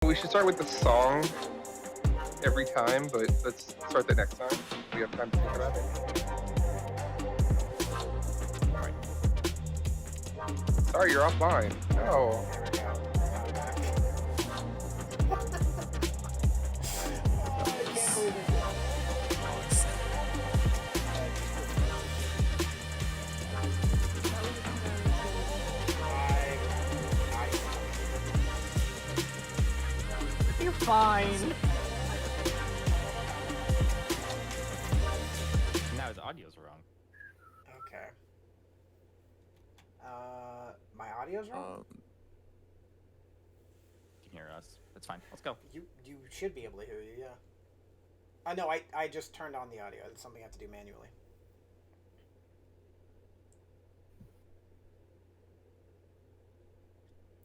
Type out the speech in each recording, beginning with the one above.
we should start with the song every time, but let's start that next time. We have time to think about it. Sorry, you're offline. No. You're fine. Now his audio's wrong. Okay. My audio's wrong? You can hear us. That's fine. Let's go. You should be able to hear you, yeah. No, I just turned on the audio. It's something I have to do manually.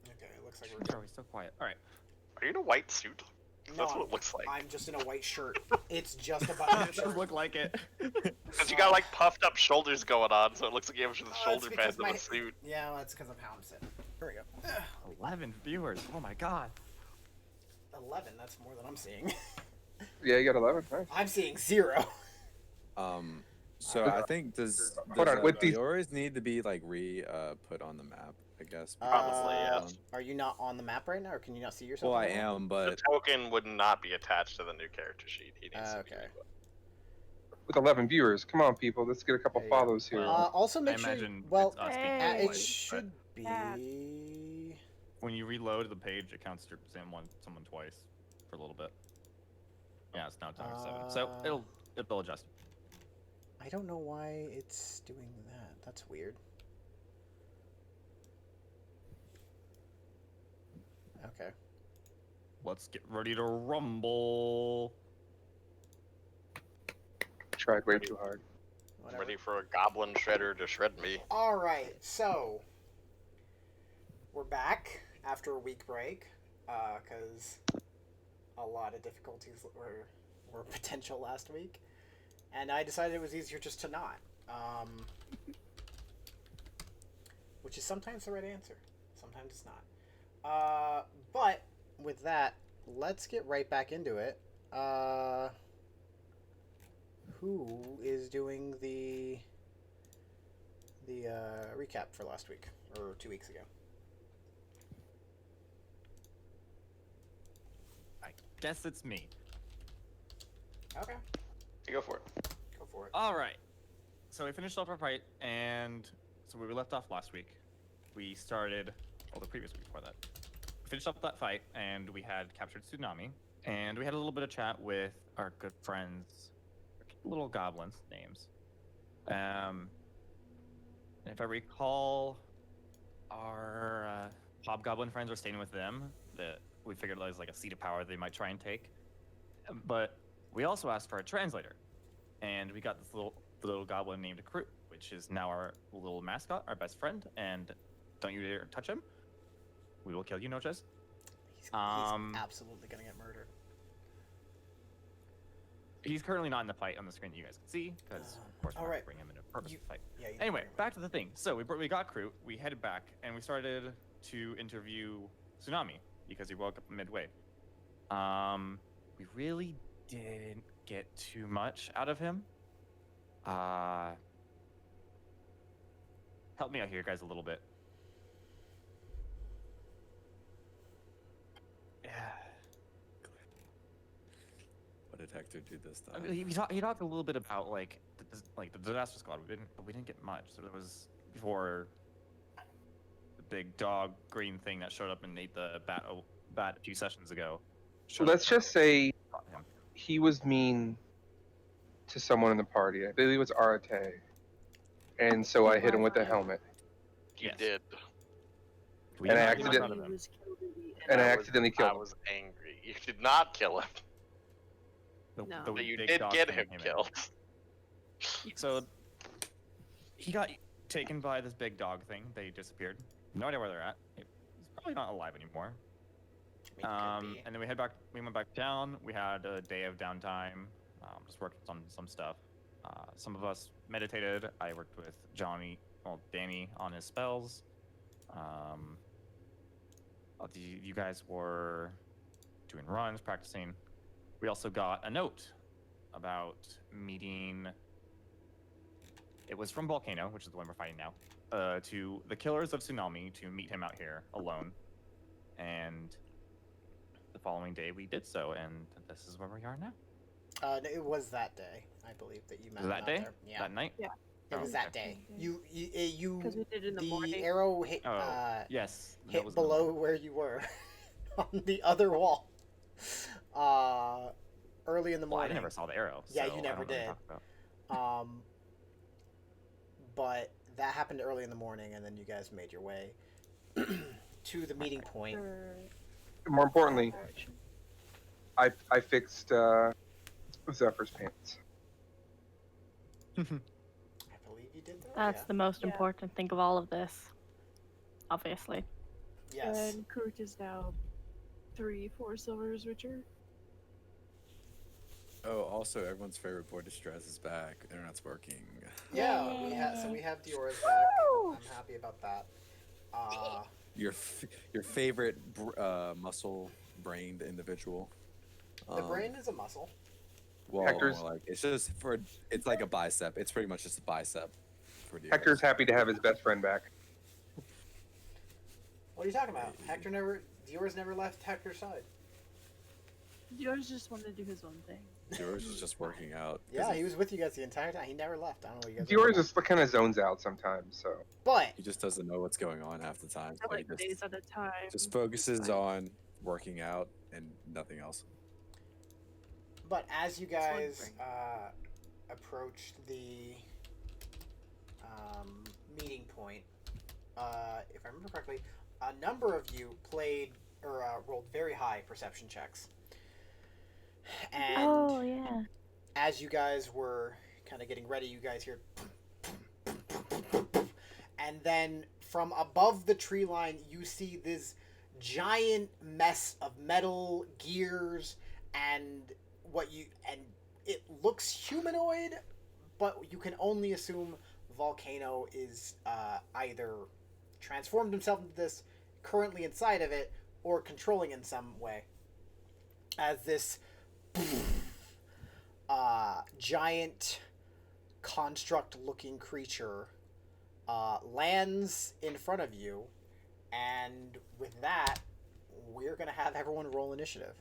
Okay, it looks like we're... Are we still quiet? All right. Are you in a white suit? No, That's what it looks like. I'm just in a white shirt. It's just a button-up It does shirt. look like it. Because you got like puffed up shoulders going on, so it looks like you have the shoulder it's pads because of a suit. Yeah, well, that's because of how I'm sitting. Here we go. 11 viewers. Oh my god. 11, that's more than I'm seeing. Yeah, you got 11. Nice. I'm seeing 0. So I think does Hold on, with these- yours need to be like put on the map? I guess. Probably, yes. Are you not on the map right now, or can you not see yourself? Well, on I the map? am, The but token would not be attached to the new character sheet. He needs to Okay. With 11 viewers. Come on, people. Let's get a couple There you go. follows here. Also, make I sure. imagine Well, it's us being Hey. it twice, should be. Yeah. When you reload the page, it counts to someone twice for a little bit. Yeah, it's now times 7. So it'll adjust. I don't know why it's doing that. That's weird. Okay. Let's get ready to rumble. Tried way too hard. I'm Whatever. ready for a goblin shredder to shred me. All right, so we're back after a week break because a lot of difficulties were potential last week, and I decided it was easier just to not, which is sometimes the right answer, sometimes it's not. But with that, let's get right back into it. Who is doing the recap for last week or 2 weeks ago? I guess it's me. Okay, You go for it. go for it. All right. So we finished off our fight, and so we left off last week. We started, the previous week before that. We finished up that fight, and we had captured Tsunami, and we had a little bit of chat with our good friends, little goblins' names. And if I recall, our hobgoblin friends were staying with them. That we figured that was like a seat of power they might try and take. But we also asked for a translator, and we got this little goblin named Crew, which is now our little mascot, our best friend. And don't you dare touch him. We will kill you, Noches. He's absolutely gonna get murdered. He's currently not in the fight on the screen that you guys can see, because of course we're all not right. bring him in a purpose fight. Yeah. You Anyway, bring him back to the thing. So we got Crew, we headed back, and we started to interview Tsunami, because he woke up midway. We really didn't get too much out of him. Help me out here, guys, a little bit. Yeah. what did Hector do this I time? mean, he talked a little bit about the disaster squad. We didn't get much. So there was before the big dog green thing that showed up and ate the bat a few sessions ago. Let's just say Him. he was mean to someone in the party. I believe it was Arate. And so I hit him with the helmet. You Yes. did. We And I didn't get much out of him. And I was- accidentally killed I him. was angry. You did not kill him, No. The but you big did dog get thing him came in. killed. So he got taken by this big dog thing. They disappeared. No idea where they're at. He's probably not alive anymore. I mean, could be. And then we went back down. We had a day of downtime. Just worked on some stuff. Some of us meditated. I worked with Danny on his spells. You guys were doing runs, practicing. We also got a note about meeting. It was from Volcano, which is the one we're fighting now, to the killers of Tsunami to meet him out here alone. And the following day we did so, and this is where we are now. It was that day, I believe, that you met Was him that out day? there. Yeah, That night? Yeah. it was Oh, that okay. day. You Because we did it in the the morning. arrow hit Yes. that hit was in the below morning. where you were on the other wall. Early in the Well, I morning. never saw the arrow. Yeah, so you I never don't know what did. you're talking about. But that happened early in the morning, and then you guys made your way to the meeting point. More importantly, I fixed Zephyr's pants. I believe you did that. That's the most Yeah. important thing of all of this. Obviously. Yes. And Kuruk is now 3-4 silvers richer. Oh, also, everyone's favorite boy distress is back. Internet's working. Yeah, we have Diora's back. I'm happy about that. Your favorite muscle-brained individual. The brain is a muscle. Well, Hector's- more like it's like a bicep. It's pretty much just a bicep for Dior. Hector's happy to have his best friend back. What are you talking about? Diora's never left Hector's side. Yours just wanted to do his own thing. Dior's is just working out. 'cause Yeah, he was with you guys the entire time. He never left. I don't know what you guys. Dior just kind of zones out sometimes, so. But He just doesn't know what's going on half the time. So Like he days at a time. just focuses on working out and nothing else. as you one guys thing. approached the meeting point, if I remember correctly, a number of you played or rolled very high perception checks. And Oh yeah. as you guys were kind of getting ready, you guys hear, and then from above the tree line, you see this giant mess of metal gears and it looks humanoid, but you can only assume Volcano is either transformed himself into this, currently inside of it, or controlling in some way. As this giant construct-looking creature lands in front of you, and with that, we're gonna have everyone roll initiative.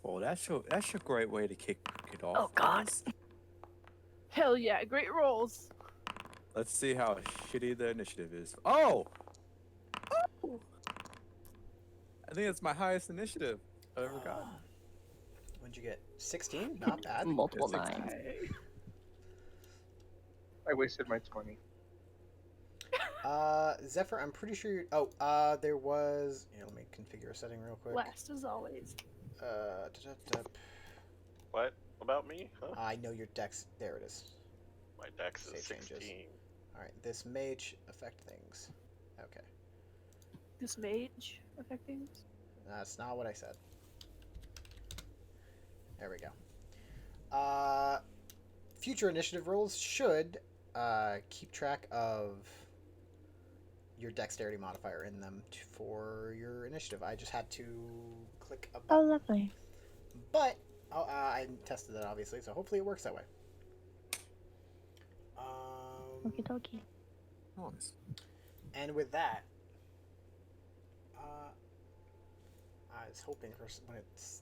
Well, that's a great way to kick it off. Oh, God. guys. Hell yeah, great rolls. Let's see how shitty the initiative is. Oh! Oh! I think it's my highest initiative I've ever gotten. What'd you get? 16? Not bad. Multiple It's like- nines. I wasted my 20. Zephyr, I'm pretty sure you're... there was... Here, let me configure a setting real quick. Last as always. What about me? Huh? I know your dex... There it is. My dex is Save changes. 16. Alright, this mage affect things. Okay. This mage affect things? That's not what I said. There we go. Future initiative rolls should keep track of your dexterity modifier in them for your initiative. I just had to click a Oh, button. lovely. But I tested that obviously, so hopefully it works that way. Okie dokie. Nice. And with that, I was hoping for when it's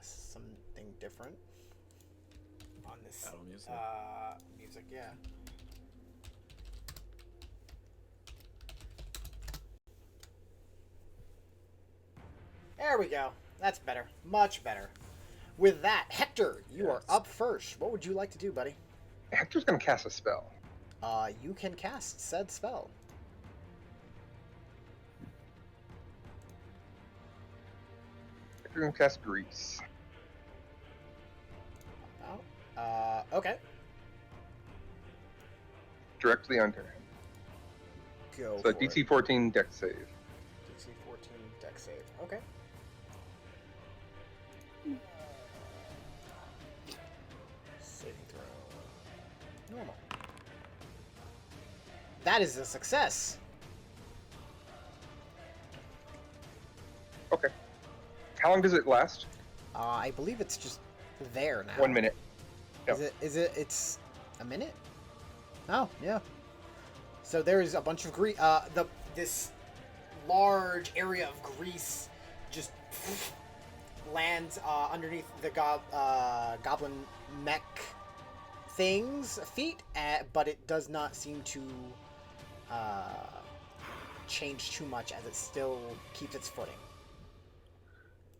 something different on this Battle music. music, yeah. There we go. That's better. Much better. With that, Hector, you are Yes. up first. What would you like to do, buddy? Hector's gonna cast a spell. You can cast said spell. Hector's gonna cast Grease. Oh. Okay. Directly under him. Go So for DC it. 14 dex save. DC 14 dex save. Okay. Saving throw. Normal. That is a success. Okay. How long does it last? I believe it's just there now. 1 minute. It's a minute? Oh, yeah. So there's a bunch of grease. This large area of grease just lands underneath the goblin mech thing's feet, but it does not seem to change too much as it still keeps its footing.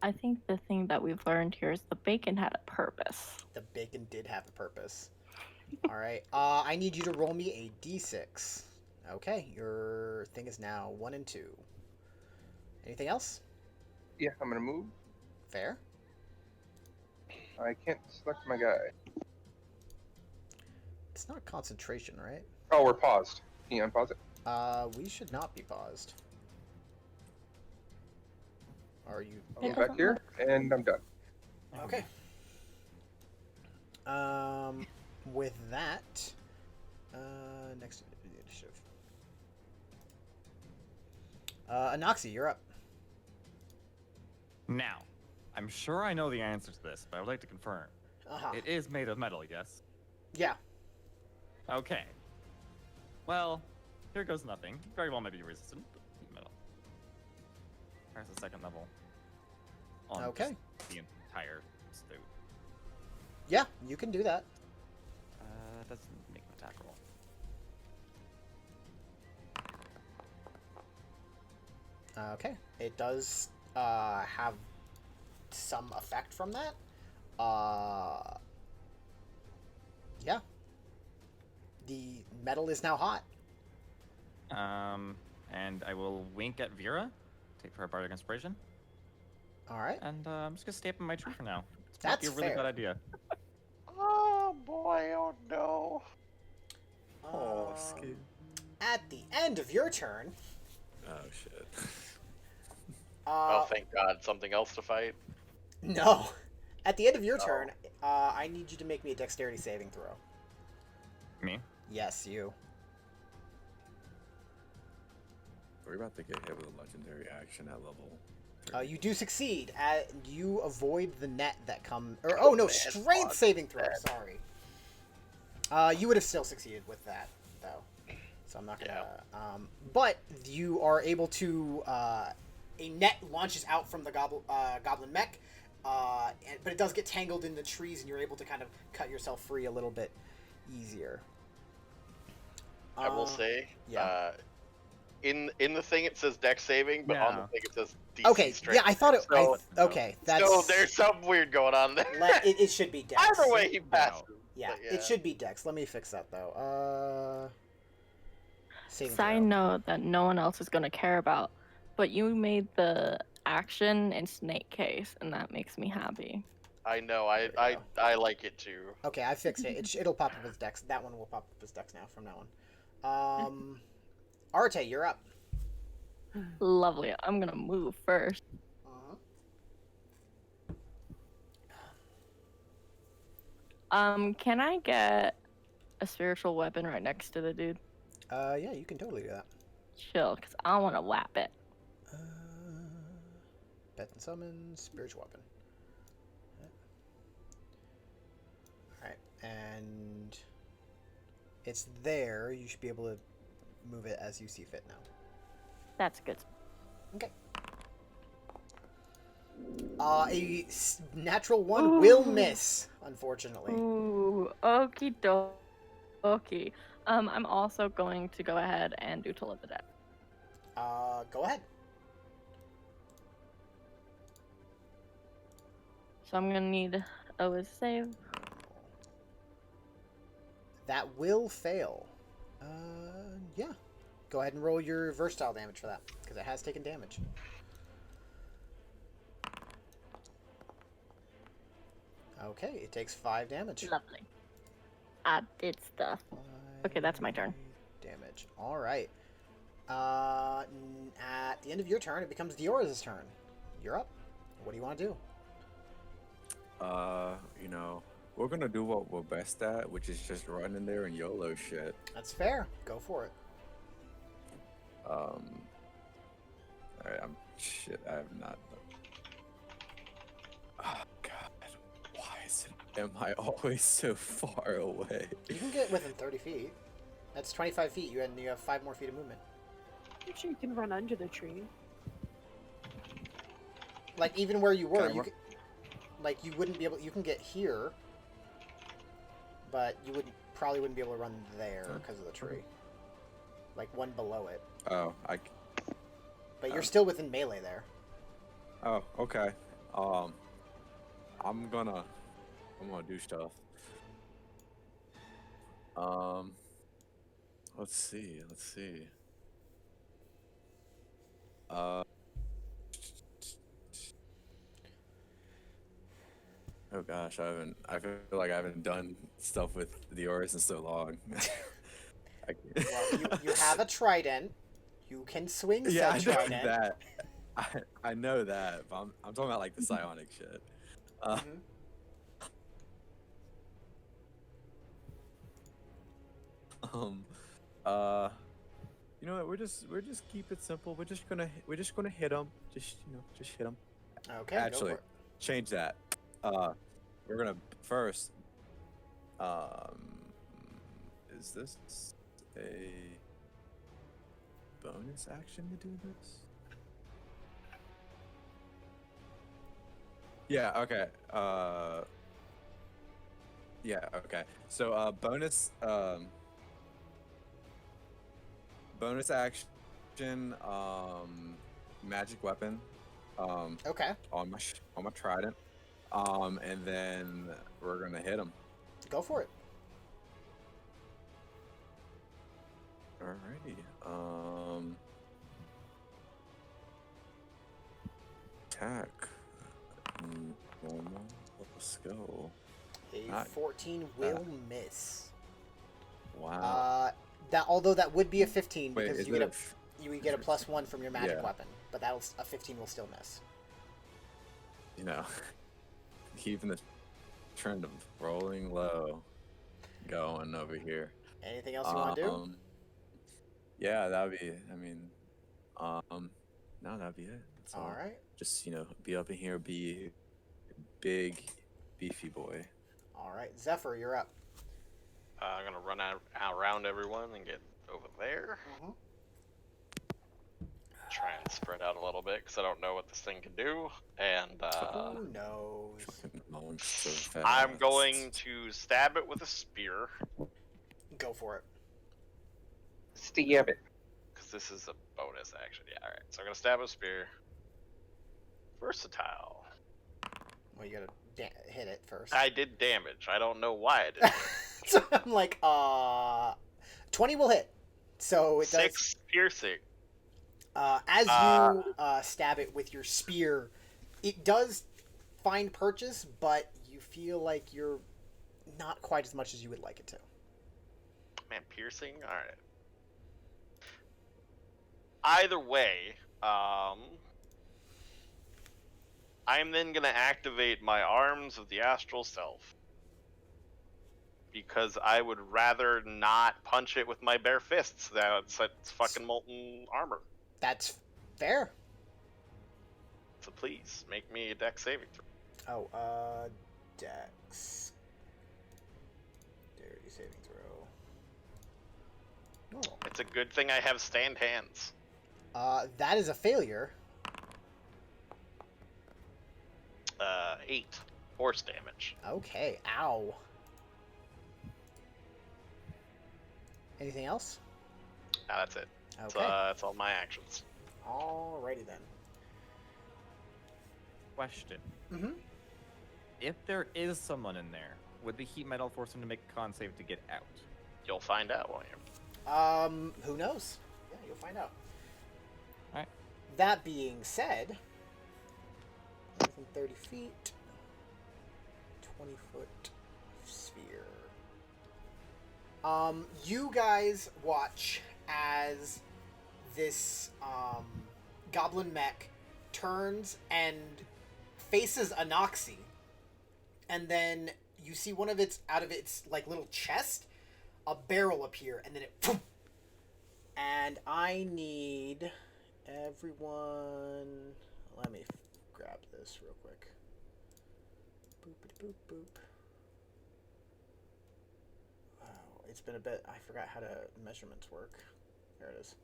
I think the thing that we've learned here is the bacon had a purpose. The bacon did have a purpose. All right. I need you to roll me a d6. Okay, your thing is now 1 and 2. Anything else? Yeah, I'm gonna move. Fair. I can't select my guy. It's not concentration, right? Oh, we're paused. Can you unpause it? We should not be paused. Are you? I'll It go back doesn't here, and I'm done. Okay. With that, next initiative. Anoxi, you're up. Now, I'm sure I know the answer to this, but I would like to confirm. Uh-huh. It is made of metal, yes? Yeah. Okay. Well, here goes nothing. Very well may be resistant. Metal. There's the second level. On Okay. just the entire stew. Yeah, you can do that. Doesn't make an attack roll. Okay. It does have some effect from that. Yeah. The metal is now hot. And I will wink at Vera, take her bardic inspiration, All right. and I'm just gonna stay up in my tree for now. This That's might be a really fair. bad idea. Oh boy, oh no. Oh, Um, skid. At the end of your turn, Oh shit. Oh, thank God, something else to fight. no. At the end of your turn, I need you to make me a dexterity saving throw. Me? Yes, you. We're about to get hit with a legendary action at level. You do succeed. You avoid the net that come. Or oh no, Man, strength fuck saving throw. that. Sorry. You would have still succeeded with that, though. So I'm not gonna. But you are able to. A net launches out from the goblin mech, but it does get tangled in the trees, and you're able to kind of cut yourself free a little bit easier. I will say, yeah. in the thing it says dex saving, but on the Yeah. thing it says DC Okay, strength. yeah, I thought it. So, Okay, that's. so there's something weird going on there. It should be dex. Either way, he passes. Yeah, but it should be dex. Let me fix that though. Saving Side throw. note that no one else is gonna care about, but you made the action in snake case, and that makes me happy. I know. There I you I like it too. Okay, I fixed it. It'll pop up as dex. That one will pop up as dex now from now on. Arte, you're up. Lovely. I'm gonna move first. Can I get a spiritual weapon right next to the dude? Yeah, you can totally do that. Chill, cause I wanna whap it. Bet and summon, spiritual weapon. Alright, and it's there. You should be able to move it as you see fit now. That's good. Okay. Natural one will miss, unfortunately. Ooh, okie dokie. I'm also going to go ahead and do Toll of the Dead. Go ahead. So I'm gonna need a whiz save. That will fail. Yeah. Go ahead and roll your versatile damage for that, because it has taken damage. Okay, it takes 5 damage. Lovely. I did stuff. Okay, that's my turn. 5 damage. All right. At the end of your turn, it becomes Diora's turn. You're up. What do you want to do? You know, we're gonna do what we're best at, which is just run in there and YOLO shit. That's fair. Go for it. Alright, I'm Shit, I have not. Oh God, why am I always so far away? You can get within 30 feet. That's 25 feet. You have 5 more feet of movement. I'm sure you can run under the tree. Like even where you were, Okay, you could, like you wouldn't be able. You can get here, but you probably wouldn't be able to run there because of the tree. Like one below it. Oh, But you're still within melee there. Oh, okay. I'm gonna do stuff. Let's see. Oh gosh, I feel like I haven't done stuff with the Oris in so long. Well, you have a trident. You can swing Yeah, I said know trident. that. I know that, but I'm talking about like the psionic shit. Mhm. You know what? We're just keep it simple. We're just gonna hit them. Just hit them. Okay, Actually, go for it. change that. We're gonna first. Is this a bonus action to do this? Yeah. Okay. Yeah. Okay. So bonus action. Magic weapon. Okay, On my trident. And then we're gonna hit him. go for it. Alrighty. Attack. Normal. Let's go. A Not 14 will miss. Wow. Although that would be a 15 Wait, because is you it get you would get a +1 from your magic Yeah. weapon, but a 15 will still miss. You know, keeping the trend of rolling low going over here. Anything else you want to do? Yeah, that'd be. I mean, no, that'd be it. That's all. All right. Just be up in here, be big, beefy boy. All right, Zephyr, you're up. I'm gonna run around everyone and get over there. Mhm. Try and spread out a little bit because I don't know what this thing can do. And Who knows? Fucking so fast. I'm going to stab it with a spear Go for it. Stab it. because this is a bonus action. Yeah, all right. So I'm gonna stab with a spear. Versatile. Well, you gotta hit it first. I did damage. I don't know why I did. Damage. So I'm like, 20 will hit. So it does. 6 piercing. As you stab it with your spear, it does find purchase, but you feel like you're not quite as much as you would like it to. Man, piercing. All right. Either way, I'm then gonna activate my arms of the astral self because I would rather not punch it with my bare fists. That's fucking molten armor. That's fair. So please make me a dex saving throw. Oh, Dex. Dexterity saving throw. Oh. It's a good thing I have stand hands. That is a failure. 8 force damage. Okay, ow. Anything else? That's it. Okay. That's all my actions. Alrighty then. Question. Mm-hmm. If there is someone in there, would the heat metal force him to make a con save to get out? You'll find out, won't you? Who knows? Yeah, you'll find out. Alright. That being said, within 30 feet, 20-foot sphere. You guys watch as this goblin mech turns and faces Anoxie, and then you see out of its like little chest, a barrel appear, and then it. And I need everyone. Let me grab this real quick. Boopity boop boop. Wow, it's been a bit. I forgot how to measurements work. There it is.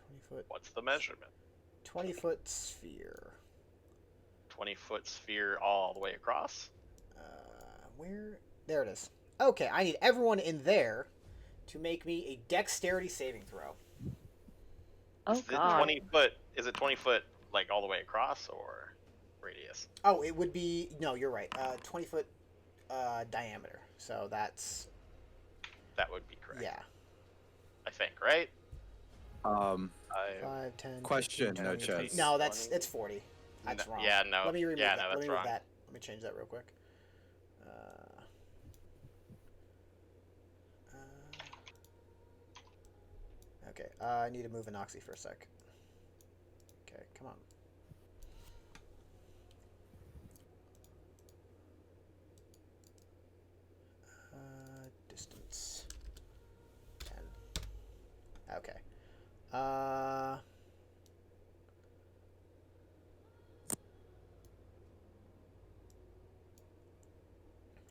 20 foot. What's the measurement? 20-foot sphere. 20-foot sphere all the way across? Where? There it is. Okay, I need everyone in there to make me a dexterity saving throw. Oh Is it god. 20 foot? Is it 20 foot like all the way across or radius? Oh, it would be. No, you're right. 20-foot diameter. So that's. That would be correct. Yeah. I think, right? I, 5, 10. Question, 15, no 20, chest. No, it's 40. That's No, wrong. yeah, no. Let me remove Yeah, that. no, Let me that's remove wrong. that. Let me change that real quick. Okay, I need to move Anoxy for a sec. Okay, come on. Distance 10. Okay.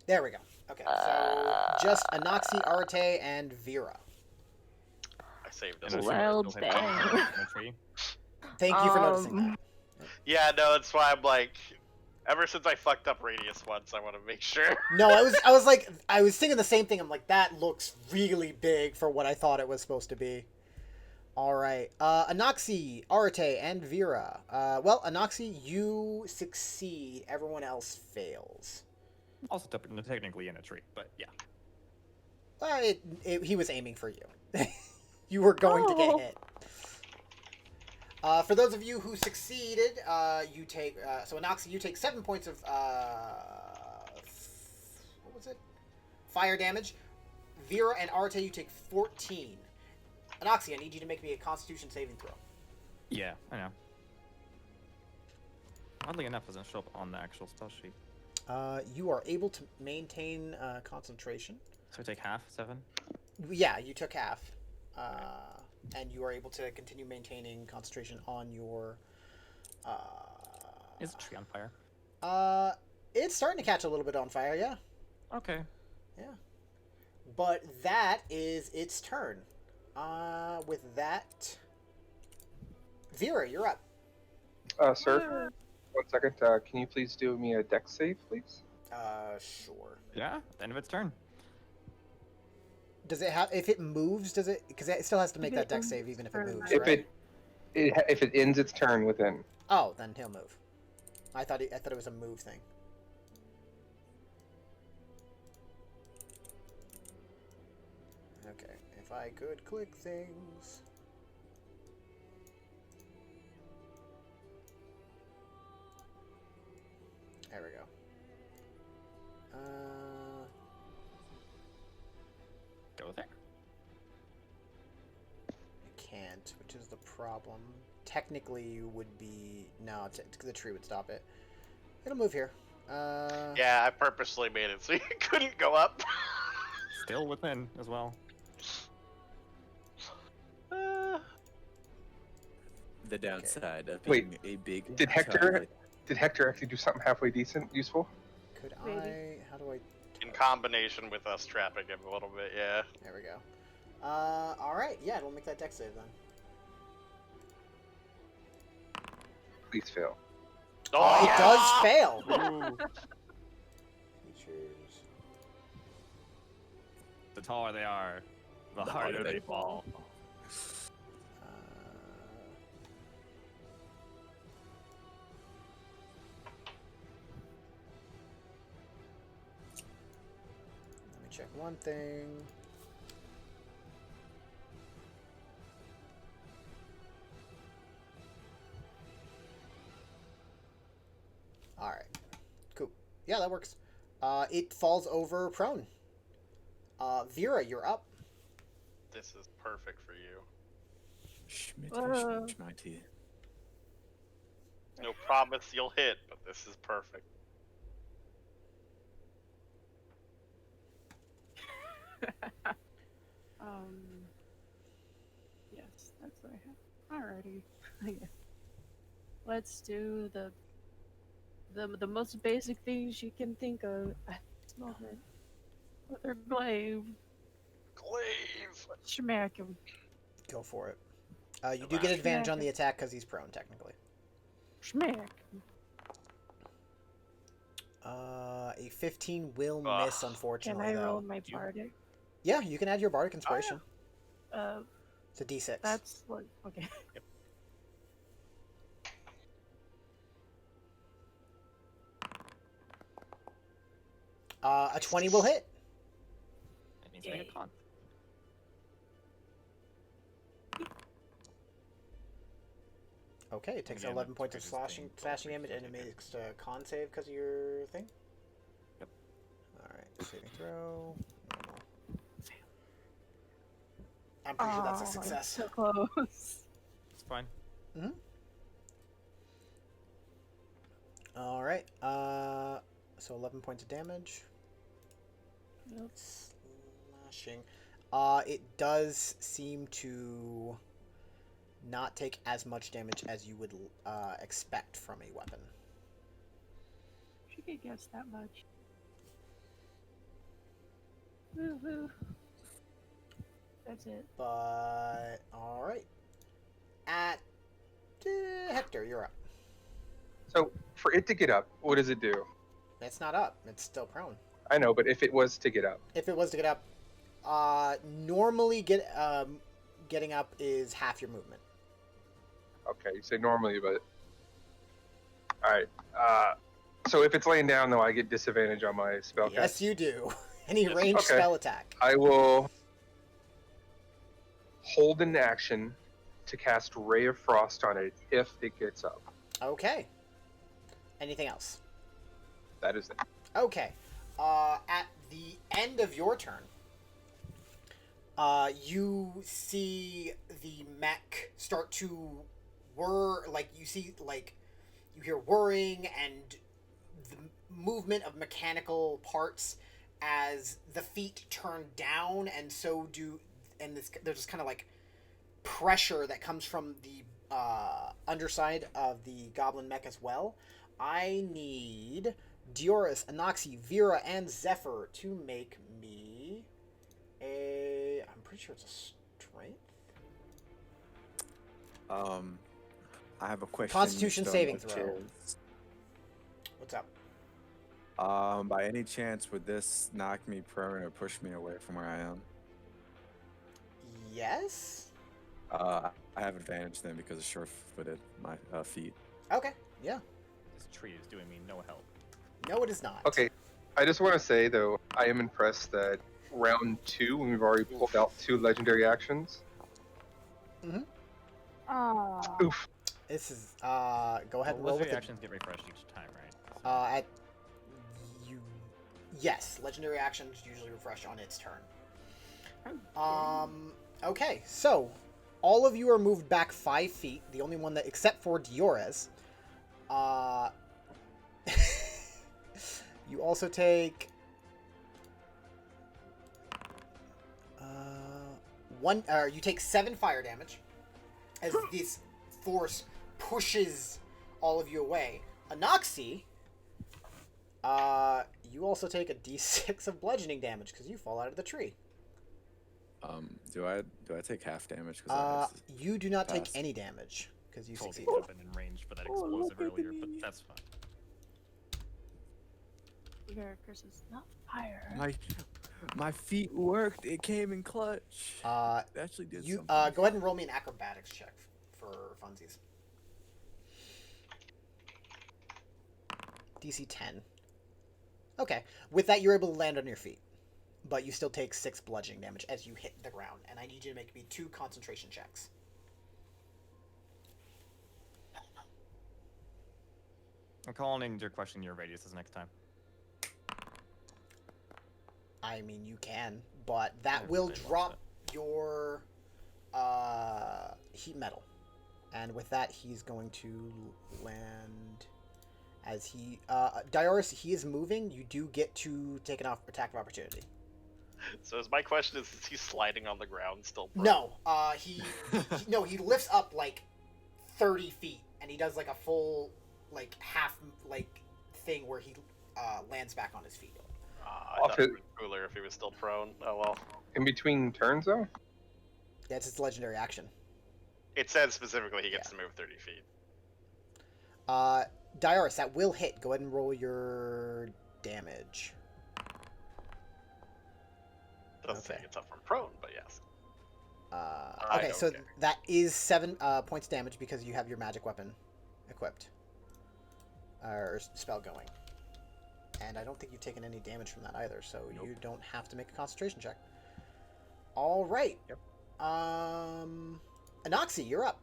There we go. Okay, so just Anoxy, Arate, and Vera. I saved In this. a Well, tree, still hidden dang. in a tree. Thank you for noticing that. Yeah, no, that's why I'm like, ever since I fucked up radius once, I want to make sure. No, I was thinking the same thing. I'm like, that looks really big for what I thought it was supposed to be. All right, Anoxy, Arate, and Vera. Well, Anoxy, you succeed. Everyone else fails. Also technically in a tree, but yeah. Well, he was aiming for you. You were going to get Oh. hit. For those of you who succeeded, you take so Anoxy, you take 7 points of what was it? Fire damage. Vera and Arte, you take 14. Anoxy, I need you to make me a Constitution saving throw. Yeah, I know. Oddly enough, it doesn't show up on the actual spell sheet. You are able to maintain concentration. So I take half, 7? Yeah, you took half, and you are able to continue maintaining concentration on your. Is the tree on fire? It's starting to catch a little bit on fire, yeah. Okay. Yeah. But that is its turn. With that, Vera, you're up. Sir, 1 second. Can you please do me a dex save, please? Sure. Yeah, the end of its turn. Does it have? If it moves, does it? Because it still has to make If that it dex save moves even if for it moves, If right? if it ends its turn within. Oh, then he'll move. I thought it was a move thing. Okay, if I could click things. There we go. Go there. I can't, which is the problem. Technically, you would be no, the tree would stop it. It'll move here. Yeah, I purposely made it so you couldn't go up. Still within as well. The downside of Wait, being a big. Did Hector child. did Hector actually do something halfway decent, useful? Could Maybe. How do I? In combination with us trapping him a little bit, yeah. There we go. All right. Yeah, it'll make that dex save then. Please fail. Oh, it does fail. Ooh. Features. The taller they are, the harder they fall. Let me check one thing. All right. Cool. Yeah, that works. It falls over prone. Vera, you're up. This is perfect for you. Schmitty. No promise you'll hit, but this is perfect. Alrighty. Let's do the most basic things you can think of at this moment. With their glaive. Glaive. Smack him. Go for it. You do get advantage on the attack because he's prone, technically. Smack. A 15 will miss, Can unfortunately, I though. roll my bardic? Yeah, you can add your bardic inspiration. It's a d6. That's what. Okay. A 20 will hit. That means make a con. Okay, it takes Again, 11 that's points of greatest thing, slashing damage, and it makes a con save because of your thing. Yep. Alright, saving throw. Normal. I'm pretty sure that's a success. So close. It's fine. Alright, so 11 points of damage. Yep. Slashing. It does seem to not take as much damage as you would expect from a weapon. She could guess that much. Woo-hoo. That's it. But, alright. At Hector, you're up. So for it to get up, what does it do? It's not up. It's still prone. I know, but if it was to get up, If it was to get up, normally getting up is half your movement. okay, you say normally, but all right. So if it's laying down, though, I get disadvantage on my spell. Yes, you do. Any ranged Okay. spell attack. I will hold an action to cast Ray of Frost on it if it gets up. Okay. Anything else? That is it. Okay. At the end of your turn, you see the mech start to whir, you hear whirring and the movement of mechanical parts as the feet turn down, and so do, and there's this kind of like pressure that comes from the underside of the goblin mech as well. I need Dioris, Anoxi, Vera, and Zephyr to make me I'm pretty sure it's a strength. I have a question. Constitution Mr. saving Marquez. throw. What's up? By any chance, would this knock me prone or push me away from where I am? Yes? I have advantage then because of sure-footed, my feet. Okay, yeah. This tree is doing me no help. No, it is not. Okay, I just want to say though, I am impressed that round 2, when we've already pulled out 2 legendary actions. Aww. Oof. This is, go ahead and roll with Legendary it. actions get refreshed each time, right? Yes, legendary actions usually refresh on its turn. Okay, so all of you are moved back 5 feet. The only one that, except for Diores, you also take you take 7 fire damage as this force pushes all of you away. Anoxi, you also take a d6 of bludgeoning damage because you fall out of the tree. Do I take half damage? 'Cause You do not take passed. any damage because you Totally succeed. could have been in range for that explosive earlier, but that's fine. Your curse is not fire. my feet worked. It came in clutch. It actually did. You something. go ahead and roll me an acrobatics check for funsies. DC 10. Okay, with that you're able to land on your feet, but you still take 6 bludgeoning damage as you hit the ground, and I need you to make me 2 concentration checks. I'm calling into your question your radius is next time. I mean, you can, but that Yeah, will they lost drop your heat metal. And with that, he's going to land as he... Dioris, he is moving. You do get to take an attack of opportunity. So my question is he sliding on the ground still? Prone? No, he lifts up like 30 feet, and he does like a full like half like thing where he lands back on his feet. I thought it would be cooler if he was still prone. Oh well. In between turns, though? That's its legendary action. It says specifically he gets to move 30 feet. Dioris, that will hit. Go ahead and roll your damage. Doesn't say Okay. it's up from prone, but yes. Okay, so that is 7 points damage because you have your magic weapon equipped. Or spell going. And I don't think you've taken any damage from that either, so you don't have to make a concentration check. Alright. Yep. Anoxy, you're up.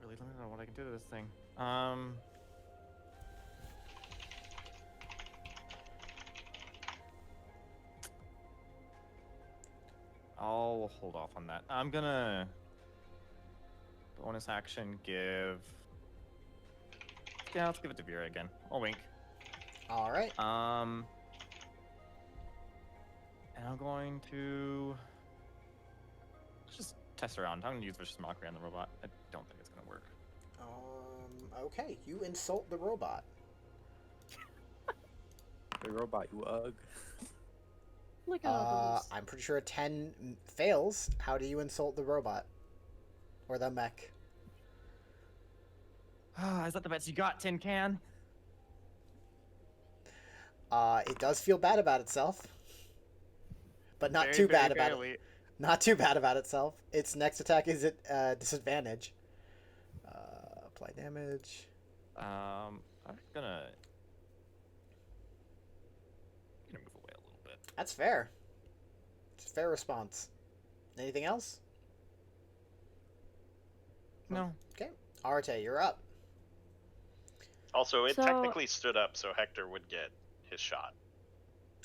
Really limited on what I can do to this thing. I'll hold off on that. I'm gonna bonus action give. Yeah, let's give it to Vera again. I'll wink. Alright. And I'm going to just test around. I'm gonna use vicious mockery on the robot. I don't think it's gonna work. Okay, you insult the robot. The robot, you ugh. Look at all those. I'm pretty sure a 10 fails. How do you insult the robot? Or the mech? Is that the best you got, Tin Can? It does feel bad about itself. But not too bad about it. Not too bad about itself. Its next attack is at disadvantage. Apply damage. I'm gonna move away a little bit. That's fair. It's a fair response. Anything else? No. Okay. Arte, you're up. Also, it So- technically stood up, so Hector would get his shot.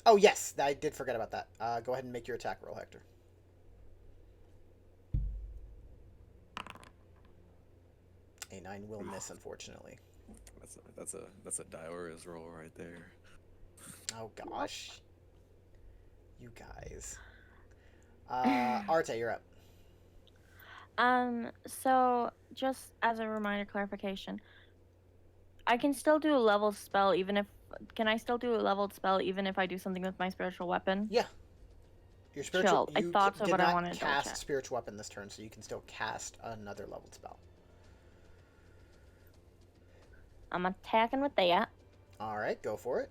Oh, yes. I did forget about that. Go ahead and make your attack roll, Hector. A 9 will miss, unfortunately. That's a Diora's roll right there. Oh, gosh. You guys. Arte, you're up. So just as a reminder, clarification, I can still do a leveled spell even if. Can I still do a leveled spell even if I do something with my spiritual weapon? Yeah. Your spiritual. Chill. I You thought so, did but I not wanted to double cast check. spiritual weapon this turn, so you can still cast another leveled spell. I'm attacking with that. All right, go for it.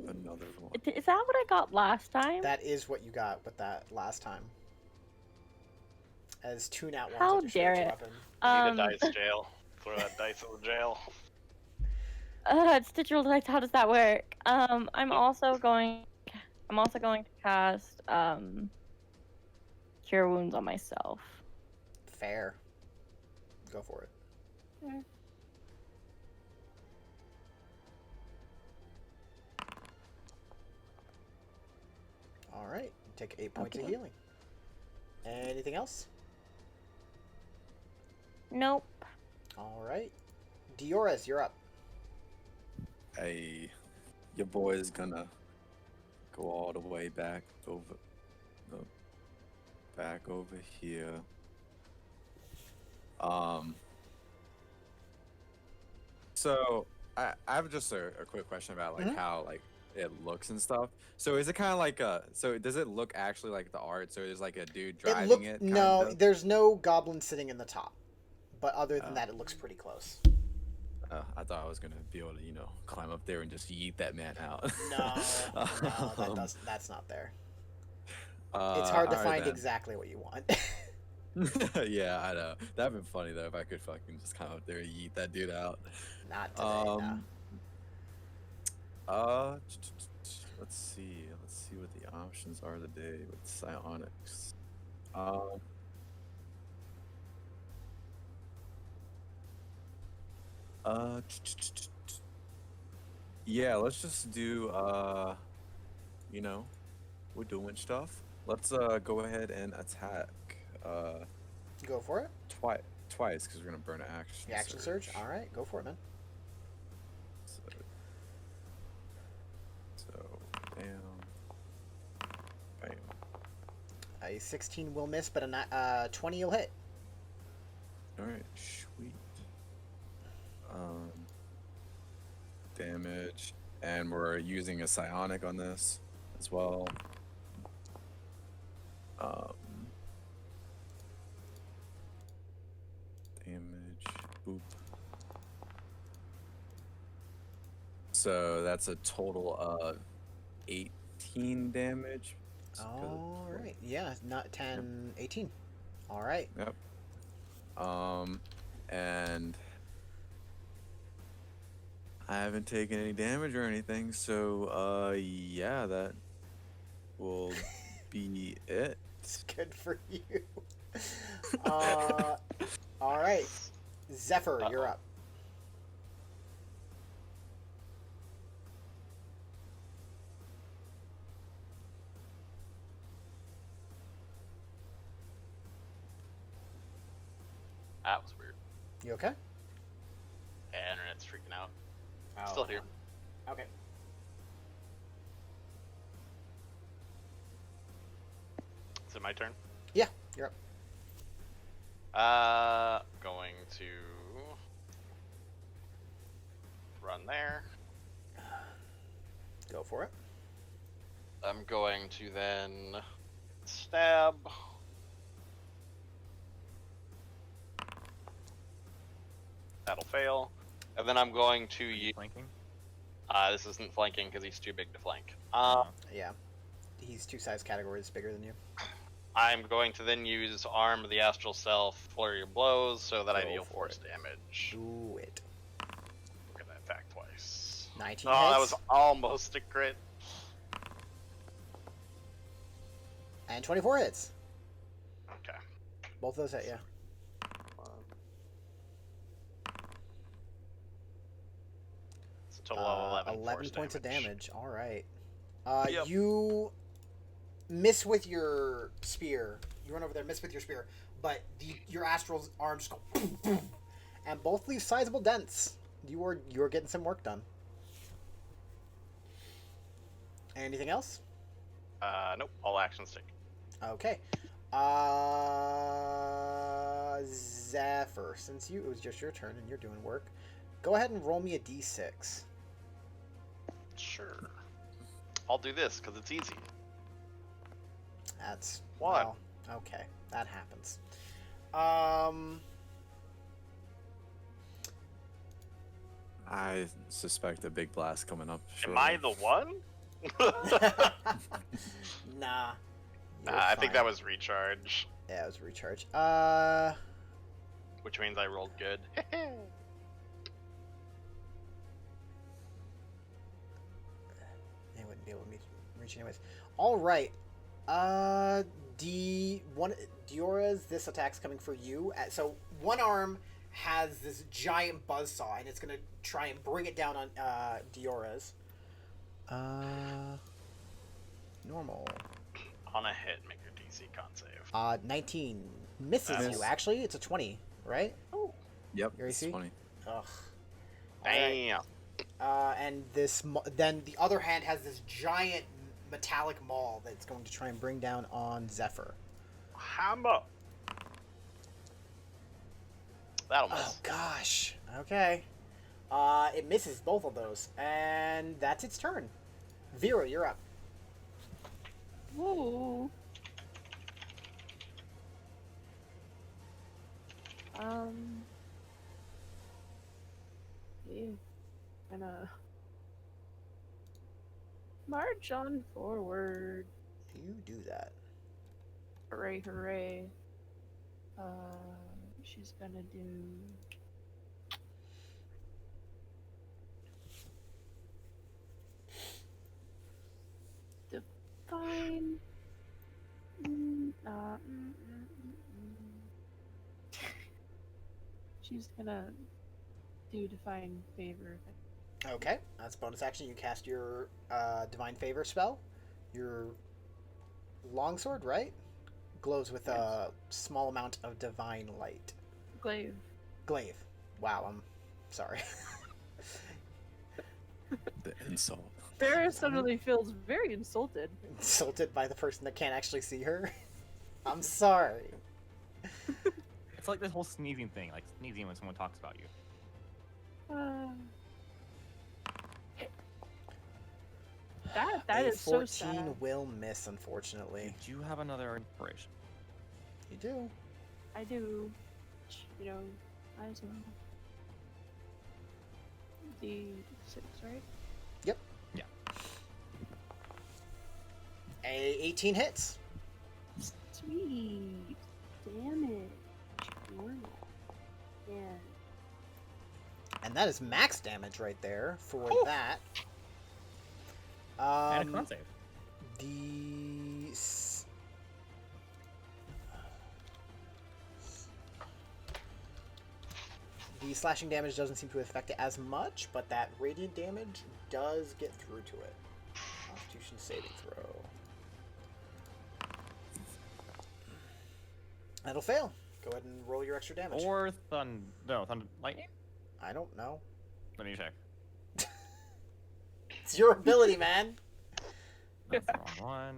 Another one. Is that what I got last time? That is what you got with that last time. As 2 nat 1s How on your dare spiritual it. weapon. Need a dice jail. Throw that dice in the jail. It's digital dice. How does that work? I'm also going to cast Cure Wounds on myself. Fair. Go for it. Okay. All right. Take 8 points of Okay. healing. Anything else? Nope. All right. Dioris, you're up. Hey, your boy is gonna go all the way back over here. So I have just a quick question about like Mhm. how like it looks and stuff. So is it kind of like so does it look actually like the art? So there's like a dude driving it? No, kinda? there's no goblin sitting in the top. But other than Oh. that, it looks pretty close. I thought I was gonna be able to, climb up there and just yeet that man out. No, that's not there. It's hard to alright find then. exactly what you want. Yeah, I know. That'd been funny though if I could fucking just climb up there and yeet that dude out. Not today, no. Let's see what the options are today with psionics. Yeah, let's just do We're doing stuff. Let's go ahead and attack. Go for it. Twice, because we're gonna burn an action. The action surge. All right, go for it, man. So bam, bam. A 16 will miss, but a 20 will hit. All right, sweet. Damage, and we're using a psionic on this as well. Damage, boop. So that's a total of 18 damage. All right. Yeah, not 10, 18. All right. Yep. And I haven't taken any damage or anything, so yeah, that will be it. It's good for you. All right. Zephyr, you're up. That was weird. You okay? Yeah, internet's freaking out. Oh, Still here. Okay. Is it my turn? Yeah, you're up. Going to run there. Go for it. I'm going to then stab. That'll fail. And then I'm going to use. Flanking. This isn't flanking because he's too big to flank. Yeah. He's 2 size categories bigger than you. I'm going to then use Arm of the Astral Self, Flurry of Blows, so that I Go deal for force it. damage. Do it. We're gonna attack twice. 19 Oh, that hits. was almost a crit. And 24 hits. Okay. Both of those hit, yeah. It's a total of 11 force points of damage. All right. Yep. You miss with your spear. You run over there, miss with your spear, but your astral arms go boom, boom, and both leave sizable dents. You're getting some work done. Anything else? Nope. All actions take. Okay. Zephyr, since it was just your turn and you're doing work, go ahead and roll me a d6. Sure. I'll do this because it's easy. That's One. well, okay, that happens. I suspect a big blast coming up. Am I the one? Nah. I think that was recharge, Yeah, it was recharge. which means I rolled good. They wouldn't be able to reach anyways. All right. Diora's, this attack's coming for you. So one arm has this giant buzzsaw, and it's gonna try and bring it down on Diora's. Normal. On a hit, make your DC con save. 19 misses Miss. you. Actually, it's a 20, right? Yep. Your It's AC? 20. Ugh. Alright. Damn. And then the other hand has this giant metallic maul that's going to try and bring down on Zephyr. Hammer. That'll Oh miss. gosh. Okay. It misses both of those, and that's its turn. Vera, you're up. Whoa. Yeah. Gonna march on forward. You do that. Hooray, hooray. She's gonna do. Divine. She's gonna do Divine Favor. Okay, that's bonus action. You cast your Divine Favor spell. Your longsword, right? Glows with a small amount of divine light. Glaive. Glaive. Wow, I'm sorry. The insult. Sarah suddenly feels very insulted. Insulted by the person that can't actually see her. I'm sorry. It's like this whole sneezing thing, like sneezing when someone talks about you. That a is 14 so sad. will miss, unfortunately. Do you have another inspiration? You do. I do, you know, I as well. D6, right? Yep. Yeah. A 18 hits. Sweet. Damage. Normal. Yeah. And that is max damage right there for that. And a con save. The slashing damage doesn't seem to affect it as much, but that radiant damage does get through to it. Constitution saving throw. That'll fail. Go ahead and roll your extra damage. Or thunder lightning? I don't know. Let me check. It's your ability, man. That's the wrong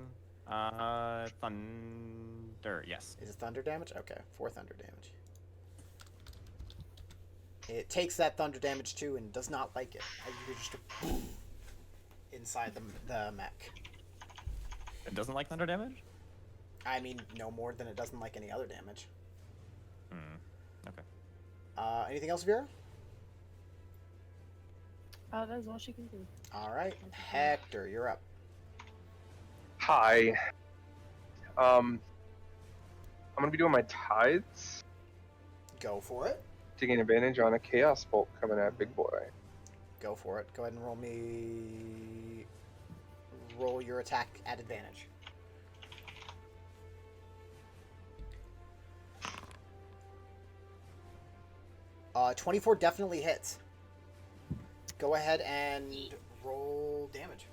one. Thunder, yes. Is it thunder damage? Okay, 4 thunder damage. It takes that thunder damage too and does not like it. You're just inside the mech. It doesn't like thunder damage? I mean, no more than it doesn't like any other damage. Okay. Anything else, Vera? That is all she can do. All right, Hector, you're up. Hi. I'm gonna be doing my tithes, Go for it. taking advantage on a chaos bolt coming at Big Boy. Go for it. Go ahead and roll your attack at advantage. Uh, 24 definitely hits. Go ahead and roll damage.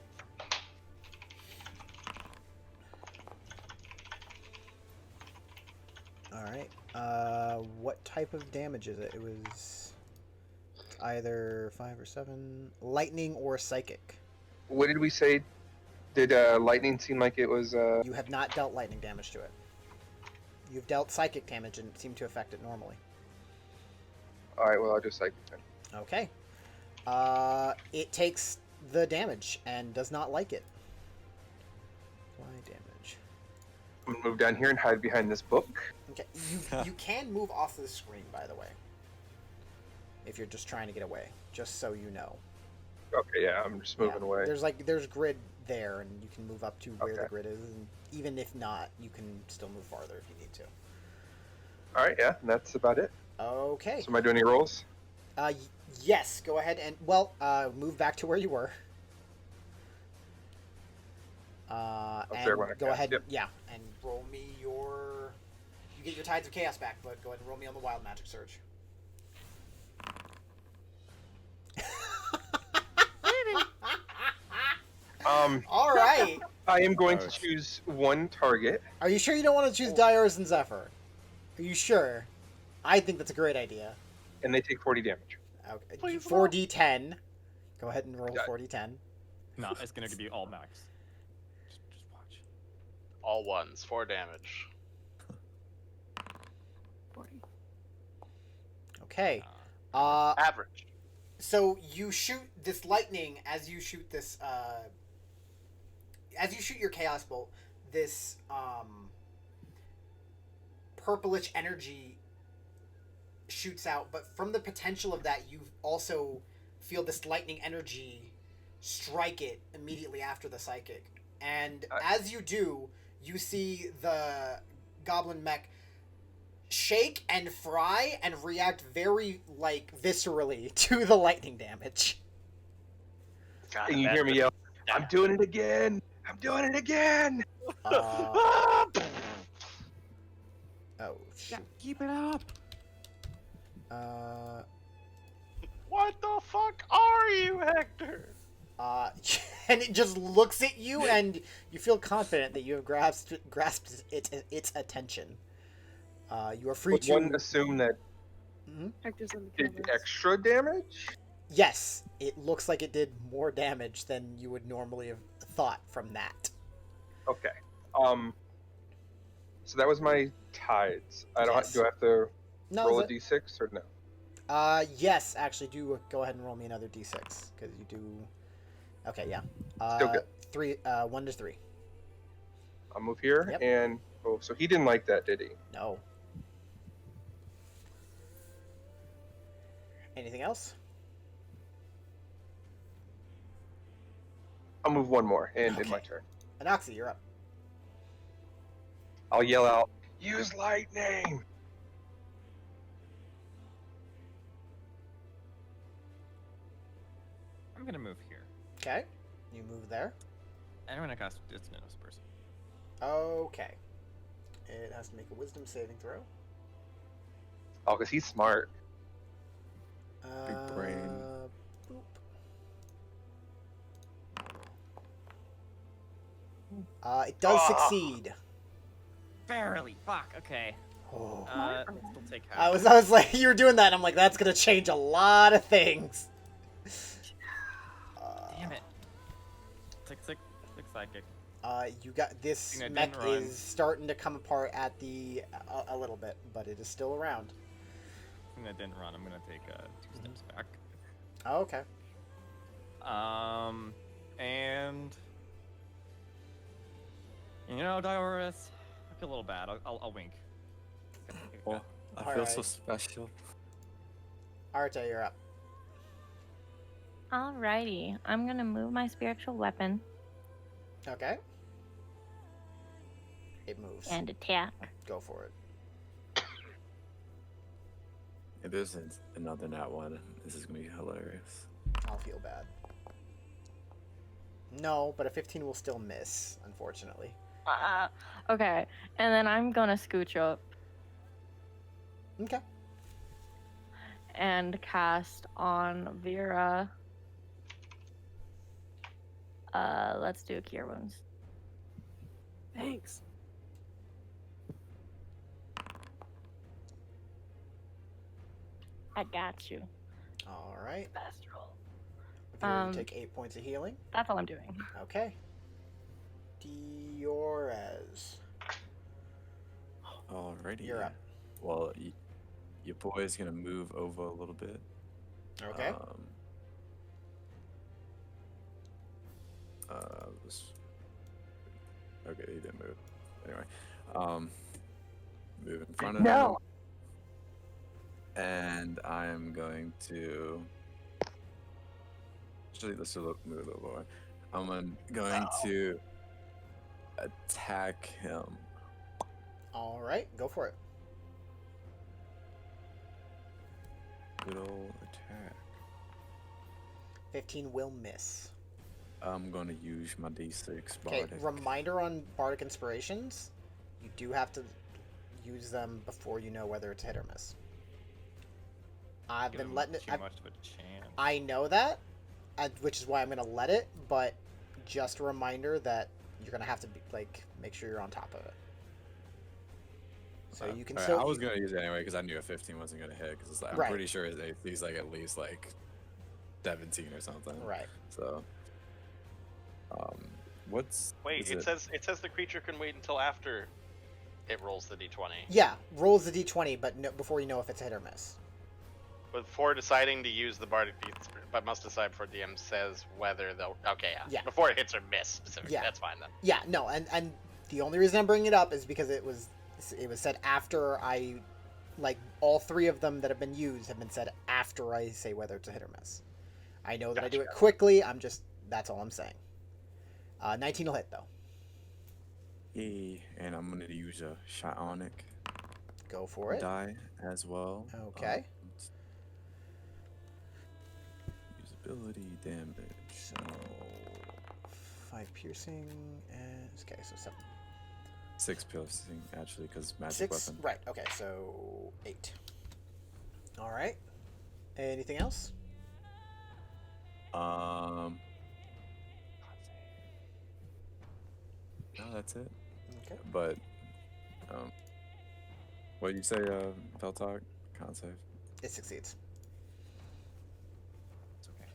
Alright. What type of damage is it? It was either 5 or 7. Lightning or psychic. What did we say? Did lightning seem like it was? You have not dealt lightning damage to it. You've dealt psychic damage and it seemed to affect it normally. All right. Well, I'll just like. Okay. It takes the damage and does not like it. Why damage? I'm gonna move down here and hide behind this book. Okay, you can move off the screen, by the way. If you're just trying to get away, just so you know. Okay. Yeah. I'm just moving Yeah, away. There's grid there, and you can move up to where the Okay. grid is, and even if not, you can still move farther if you need to. All right. Yeah. That's about it. Okay. So am I doing any rolls? Yes. Go ahead and move back to where you were. And there when I go cast, ahead, yep. yeah, and roll me your. You get your Tides of Chaos back, but go ahead and roll me on the Wild Magic Surge. All right. I am going to choose one target. Are you sure you don't want to choose Dairos and Zephyr? Are you sure? I think that's a great idea. And they take 40 damage. Okay. Please 4d10. Go ahead and roll Yeah. 4d10. No, it's gonna be all max. Just watch. All ones, 4 damage. 40. Okay. Average. So you shoot this lightning as you shoot this. As you shoot your chaos bolt, this purplish energy shoots out. But from the potential of that, you also feel this lightning energy strike it immediately after the psychic. And as you do, you see the goblin mech shake and fry and react very viscerally to the lightning damage. God, And you hear me yell, "I'm doing it again! I'm doing it again!" Oh shoot. Keep it up. What the fuck are you, Hector? and it just looks at you, and you feel confident that you have grasped its attention. You are free Would to. one assume that Mhm. Hector's on the did canvas. extra damage? Yes, it looks like it did more damage than you would normally have thought from that. Okay. So that was my tides. I don't. Yes. Do I have to No, roll a that- d6 or no? Yes, actually, do go ahead and roll me another d6 because you do. Okay, yeah. Still good. 3, 1 to 3. I'll move here Yep. and oh, so he didn't like that, did he? No. Anything else? I'll move one more and in my Okay. turn. Anoxy, you're up. I'll yell out, "Use lightning!" I'm gonna move here. Okay, you move there. And I'm gonna cast Dissonant Whispers. Okay. It has to make a Wisdom saving throw. Oh, because he's smart. Big brain. Boop. It does succeed. Barely. Fuck. Okay. Oh. Still take half. I was like, you were doing that, and I'm like, that's gonna change a lot of things. Damn it. Six psychic. You got this Thing that mech didn't run. is starting to come apart at the a little bit, but it is still around. Thing that didn't run. I'm gonna take 2 steps back. Oh, okay. And you know, Dioris, I feel a little bad. I'll wink. Oh, I feel so Alright. special. Arte, you're up. Alrighty, I'm gonna move my spiritual weapon Okay. It moves. and attack. Go for it. If this is another nat one, this is gonna be hilarious. I'll feel bad. No, but a 15 will still miss, unfortunately. Okay, and then I'm gonna scooch up Okay. and cast on Vera. Let's do Cure Wounds. Thanks. I got you. All right. Best roll. Vera, you take 8 points of healing. That's all I'm doing. Okay. Diorez. Alrighty. You're up. Well, your boy's gonna move over a little bit. Okay. Okay, he didn't move. Anyway, move in front of No. him, and I'm going to. Actually, let's move a little lower. I'm going to attack him. All right. Go for it. Good old attack. 15 will miss. I'm going to use my D6 Okay. Bardic. Reminder on Bardic Inspirations. You do have to use them before you know whether it's a hit or miss. I've Give been him letting it. too much of a chance. I know that, which is why I'm gonna let it. But just a reminder that you're gonna have to make sure you're on top of it. So you can Alright, still. I was gonna use it anyway because I knew a 15 wasn't gonna hit. Because I'm Right. pretty sure he's like at least like 17 or something. Right. So, what's Wait, is it says the creature can wait until after it rolls the d20. Yeah, rolls the d20, but before you know if it's a hit or miss. Before deciding to use the bardic feats, but must decide before DM says whether they'll. Okay, yeah. Yeah. Before it hits or miss specifically. Yeah. That's fine then. Yeah, no, and the only reason I'm bringing it up is because it was said after I, like all 3 of them that have been used have been said after I say whether it's a hit or miss. I know that I do it Gotcha. quickly. That's all I'm saying. 19 will hit though. and I'm gonna use a Shionic Go for it. die as well. Okay. Usability damage. So 5 piercing and okay, so 7. 6 piercing actually, because magic 6. weapon. Right. Okay, so 8. All right. Anything else? No, that's it. Okay. But, what did you say, Veltalk? Con save. It succeeds. It's okay.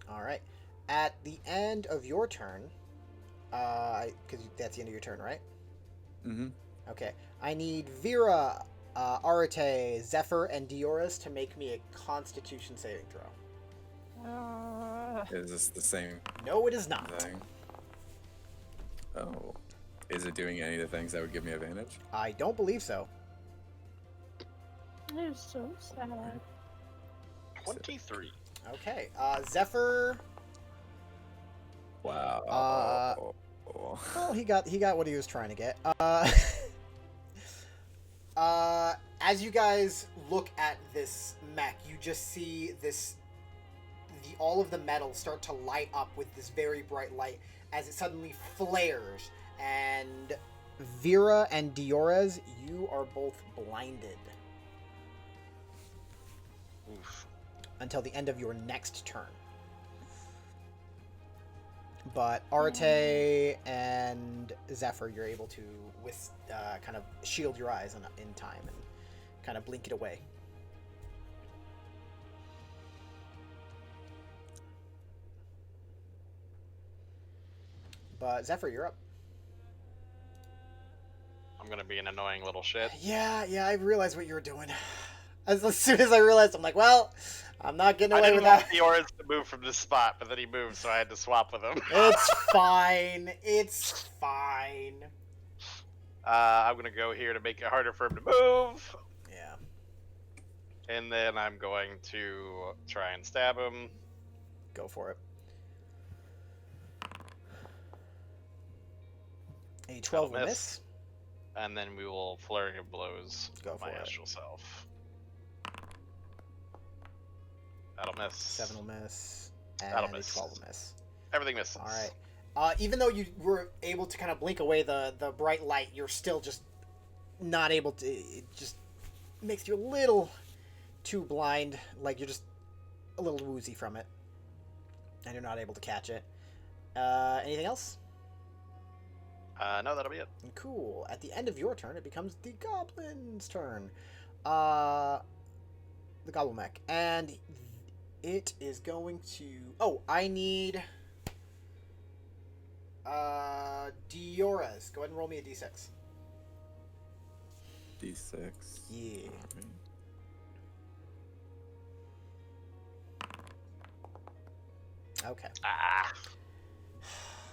All right. At the end of your turn, because that's the end of your turn, right? Mm-hmm. Okay. I need Vera, Arate, Zephyr, and Dioris to make me a Constitution saving throw. Is this the same No, it is not. thing? Oh. Is it doing any of the things that would give me advantage? I don't believe so. They're so sad. 23. Okay. Zephyr. Wow. Well, he got what he was trying to get. As you guys look at this mech, you just see all of the metal start to light up with this very bright light as it suddenly flares. And Vera and Diores, you are both blinded Oof. until the end of your next turn. But Arte and Zephyr, you're able to kind of shield your eyes in time and kind of blink it away. But Zephyr, you're up. I'm gonna be an annoying little shit. Yeah, I realized what you were doing. As soon as I realized, I'm like, well, I'm not getting I away didn't with want that. the Orange to move from this spot, but then he moved, so I had to swap with him. It's fine. It's fine. I'm gonna go here to make it harder for him to move, Yeah. and then I'm going to try and stab him. Go for it. A 12 will That'll miss. And then we will flurry of blows Go my for it. astral self. That'll miss. 7 will miss. And That'll a miss. 12 will miss. Everything misses. Alright. Even though you were able to kind of blink away the bright light, you're still just not able to. It just makes you a little too blind. Like you're just a little woozy from it. And you're not able to catch it. Anything else? No, that'll be it. Cool. At the end of your turn, it becomes the goblin's turn. The goblin mech. And it is going to... Oh, I need... Diores. Go ahead and roll me a d6. D6. Yeah. Alright. Okay. Ah.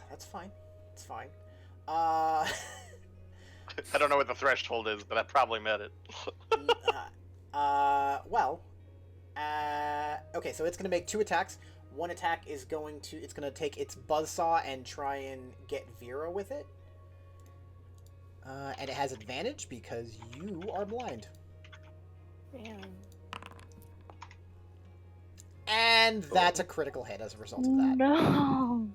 That's fine. It's fine. I don't know what the threshold is, but I probably met it. Okay, so it's going to make 2 attacks. One attack is it's going to take its buzzsaw and try and get Vera with it. And it has advantage because you are blind. Damn. And that's a critical hit as a result of that. No.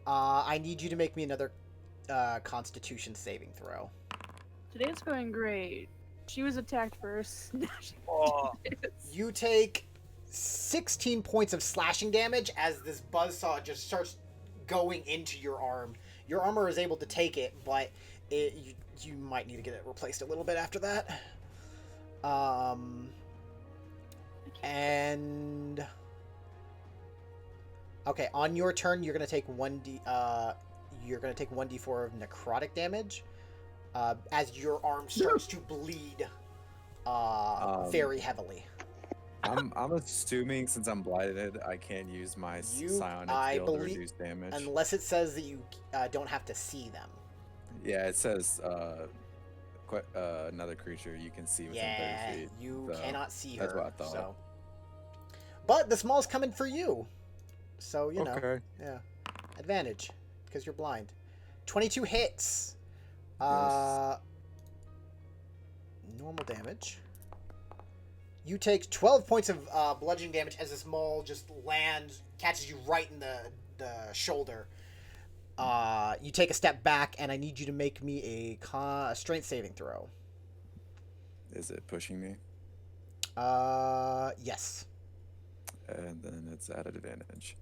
I need you to make me another Constitution saving throw. Today's going great. She was attacked first. Now she Oh. is. You take 16 points of slashing damage as this buzzsaw just starts going into your arm. Your armor is able to take it, but you might need to get it replaced a little bit after that. And okay, on your turn, you're gonna take 1d4 of necrotic damage as your arm starts to bleed very heavily. I'm assuming since I'm blighted, I can't use my psionic I field to believe- reduce damage. Unless it says that you don't have to see them. Yeah, it says another creature you can see within 30 feet. You so cannot see her. that's what I thought. So. But the small's coming for you. So, you know. Okay. Yeah. Advantage. Because you're blind. 22 hits. Yes. Normal damage. You take 12 points of bludgeoning damage as this maul just lands, catches you right in the shoulder. You take a step back, and I need you to make me a strength saving throw. Is it pushing me? Yes. And then it's at advantage.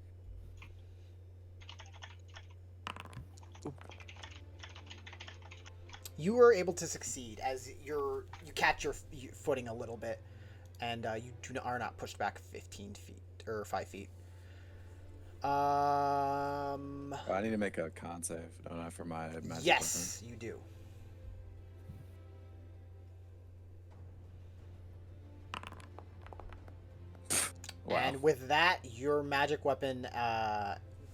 You were able to succeed as you catch your footing a little bit, and are not pushed back 15 feet or 5 feet. I need to make a con save, don't I, for my magic Yes, you do. Wow. And with that, your magic weapon,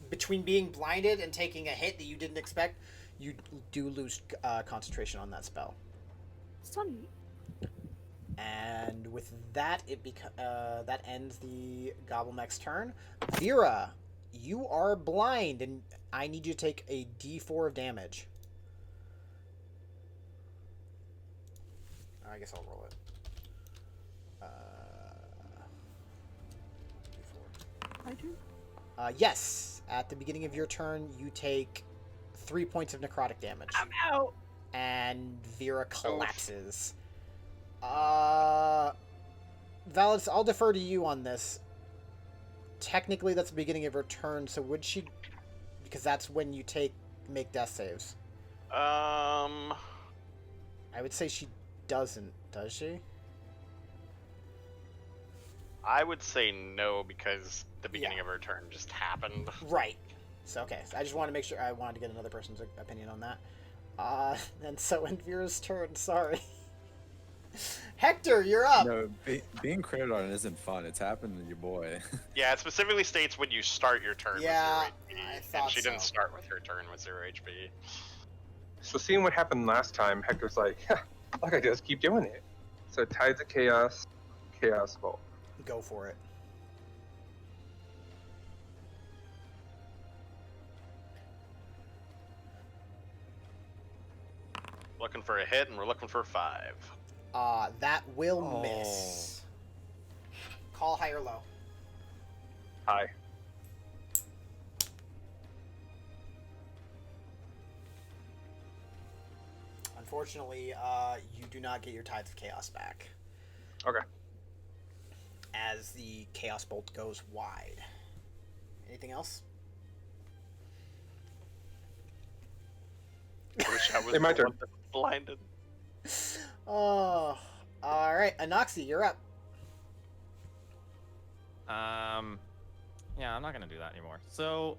between being blinded and taking a hit that you didn't expect, you do lose concentration on that spell. Sunny. And with that, that ends the Gobblemech's turn. Vera, you are blind, and I need you to take a D4 of damage. I guess I'll roll it. D4. I do. Yes. At the beginning of your turn, you take 3 points of necrotic damage. I'm out. And Vera collapses. Validus, I'll defer to you on this. Technically, that's the beginning of her turn, so would she... Because that's when you make death saves. I would say she doesn't, does she? I would say no, because the beginning of her turn just happened. Right. So, okay. So I just wanted to make sure. I wanted to get another person's opinion on that. And so in Vera's turn, sorry. Hector, you're up! No, being critted on isn't fun. It's happened to your boy. Yeah, it specifically states when you start your turn Yeah, with 0 HP. I thought And she didn't so. start with her turn with 0 HP. So seeing what happened last time, Hector's like, all I gotta do is keep doing it. So Tides of Chaos, Chaos Bolt. Go for it. Looking for a hit, and we're looking for 5. That will miss. Call high or low. Hi. Unfortunately, you do not get your Tides of Chaos back. Okay. As the Chaos Bolt goes wide. Anything else? I wish I was Hey, my the turn. one that's blinded. Oh, all right. Anoxi, you're up. Yeah, I'm not gonna do that anymore. So,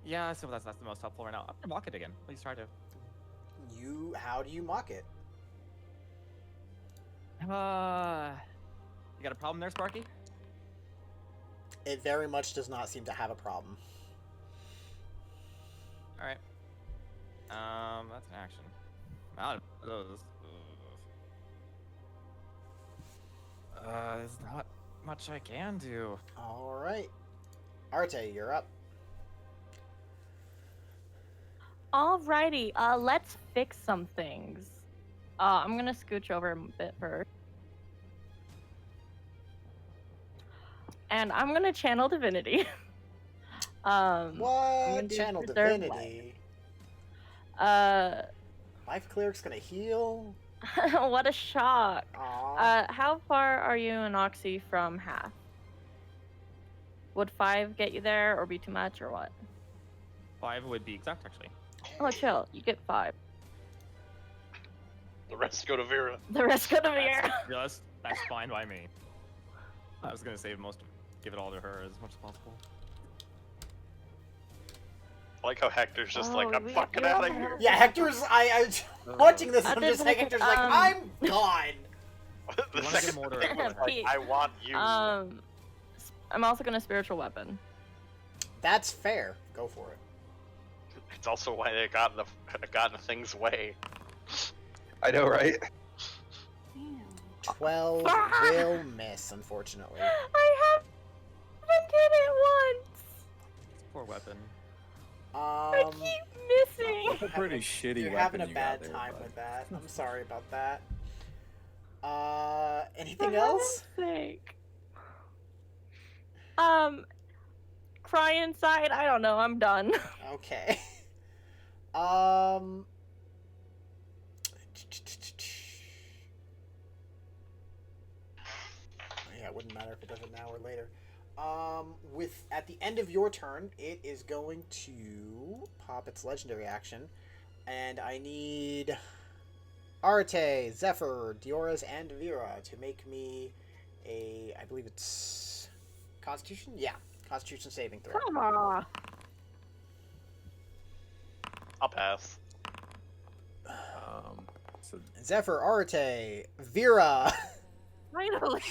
yeah, so that's the most helpful right now. I'm gonna mock it again. Please try to. How do you mock it? You got a problem there, Sparky? It very much does not seem to have a problem. All right. That's an action. Out of those. There's not much I can do. All right. Arte, you're up. Alrighty, let's fix some things. I'm gonna scooch over a bit first. And I'm gonna channel divinity. I'm gonna What? do Channel Preserve Divinity. Life. Life Cleric's gonna heal. What a shock. Aw. How far are you and Oxy from half? Would 5 get you there, or be too much, or what? 5 would be exact, actually. Oh, chill. You get 5. The rest go to Vera. The rest go to Vera. That's fine by me. I was gonna save give it all to her as much as possible. I like how Hector's just like, Oh, I'm we- fucking you're out of right. here. Yeah, Hector's. Watching this, I I'm did just like, Hector's like, um, I'm gone. The You wanna second get more to thing was like, Pete. I want you. I'm also gonna spiritual weapon. That's fair. Go for it. It's also why they got in the thing's way. I know, right? Damn. 12 Ah! will miss, unfortunately. I haven't hit it once. Poor weapon. I keep missing. That's a pretty shitty You're weapon having a you bad got there, time bud. with that. I'm sorry about that. Anything For else? heaven's sake. Cry inside. I don't know. I'm done. Okay. Yeah, it wouldn't matter if it does it now or later. With at the end of your turn, it is going to pop its legendary action, and I need Arte, Zephyr, Dioras, and Vera to make me I believe it's Constitution? Yeah, Constitution saving throw. Come on. I'll pass. So Zephyr, Arte, Vera. Finally.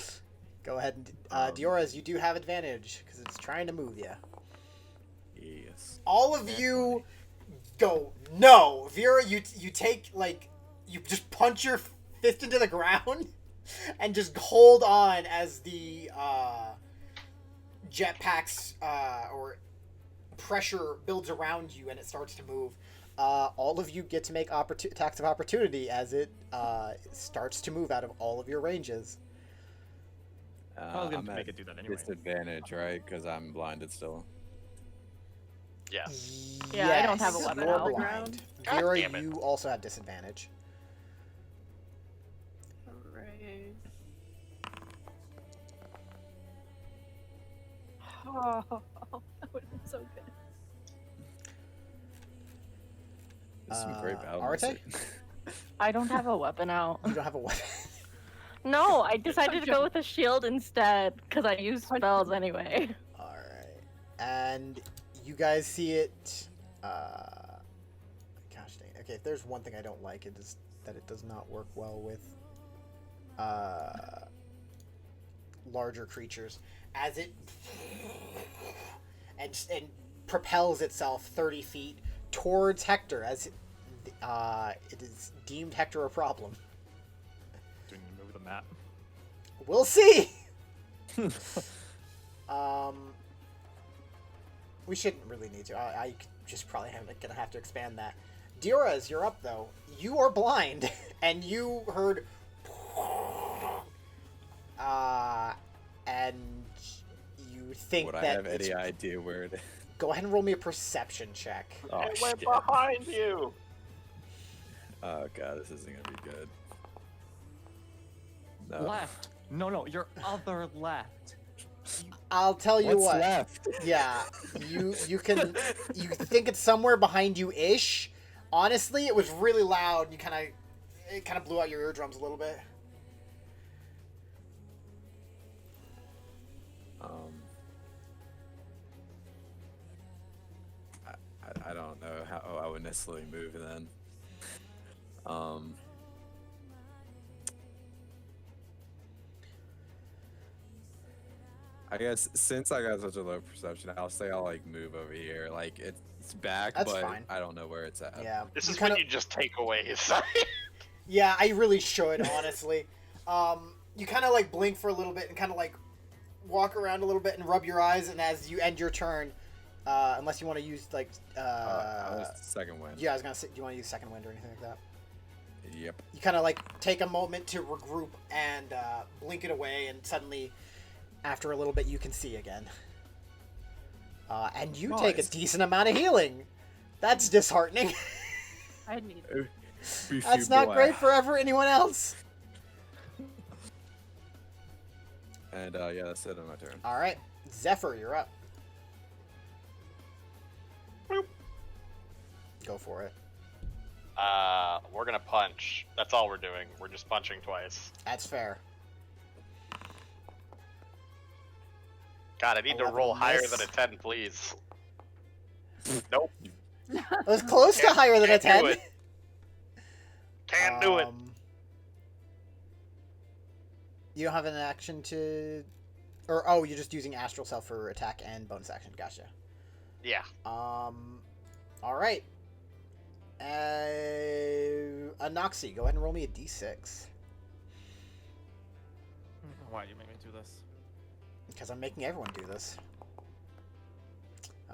Go ahead and Dioras, you do have advantage because it's trying to move you. yes. All of you go no. Vera, you take you just punch your fist into the ground and just hold on as the jetpacks or pressure builds around you and it starts to move. All of you get to make attacks of opportunity as it starts to move out of all of your ranges. I was I'm gonna at make it do that anyway. disadvantage, right? Because I'm blinded still. Yeah. Yeah, I don't have a Yes, weapon you're out. blind. God Vera, damn it. you also have disadvantage. Hooray. Oh, that would have been so good. This is some great battle Arte? music. I don't have a weapon out. You don't have a weapon. No, I decided to go with a shield instead because I use spells anyway. Alright. And you guys see it. Gosh dang. Okay, if there's one thing I don't like, it is that it does not work well with larger creatures. As it and propels itself 30 feet towards Hector, as it is deemed Hector a problem. Do we need to move the map? We'll see. We shouldn't really need to. I just probably gonna have to expand that. Dioras, you're up though. You are blind, and you heard, and you think Would that I have it's- any idea where it is? Go ahead and roll me a perception check. Oh, It went shit. behind you. Oh god, this isn't gonna be good. No. Left. No, your other left. I'll tell you What's what. left? Yeah, you think it's somewhere behind you ish. Honestly, it was really loud. It kind of blew out your eardrums a little bit. I don't know how I would necessarily move then. I guess since I got such a low perception, I'll say I'll like move over here. Like it's back, That's but fine. I don't know where it's at. Yeah. This you is kinda- when you just take away his side. Yeah, I really should, honestly. You kind of like blink for a little bit and kind of like walk around a little bit and rub your eyes, and as you end your turn, unless you want to use like second wind. yeah, I was gonna say, do you want to use second wind or anything like that? Yep. You kind of like take a moment to regroup and blink it away, and suddenly, after a little bit, you can see again. And you take a Nice. decent amount of healing. That's disheartening. I need it. That's not great for anyone else. And yeah, that's it on my turn. All right, Zephyr, you're up. Boop. Go for it. We're gonna punch. That's all we're doing. We're just punching twice. That's fair. God, I need to 11 roll higher miss. than a 10, please. Nope. It was close to higher than a Can't 10. do it. Can't do it. You don't have an action to... Or, oh, you're just using Astral Self for attack and bonus action. Gotcha. Yeah. Alright. Anoxy, go ahead and roll me a d6. Why do you make me do this? Because I'm making everyone do this.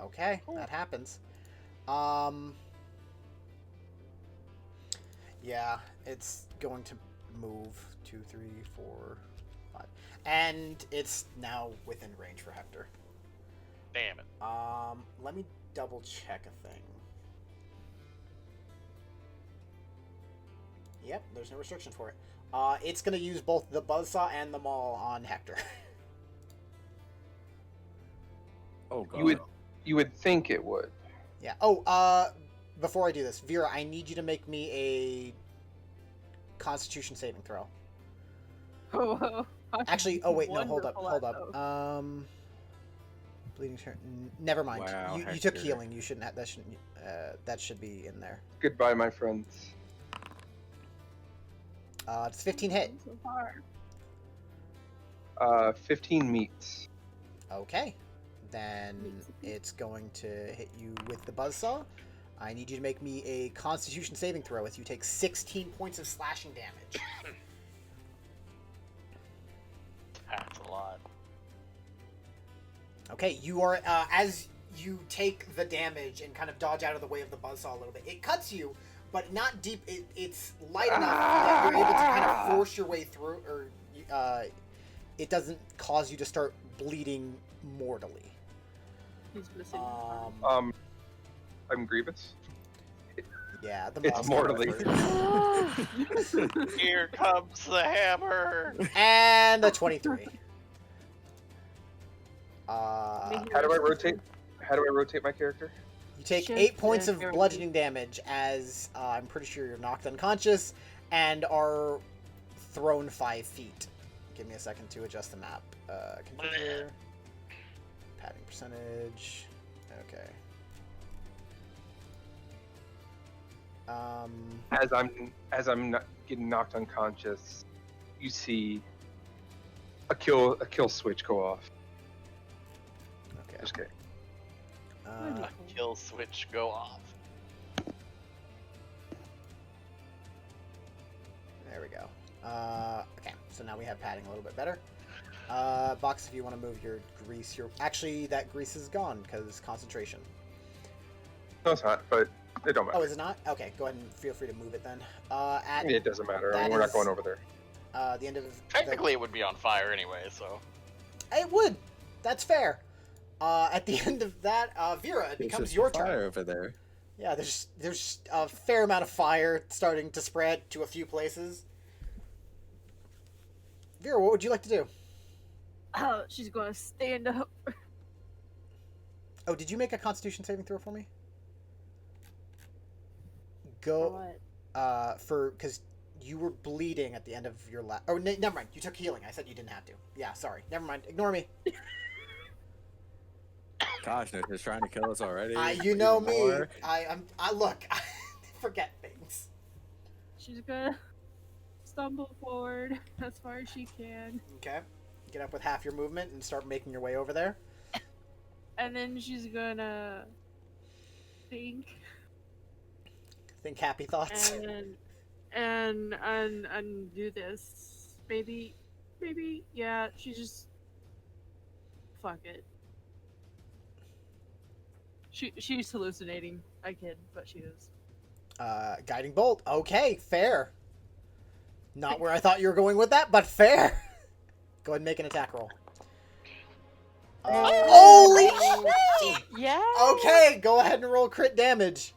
Okay, that happens. Yeah, it's going to move 2, 3, 4, 5. And it's now within range for Hector. Damn it. Let me double check a thing. Yep, there's no restriction for it. It's gonna use both the Buzzsaw and the Maul on Hector. Oh god. You would think it would. Yeah. Oh, before I do this, Vera, I need you to make me a Constitution saving throw. Oh, Actually, oh wait, no, hold up, wonderful hold at up. Bleeding turn. Never mind. Wow, you took Hector. healing. You shouldn't have. That should be in there. Goodbye, my friends. It's 15 hit. So far. 15 meets. Okay. Then it's going to hit you with the buzzsaw. I need you to make me a Constitution saving throw as you take 16 points of slashing damage. That's a lot. Okay, you are as you take the damage and kind of dodge out of the way of the buzzsaw a little bit. It cuts you, but not deep. It's light enough that you're able to kind of force your way through, or it doesn't cause you to start bleeding mortally. He's missing. I'm Grievous. Yeah, the It's mortally. Here comes the hammer. And the 23. How do I rotate? How do I rotate my character? You take Shift 8 points and of arrow. bludgeoning damage as I'm pretty sure you're knocked unconscious and are thrown 5 feet. Give me a second to adjust the map. Computer. Padding percentage. Okay. As I'm not getting knocked unconscious, you see a kill switch go off. Okay. Just kidding. Kill switch go off. There we go. Okay, so now we have padding a little bit better. Box, if you want to move your grease, actually that grease is gone because concentration. No, it's not, but it don't matter. Oh, is it not? Okay, go ahead and feel free to move it then. It doesn't matter. I that mean, we're not is- going over there. The end of Technically, it would be on fire anyway, so. it would. That's fair. At the end of that, Vera, it There's becomes just your fire turn. over there. Yeah, there's a fair amount of fire starting to spread to a few places. Vera, what would you like to do? Oh, she's gonna stand up. Oh, did you make a Constitution saving throw for me? For Go, what? because you were bleeding at the end of your last. Oh, never mind. You took healing. I said you didn't have to. Yeah, sorry. Never mind. Ignore me. Gosh, they're just trying to kill us already. You know Even me. more. I look. I forget things. She's gonna stumble forward as far as she can, Okay. Get up with half your movement and start making your way over there. and then she's gonna think Think happy thoughts. and do this. Maybe, yeah. She just fuck it. She's hallucinating. I kid, but she is. Guiding bolt. Okay, fair. Not where I thought you were going with that, but fair. Go ahead and make an attack roll. Holy shit! Yeah. Okay, go ahead and roll crit damage.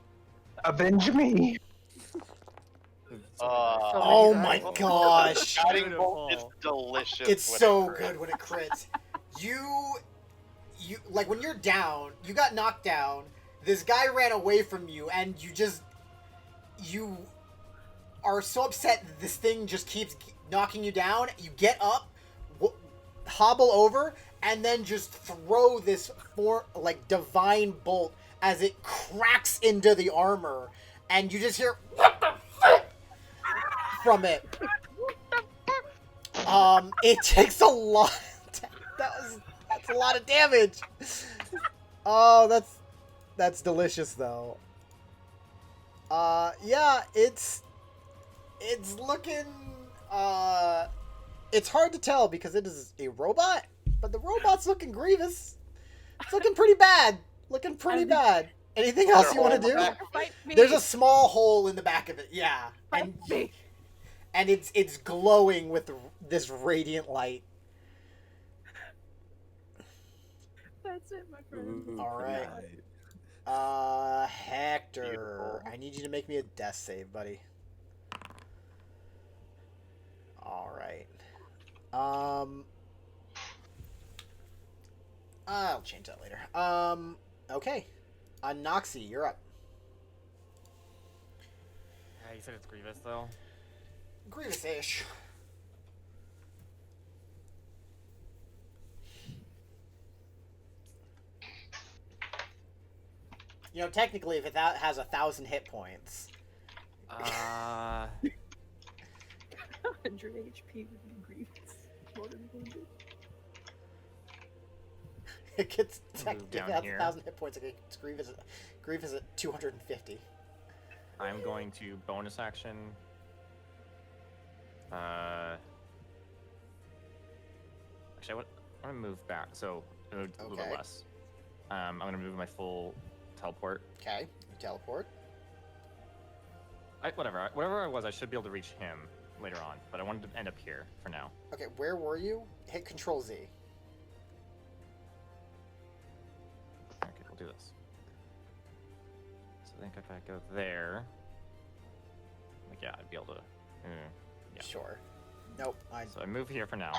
Avenge me! Oh my gosh. Guiding bolt is delicious. It's when so it good when it crits. You like when you're down, you got knocked down, this guy ran away from you, and you are so upset that this thing just keeps knocking you down. You get up, hobble over, and then just throw this divine bolt as it cracks into the armor, and you just hear "What the fuck?" from it. It takes a lot. That's a lot of damage. Oh, that's delicious though. Yeah, it's looking. It's hard to tell because it is a robot, but the robot's looking grievous. It's looking pretty bad. Looking pretty bad. Anything else you want to do? Fight me. There's a small hole in the back of it. Yeah, Fight me. and it's glowing with this radiant light. That's it, my friend. Ooh, All pretty right. high. Hector, Beautiful. I need you to make me a death save, buddy. All right. I'll change that later. Okay. Noxy, you're up. Yeah, you said it's Grievous though. Grievous-ish. You know, technically, if it has 1,000 hit points, 100 HP would be grievous. More than wounded. it gets Move technically down has here. 1,000 hit points. It gets Grievous at 250. I'm going to bonus action. Actually, I want to move back, so a little bit Okay. less. I'm going to move my full teleport. Okay, you teleport. Whatever I was, I should be able to reach him later on, but I wanted to end up here for now. Okay, where were you? Hit Control Z. Okay, we'll do this. So I think if I go there, like yeah, I'd be able to. Yeah. Sure. Nope. So I move here for now.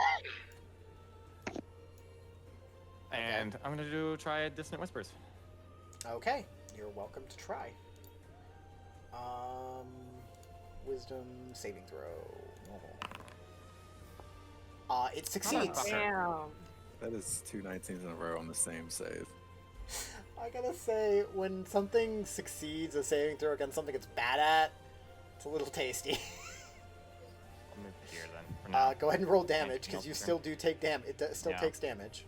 And I'm gonna try a Dissonant Whispers. Okay, you're welcome to try. Wisdom saving throw. Normal. It succeeds. fucker. Damn. That is 2 19s in a row on the same save. I gotta say, when something succeeds a saving throw against something it's bad at, it's a little tasty. I'll move here then for now. Go ahead and roll damage, because you Nope. still do take damage. It still Yeah. takes damage.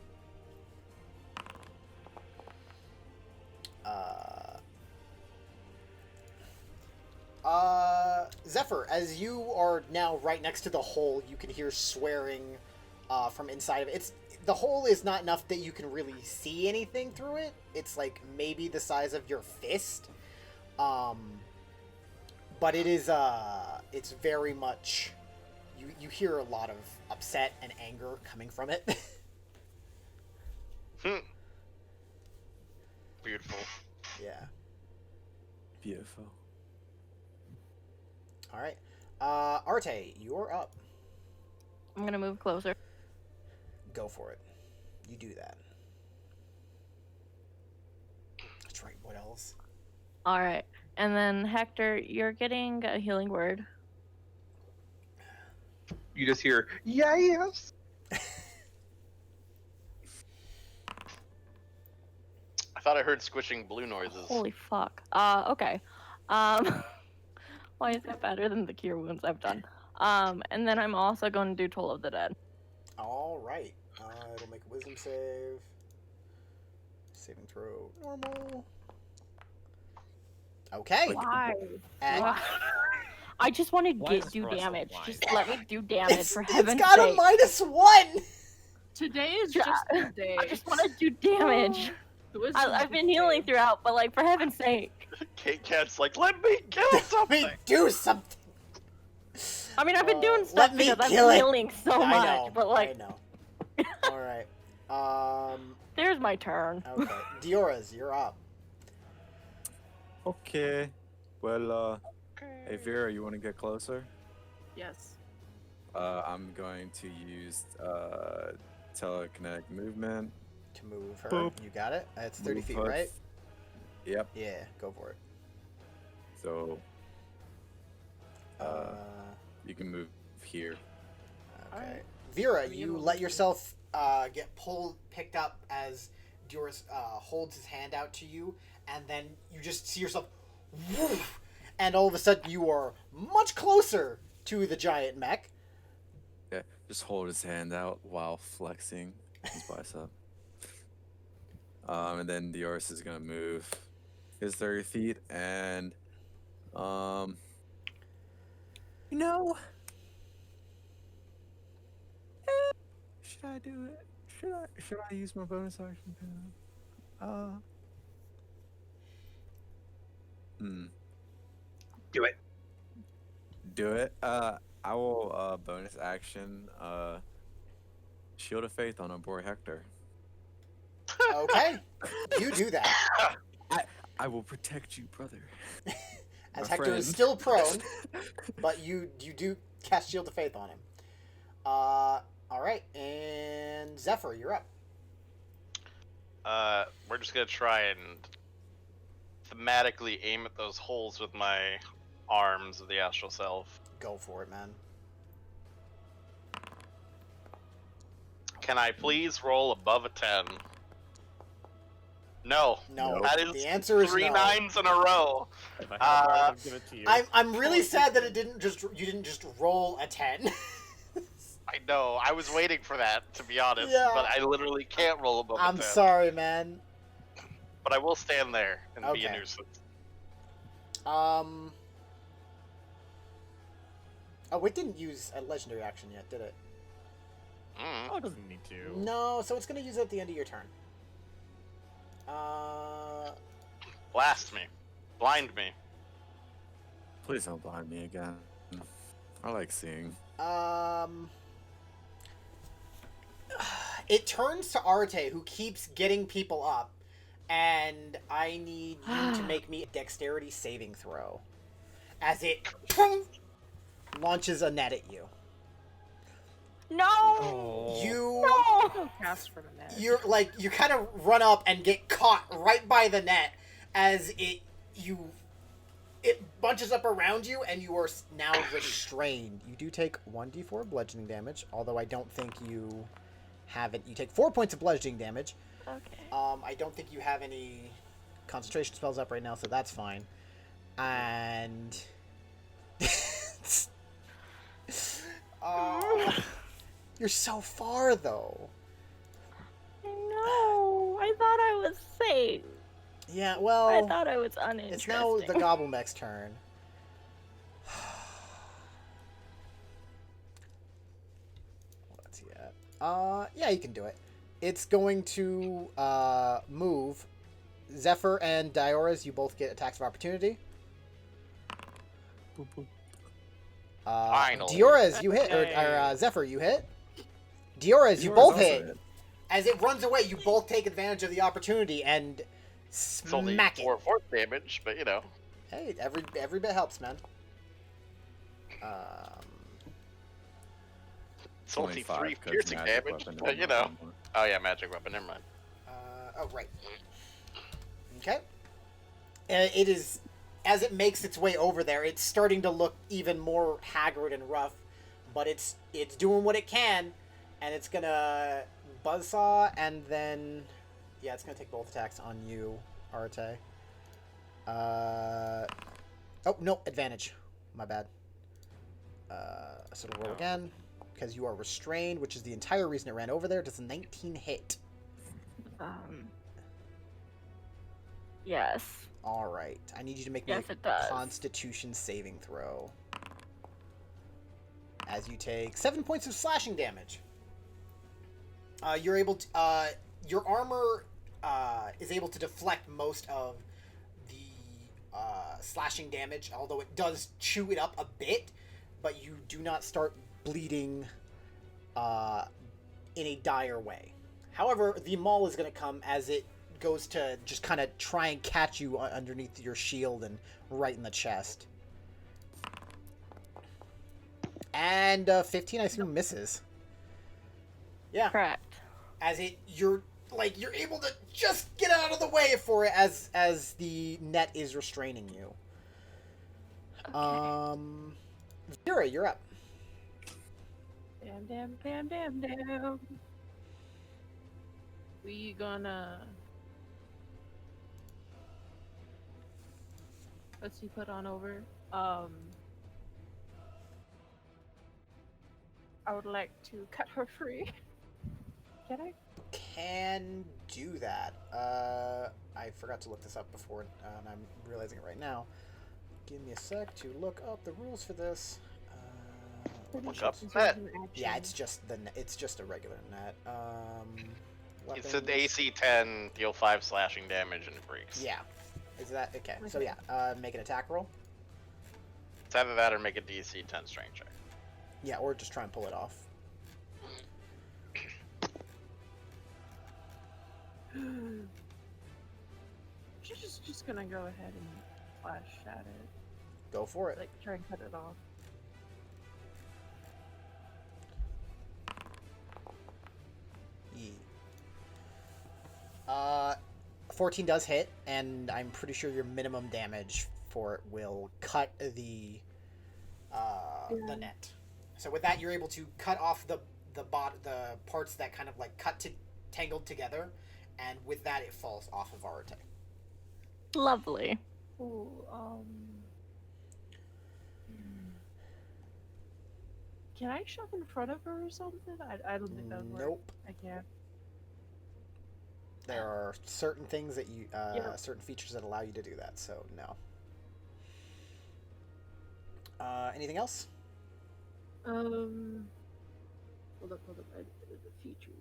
Zephyr, as you are now right next to the hole, you can hear swearing from inside of it. The hole is not enough that you can really see anything through it. It's like maybe the size of your fist. But it is, it's very much, you hear a lot of upset and anger coming from it. Beautiful. Yeah. Beautiful. All right. Arte, you're up. I'm gonna move closer. Go for it. You do that. That's right. What else? All right, and then Hector, you're getting a healing word. You just hear, yes! I thought I heard squishing blue noises. Holy fuck. Okay. Why is that better than the cure wounds I've done? And then I'm also going to do Toll of the Dead. All right. It'll make a wisdom save. Saving throw normal. Okay. Why? And I just want to Why is do Russell damage. blind? Just let me do damage for heaven's it's got sake. a -1. Today is Ja- just the day. I just want to do damage. The wisdom I've been is healing day. throughout, but like for heaven's sake. Kate Cat's like, let me kill Let something. me do something. I mean, I've been doing let stuff me because I'm kill it. healing so I much, know. but like, I know. All right. there's my turn. Okay. Diora's, you're up. Okay. Well, hey Vera, you want to get closer? Yes. I'm going to use telekinetic movement. To move her. Boop. You got it? That's 30 Move feet, her. right? Yep. Yeah, go for it. So you can move here. Okay. Alright. Vera, Me you and let Moses. yourself get picked up as Diora's holds his hand out to you, and then you just see yourself, woof, and all of a sudden you are much closer to the giant mech. Yeah, just hold his hand out while flexing his bicep. And then Dioris is gonna move his 30 feet, and you know, should I do it? Should I use my bonus action? Do it. Do it. I will bonus action Shield of Faith on our boy Hector. Okay, you do that. I will protect you, brother. As My Hector is friend. still prone, but you do cast Shield of Faith on him. All right, and Zephyr, you're up. We're just gonna try and thematically aim at those holes with my arms of the astral self. Go for it, man. Can I please roll above a 10? No. No. That is The answer is three no. 9s in a row. If I had a bar, I'd give it to you. I'm really sad that you didn't just roll a 10. I know. I was waiting for that, to be honest, Yeah. but I literally can't roll above a 10. I'm sorry, man. But I will stand there and be a Okay. nuisance. Oh, it didn't use a legendary action yet, did it? Mm. Oh, it doesn't need to. No, so it's gonna use it at the end of your turn. Blast me. Blind me. Please don't blind me again. I like seeing. It turns to Arte, who keeps getting people up, and I need you to make me a dexterity saving throw. As it launches a net at you. No. Oh. You Don't cast for the net. you're like you kind of run up and get caught right by the net as it bunches up around you, and you are now restrained. You do take 1d4 bludgeoning damage, although I don't think you have it. You take 4 points of bludgeoning damage. Okay. I don't think you have any concentration spells up right now, so that's fine. And you're so far though. I know. I thought I was safe. Yeah, I well, thought I was uninteresting. it's now the Gobblemech's turn. What's he at? Yeah, you can do it. It's going to move. Zephyr and Dioras, you both get attacks of opportunity. Finally. Dioras, you hit, or Zephyr, you hit. Dioras, you both hit. As it runs away, you both take advantage of the opportunity and It's only smack it. 4 force damage, but you know. Hey, every bit helps, man. It's only 3 piercing damage, but you know. Oh yeah, magic weapon, never mind. Oh, right. Okay. It is, as it makes its way over there, it's starting to look even more haggard and rough, but it's doing what it can, and it's gonna buzzsaw, and then, yeah, it's gonna take both attacks on you, Arte. Oh, no, advantage. My bad. So it'll roll again, because you are restrained, which is the entire reason it ran over there. Does a 19 hit? Yes. All right. I need you to make me Yes, a it does. Constitution saving throw. As you take 7 points of slashing damage. You're able to. Your armor is able to deflect most of the slashing damage, although it does chew it up a bit. But you do not start bleeding in a dire way. However, the maul is going to come as it goes to just kind of try and catch you underneath your shield and right in the chest. And 15, I assume, misses. Yeah, Correct. as you're able to just get out of the way for it as the net is restraining you. Okay. Vera, you're up. Damn. We gonna... What's he put on over? I would like to cut her free. Can I? Can do that. I forgot to look this up before, and I'm realizing it right now. Give me a sec to look up the rules for this. Look up Since net. it's an action. Yeah, it's just a regular net. It's an Weapons. AC 10, deal 5 slashing damage, and it breaks. Yeah. Is that okay? So yeah, make an attack roll. It's either that or make a DC 10 strength check. Yeah, or just try and pull it off. She's just gonna go ahead and flash at it. Go for it. Like, try and cut it off. 14 does hit, and I'm pretty sure your minimum damage for it will cut the net. So with that, you're able to cut off the parts that kind of like tangled together, and with that, it falls off of Arate. Lovely. Ooh, can I shove in front of her or something? I don't think that would work. Nope. I can't. There are certain things that you, Yeah. certain features that allow you to do that. So no. Anything else? Hold up. I did the features.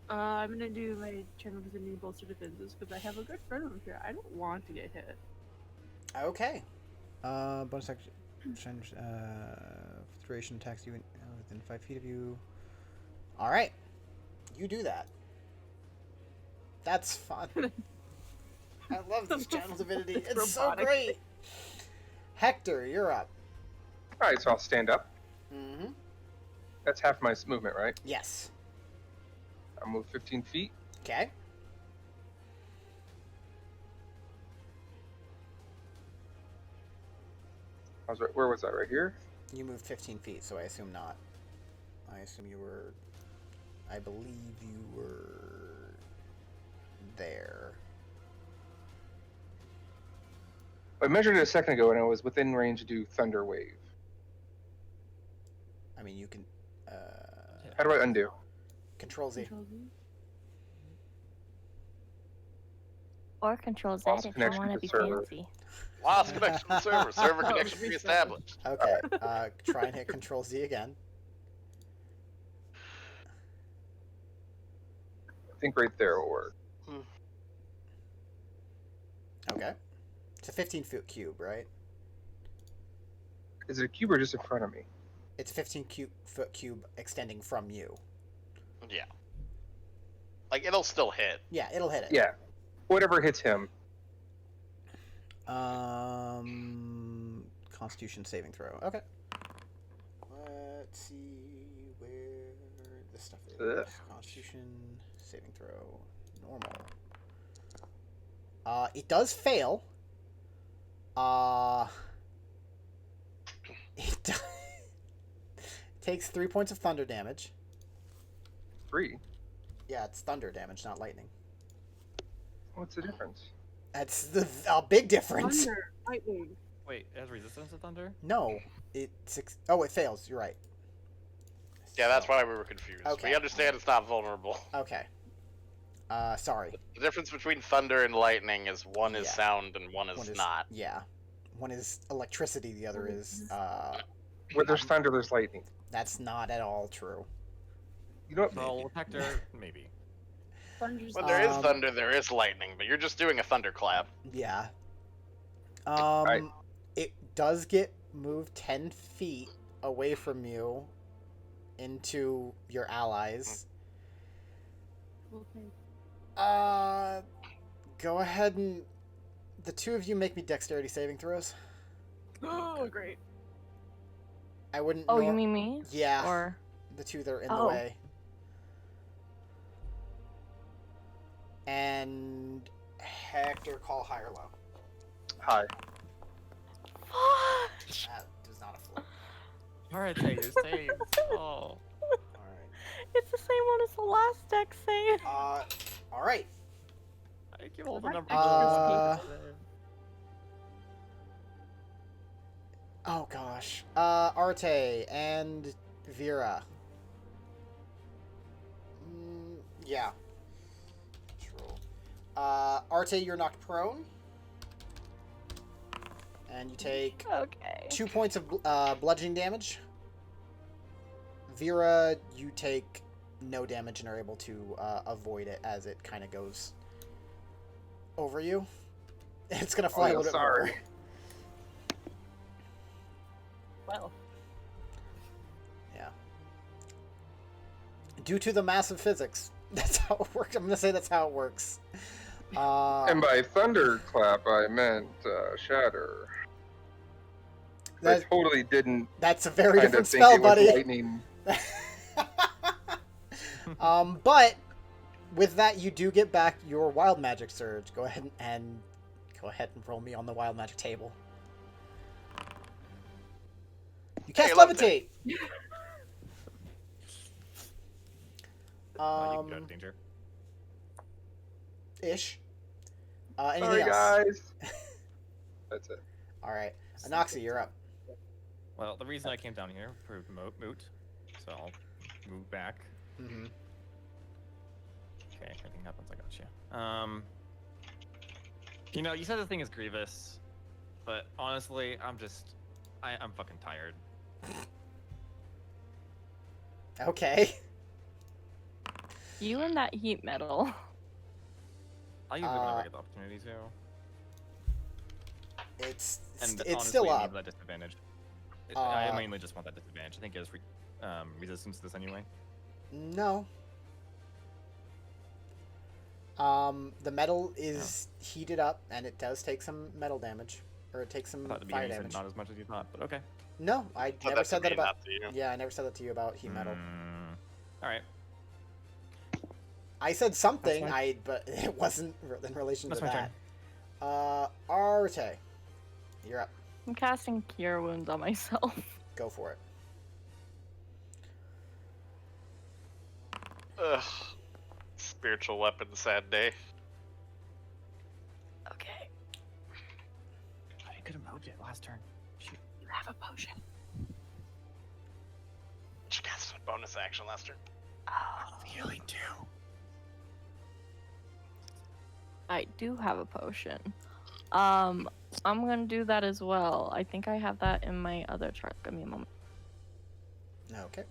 I'm gonna do my channel with the new bolster defenses because I have a good friend over here. I don't want to get hit. Okay. Bonus action. Duration attacks you within 5 feet of you. All right. You do that. That's fun. I love this channel divinity. It's so Robotic. great. Hector, you're up. All right, so I'll stand up. Mm-hmm. That's half my movement, right? Yes. I'll move 15 feet. Okay. Where was that? Right here? You moved 15 feet, so I assume not. I assume you were... I believe you were... there. I measured it a second ago, and I was within range to do Thunder Wave. I mean, you can... How do I undo? Control Z. Control Z. Or Control Z Lost if you connection want to to be server. fancy. Lost connection to server. Server Oh, connection reset. reestablished. Okay, try and hit Control Z again. I think right there will work. Okay. It's a 15-foot cube, right? Is it a cube or just in front of me? It's a 15-foot cube extending from you. Yeah. Like, it'll still hit. Yeah, it'll hit it. Yeah. Whatever hits him. Constitution saving throw. Okay. Let's see where this stuff is. Ugh. Constitution saving throw. Normal. It does fail. It takes 3 points of thunder damage. 3. Yeah, it's thunder damage, not lightning. What's the difference? That's a big difference. Thunder, lightning. Wait, it has resistance to thunder? No, it fails. You're right. Yeah, that's why we were confused. Okay. We understand it's not vulnerable. Okay. Sorry. The difference between thunder and lightning is one is Yeah. sound and one is not. Yeah. One is electricity. The other is Where there's thunder, there's lightning. That's not at all true. You know what? Well, with Hector, maybe. Thunder's When there is Um, thunder, there is lightning, but you're just doing a thunderclap. Yeah. Right. It does get moved 10 feet away from you into your allies. Okay. Go ahead and the two of you make me dexterity saving throws. Oh, great. I wouldn't. Oh, you mean me? Yeah. Or The two that are in the Oh. way. And Hector, call high or low. Hi. Fudge! That was not a flip. Alright, you're saved. Oh. Alright. It's the same one as the last deck save. Alright. I give all the That numbers. actually Oh gosh. Arte and Vera. Yeah. Control. Arte, you're knocked prone. And you take Okay. 2 points of bludgeoning damage. Vera, you take no damage and are able to avoid it as it kind of goes over you. It's gonna fly a little bit sorry. more. Well, Yeah. Due to the massive physics. That's how it works. I'm gonna say that's how it works. And by thunderclap, I meant shatter. I That, totally didn't that's a very kind of different think spell, it was buddy. lightning. But with that, you do get back your wild magic surge. Go ahead and roll me on the wild magic table. You cast levitate. You can go to danger. Ish. Anything Sorry, else? guys. That's it. All right, Anoxia, you're up. Well, the reason I came down here proved moot, so I'll move back. Mm-hmm. Okay, if anything happens, I got you. You know, you said the thing is grievous, but honestly, I'm fucking tired. Okay. You and that heat metal. I'll use it whenever I get the opportunity to. It's honestly, still I up. need that disadvantage. I mainly just want that disadvantage. I think it has resistance to this anyway. No. The metal is heated up, and it does take some metal damage, or it takes I some thought at the fire beginning you damage. said not as much as you thought, but okay. No, I So never that's said to that me, about. not to you. Yeah, I never said that to you about heat metal. All right. I said something, fine. but it wasn't in relation That's to my that. turn. Arte, you're up. I'm casting Cure Wounds on myself. Go for it. Ugh. Spiritual weapon, sad day. Okay. I could have moved it last turn. Shoot. You have a potion. She cast a bonus action last turn. Healing too. I do have a potion. I'm gonna do that as well. I think I have that in my other truck. Give me a moment. Okay.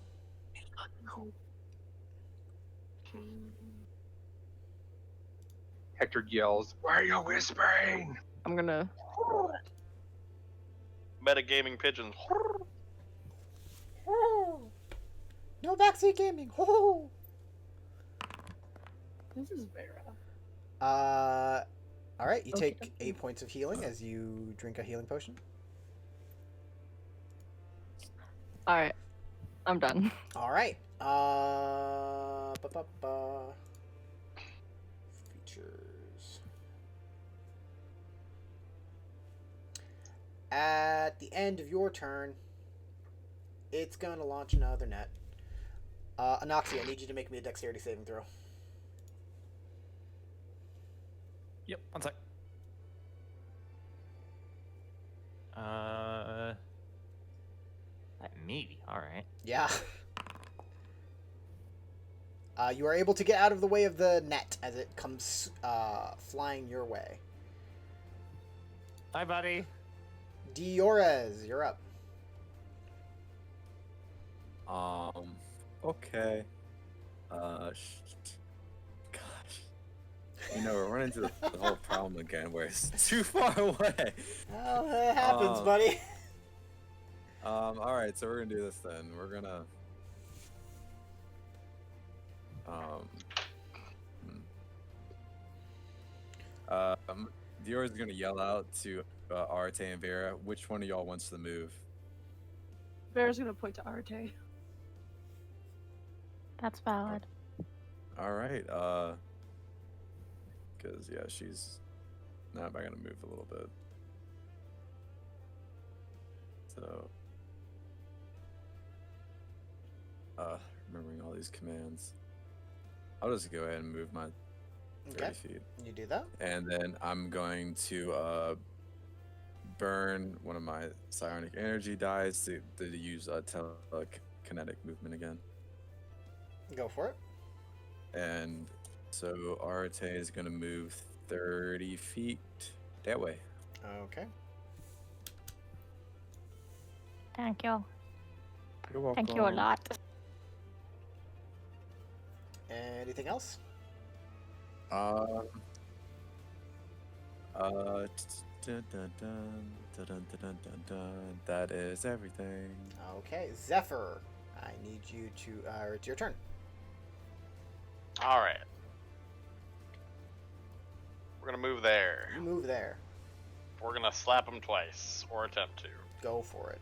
Hector yells, "Why are you whispering?" I'm gonna. Metagaming pigeon. No backseat gaming. Ho This is Vera. All right. You Okay, take okay. 8 points of healing as you drink a healing potion. All right. I'm done. All right. Features. At the end of your turn, it's gonna launch another net. Anoxia, I need you to make me a dexterity saving throw. Yep, one sec. Me. All right. Yeah. You are able to get out of the way of the net as it comes flying your way. Hi, buddy. Diorez, you're up. Okay. Gosh. You know, we're running into the whole problem again where it's too far away. Well, it happens, buddy. Alright, so we're gonna do this then. We're gonna... Dior's gonna yell out to Arte and Vera, which one of y'all wants to move? Vera's gonna point to Arte. That's valid. Alright, because, yeah, she's not gonna move a little bit. So... remembering all these commands. I'll just go ahead and move my 30 Okay. feet. You do that. And then I'm going to burn one of my psionic energy dies to use telekinetic movement again. Go for it. And so Arte is going to move 30 feet that way. Okay. Thank you. You're welcome. Thank you a lot. Anything else? That is everything. Okay. Zephyr, I need you to... it's your turn. Alright. We're gonna move there. You move there. We're gonna slap him twice, or attempt to. Go for it.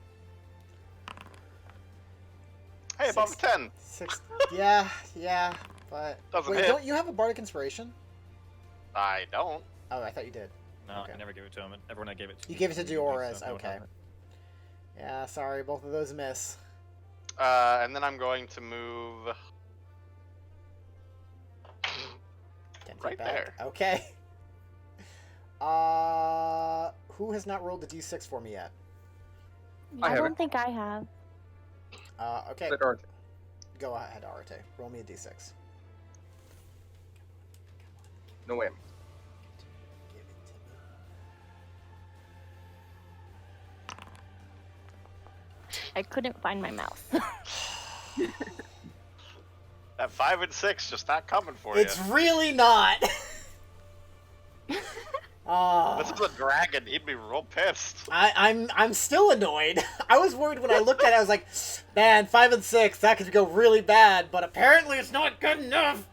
Hey, above a 10. 6. Yeah, but Doesn't wait, hit. don't you have a bardic inspiration? I don't. Oh, I thought you did. No, Okay. I never gave it to him. Everyone I gave it to. You gave it to immediately, Dioras, so he wouldn't okay. have it. Yeah, sorry, both of those miss. And then I'm going to move 10 feet right back. there. Okay. Who has not rolled the d6 for me yet? I I haven't. don't think I have. Okay. Let Arte. Go ahead, Arte. Roll me a d6. No way. Give it to me. I couldn't find my mouse. That 5 and 6 just not coming for It's you. really not. This is a dragon. He'd be real pissed. I'm still annoyed. I was worried when I looked at it. I was like, man, 5 and 6, that could go really bad. But apparently, it's not good enough.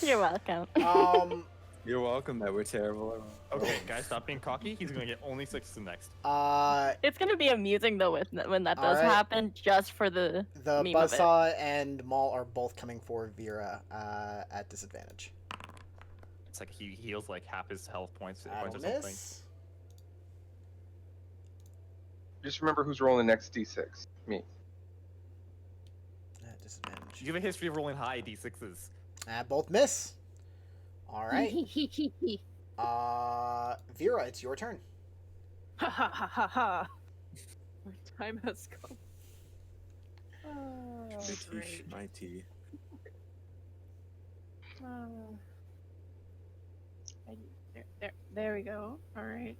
You're welcome. You're welcome that we're terrible. Okay, guys, stop being cocky. He's gonna get only 6s next. It's gonna be amusing though when that does Alright. happen, just for the The meme of it. Buzzsaw and Maul are both coming for Vera at disadvantage. It's like he heals like half his health points or That'll something. miss. Just remember who's rolling the next d6. Me. At disadvantage. You have a history of rolling high d6s. Both miss. All right. Vera, it's your turn. Ha ha ha ha ha. My time has come. Oh, great. Mighty. There we go. All right.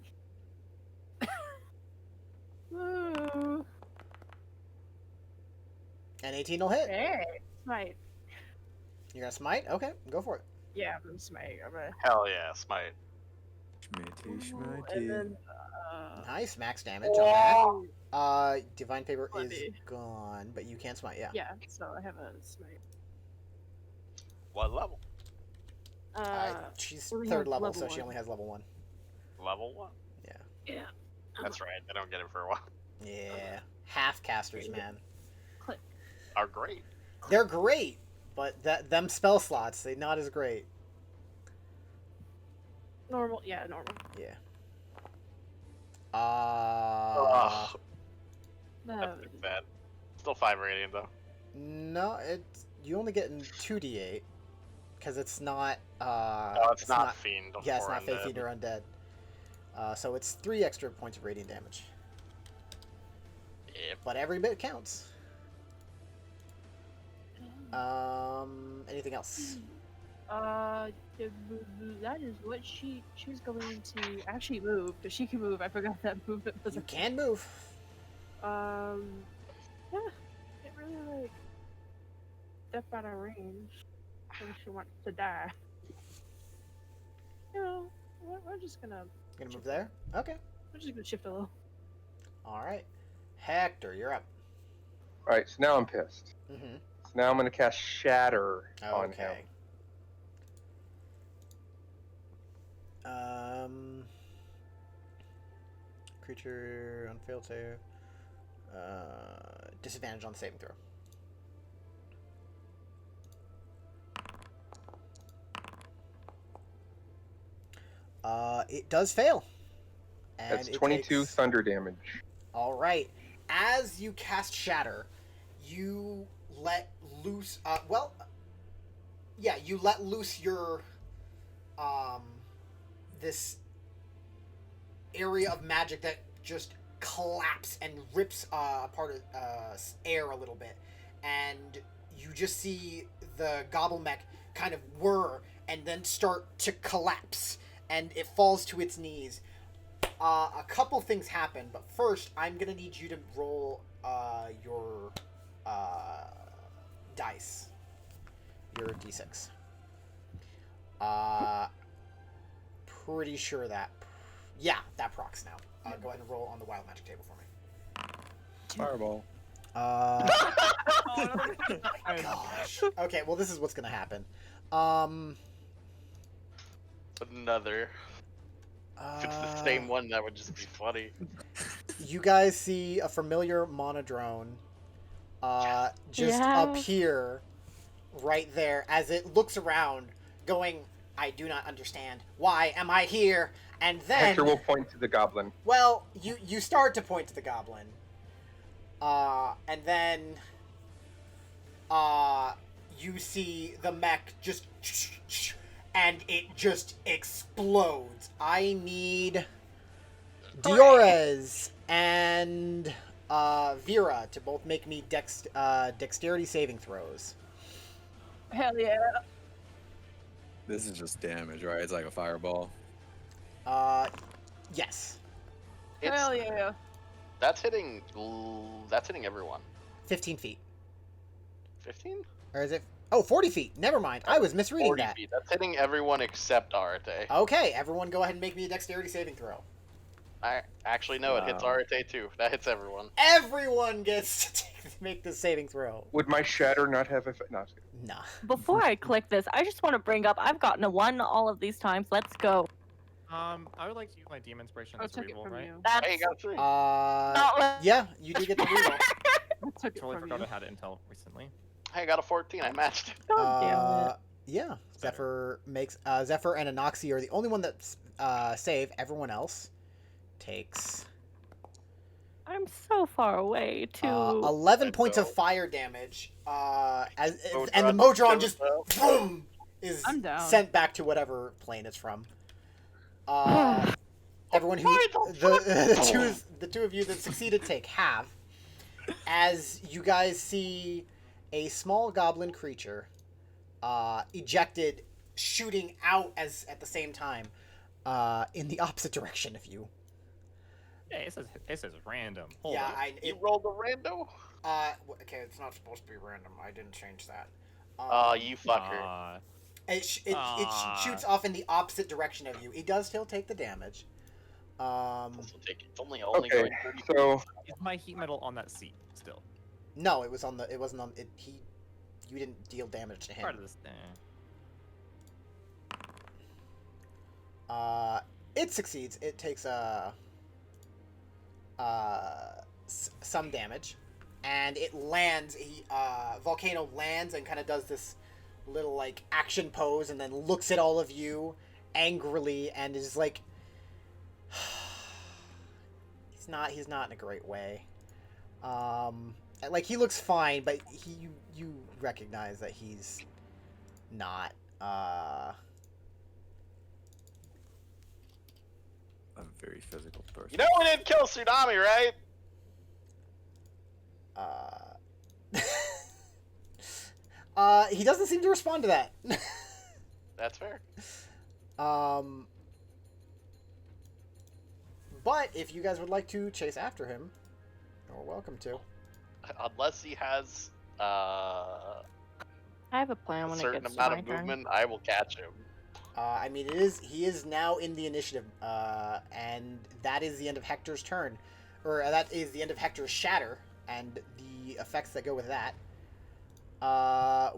Woo. And 18 will hit. Hey, smite. You're gonna smite? Okay, go for it. Yeah, I'm smite. I'm gonna. Hell yeah, smite. Schmitty, And schmitty. then, Nice, max damage on that. oh, Divine Favor is Bloody. gone, but you can smite, yeah. yeah. So I have a smite. What level? She's only 3rd have level, level so she one. only has level 1. Level 1. Yeah. That's right. I don't get it for a while. Yeah. Half casters, man. Are great. They're great, but them spell slots, they're not as great. Normal. Yeah, normal. Yeah. Ugh, No. that's pretty bad. Still 5 radiant though. No, you only get 2d8 because it's not. It's not fiend. Yeah, it's or not Fae undead. Fiend or Undead. So it's 3 extra points of radiant damage. Yep. But every bit counts. Anything else? That is what she's going to actually move, because she can move. I forgot that movement was. You can move. Yeah, it really like step out of range when she wants to die. You know, we're just gonna. Gonna move there? Okay. We're just gonna shift a little. Alright. Hector, you're up. Alright, so now I'm pissed. Mm-hmm. So now I'm going to cast Shatter on him. Okay. Creature on failed save. Disadvantage on saving throw. It does fail. And That's it 22 takes... thunder damage. All right. As you cast Shatter, you let loose. You let loose your this area of magic that just collapse and rips apart air a little bit, and you just see the Gobblemech kind of whir and then start to collapse, and it falls to its knees. A couple things happen, but first I'm gonna need you to roll your dice, your d6. Pretty sure that, that procs now. Go ahead and roll on the wild magic table for me. Fireball. Gosh. Okay, well this is what's gonna happen. Another. If it's the same one, that would just be funny. You guys see a familiar monodrone just Yeah. appear right there as it looks around, going, I do not understand. Why am I here? And then, Hector will point to the goblin. well, you start to point to the goblin. And then, you see the mech just, and it just explodes. I need Diorez and Vera to both make me dexterity saving throws. Hell yeah. This is just damage, right? It's like a fireball. Yes. It's, Hell yeah. that's hitting everyone. 15 feet. 15? Or is it? Oh, 40 feet. Never mind. I was misreading 40 that. feet. That's hitting everyone except Arate. Okay, everyone go ahead and make me a dexterity saving throw. I actually no, it hits Wow. Arate too. That hits everyone. Everyone gets to make the saving throw. Would my shatter not have effect? No. Nah. Before I click this, I just want to bring up I've gotten a 1 all of these times. Let's go. I would like to use my demon inspiration I as a took it reroll, from right? you. That's Hey, you got 3. not what Yeah, you do get the reroll. I took it Totally from forgot you. I had it until recently. Hey, I got a 14. I matched it. God damn it. Yeah. Zephyr makes Zephyr and Anoxie are the only one that's save. Everyone else takes I'm so far away too. 11 points of go. fire damage. And the Modron Modron goes just up. boom is I'm down. sent back to whatever plane it's from. Everyone who the two of you that succeeded take half, as you guys see a small goblin creature ejected, shooting out as at the same time in the opposite direction of you. Hey, this is random. Hold Yeah, on. You rolled a rando? Okay, it's not supposed to be random. I didn't change that. Oh, you fucker. It shoots off in the opposite direction of you. It does still take the damage. It's only Okay, going 30 so Is my heat metal on that seat still? No, it wasn't on it. You didn't deal damage to Part him. of this. It succeeds. It takes some damage, and it lands. Volcano lands and kind of does this little like action pose, and then looks at all of you angrily, and is like, he's not in a great way. Like he looks fine, but you recognize that he's not. A very physical person. You know we didn't kill Tsunami, right? He doesn't seem to respond to that. That's fair. But if you guys would like to chase after him, you're welcome to. Unless he has I have a plan a when it certain gets to amount my of turn. movement, I will catch him. I mean, he is now in the initiative, and that is the end of Hector's turn, or that is the end of Hector's shatter, and the effects that go with that.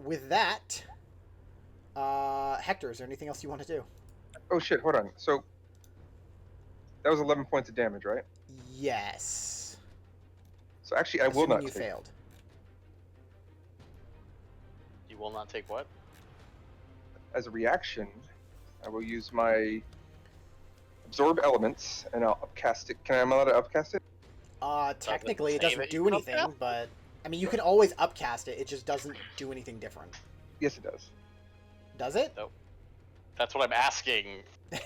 With that, Hector, is there anything else you want to do? oh shit, hold on. So that was 11 points of damage, right? Yes. So actually, I will Assuming not you take. failed. You will not take what? As a reaction, I will use my absorb elements and I'll upcast it. Can I am allowed to upcast it? Technically, it say doesn't that do you can anything, upcast? but I mean, you can always upcast it. It just doesn't do anything different. Yes, it does. Does it? That's what I'm asking.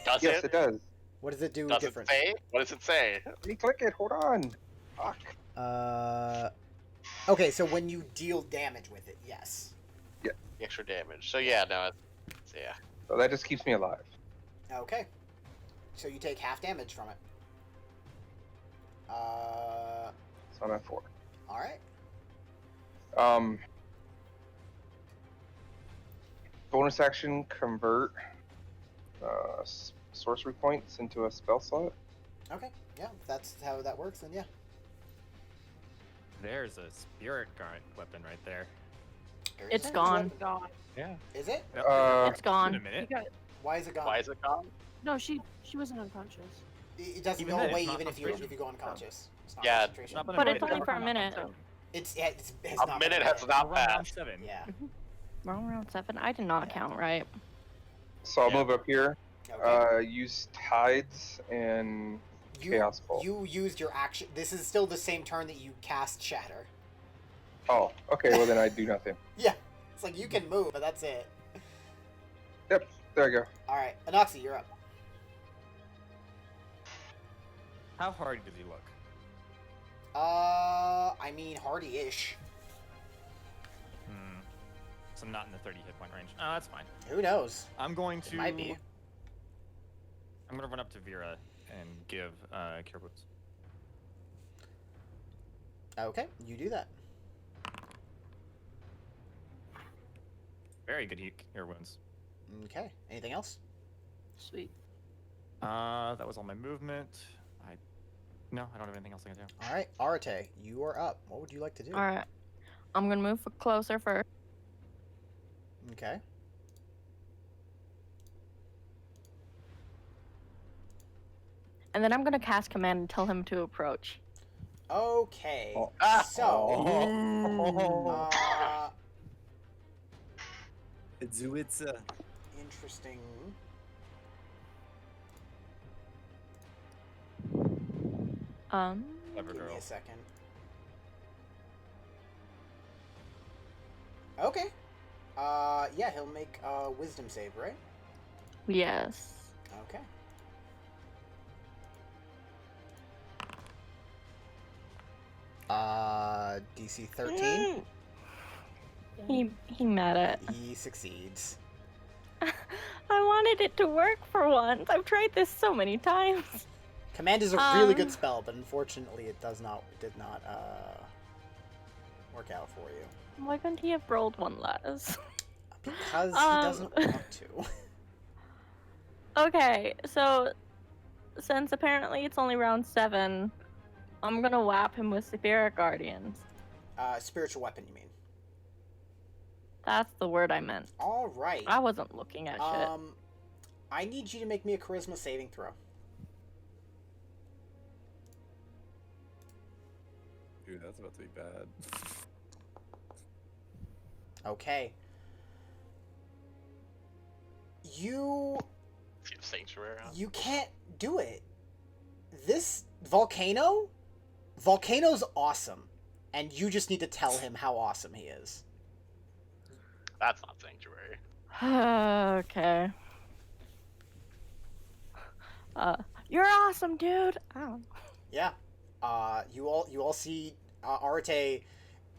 Does Yes, it does. What does it do Does different? it say? What does it say? Let me click it. Hold on. Fuck. Okay, so when you deal damage with it, yes. The extra damage. So yeah, no, yeah. So that just keeps me alive. Okay. So you take half damage from it. So I'm at 4. Alright. Bonus action, convert sorcery points into a spell slot. Okay, yeah, if that's how that works, then yeah. There's a spirit guard weapon right there. There It's is- gone. God. Yeah. Is it? It's In a gone. You minute. got Why is it gone? Why is it gone? no. She wasn't unconscious. It doesn't Even go then, away it's not even if you concentration. go unconscious. It's not Yeah, concentration. Not But it's only for a minute. So, It's has A not been minute has We're not on round passed. 7. Yeah. We're on round 7. I did not Yeah. count right. So I'll Yeah. move up here. Okay. Use tides and chaos ball. You used your action. This is still the same turn that you cast Shatter. Oh, okay. Well then I do nothing. Yeah. It's like you can move, but that's it. Yep. There I go. All right, Anoxie, you're up. How hard does he look? I mean, hardy-ish. So I'm not in the 30 hit point range. Oh, that's fine. Who knows? I'm going to. Might be. I'm gonna run up to Vera and give cure wounds. Okay, you do that. Very good cure wounds. Okay. Anything else? Sweet. That was all my movement. No, I don't have anything else I can do. All right, Arate, you are up. What would you like to do? All right. I'm gonna move closer first. Okay. And then I'm gonna cast command and tell him to approach. Okay. Oh. So, It's interesting. Clever Give me girl. a second. Okay. Yeah, he'll make a wisdom save, right? Yes. Okay. DC 13. He met it. He succeeds. I wanted it to work for once. I've tried this so many times. Command is a really good spell, but unfortunately it did not work out for you. Why couldn't he have rolled one less? Because he doesn't want to. Okay, so since apparently it's only round 7, I'm gonna whap him with Spirit Guardians. Spiritual weapon, you mean? That's the word I meant. All right. I wasn't looking at shit. I need you to make me a charisma saving throw. Dude, that's about to be bad. Okay. You Sanctuary. you can't do it. This Volcano's awesome, and you just need to tell him how awesome he is. That's not sanctuary. Okay. You're awesome, dude. Ow. Yeah. You all see Arate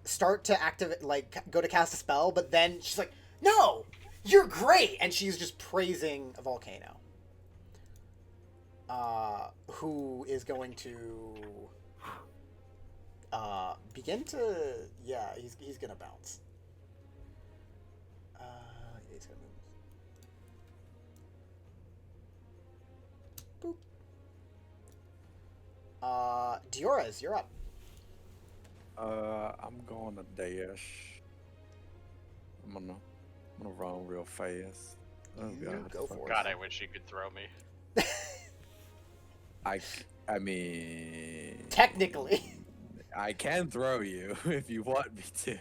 start to activate, like, go to cast a spell, but then she's like, "No, you're great," and she's just praising Volcano. Who is going to begin to, yeah, he's gonna bounce. He's gonna move. Boop. Dioras, you're up. I'm going to dash. I'm gonna run real fast. Oh You god. go for it. God, I wish you could throw me. I mean, Technically. I can throw you if you want me to.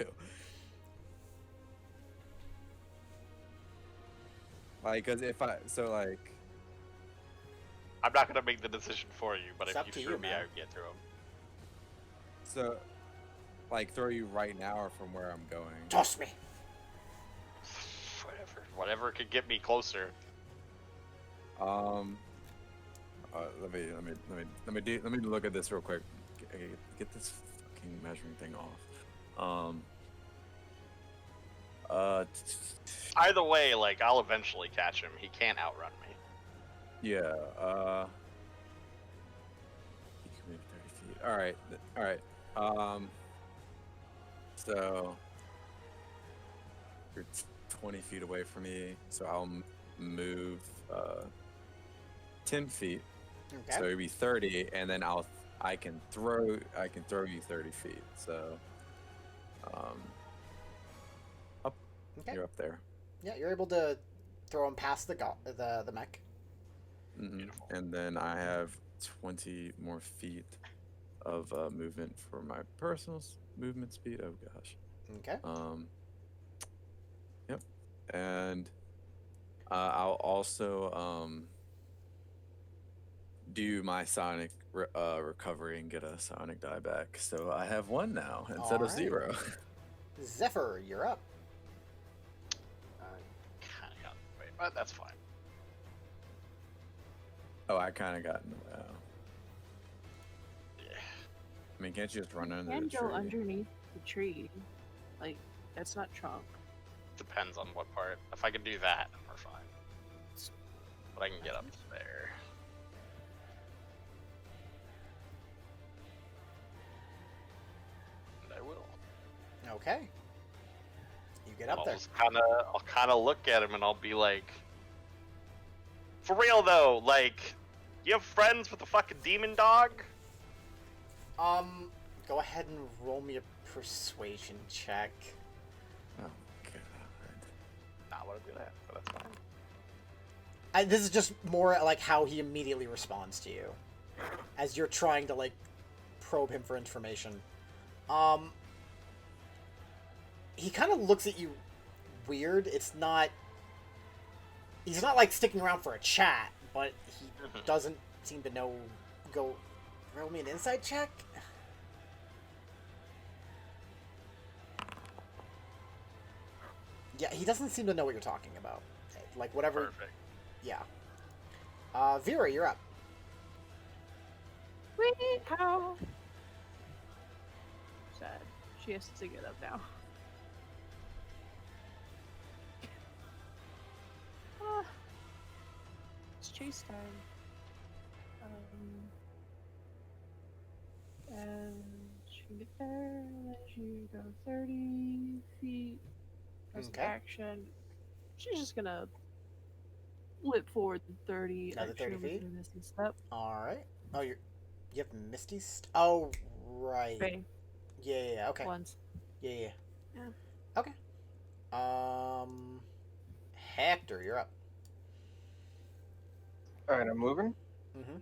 Like, cause if I I'm not gonna make the decision for you, but It's if up you to threw you, me, man. I would get through him. like throw you right now or from where I'm going. Toss me. Whatever could get me closer. Let me look at this real quick. Get this fucking measuring thing off. Either way, like, I'll eventually catch him. He can't outrun me. Yeah. He can move 30 feet. All right. So you're 20 feet away from me, so I'll move 10 feet. Okay. So it'd be 30, and then I can throw you 30 feet. So up, Okay. you're up there. Yeah, you're able to throw him past the mech. Beautiful. And then I have 20 more feet of movement for my personals. movement speed. Oh gosh. Okay. Yep. And I'll also do my sonic recovery and get a sonic die back. So I have 1 now instead of Alright. 0. Zephyr, you're up. Kind of got in the way, but that's fine. Oh, I kind of got in the way. Yeah. I mean, can't you just run under You the can tree? go underneath the tree. Like, that's not trunk. Depends on what part. If I can do that, then we're fine. But I can get up there. And I will. Okay. You get up there. I'll kind of look at him and I'll be like, for real though, like, you have friends with a fucking demon dog? Go ahead and roll me a persuasion check. Oh god. Not what I'm good at, but that's fine. This is just more like how he immediately responds to you, as you're trying to like probe him for information. He kind of looks at you weird. He's not like sticking around for a chat, but he doesn't seem to know. Go roll me an insight check. Yeah, he doesn't seem to know what you're talking about. Like whatever. Perfect. Yeah. Vera, you're up. Wait, how? Sad. She has to get up now. Ah. It's chase time. And she can get there, and then she go 30 feet. As Okay. action. She's just gonna flip forward 30. Another 30 feet? Misty step. All right. Oh, you have Misty. Oh, right. Bang. Yeah. Okay. Once. Yeah. Yeah. Okay. Hector, you're up. All right, I'm moving. Mm-hmm.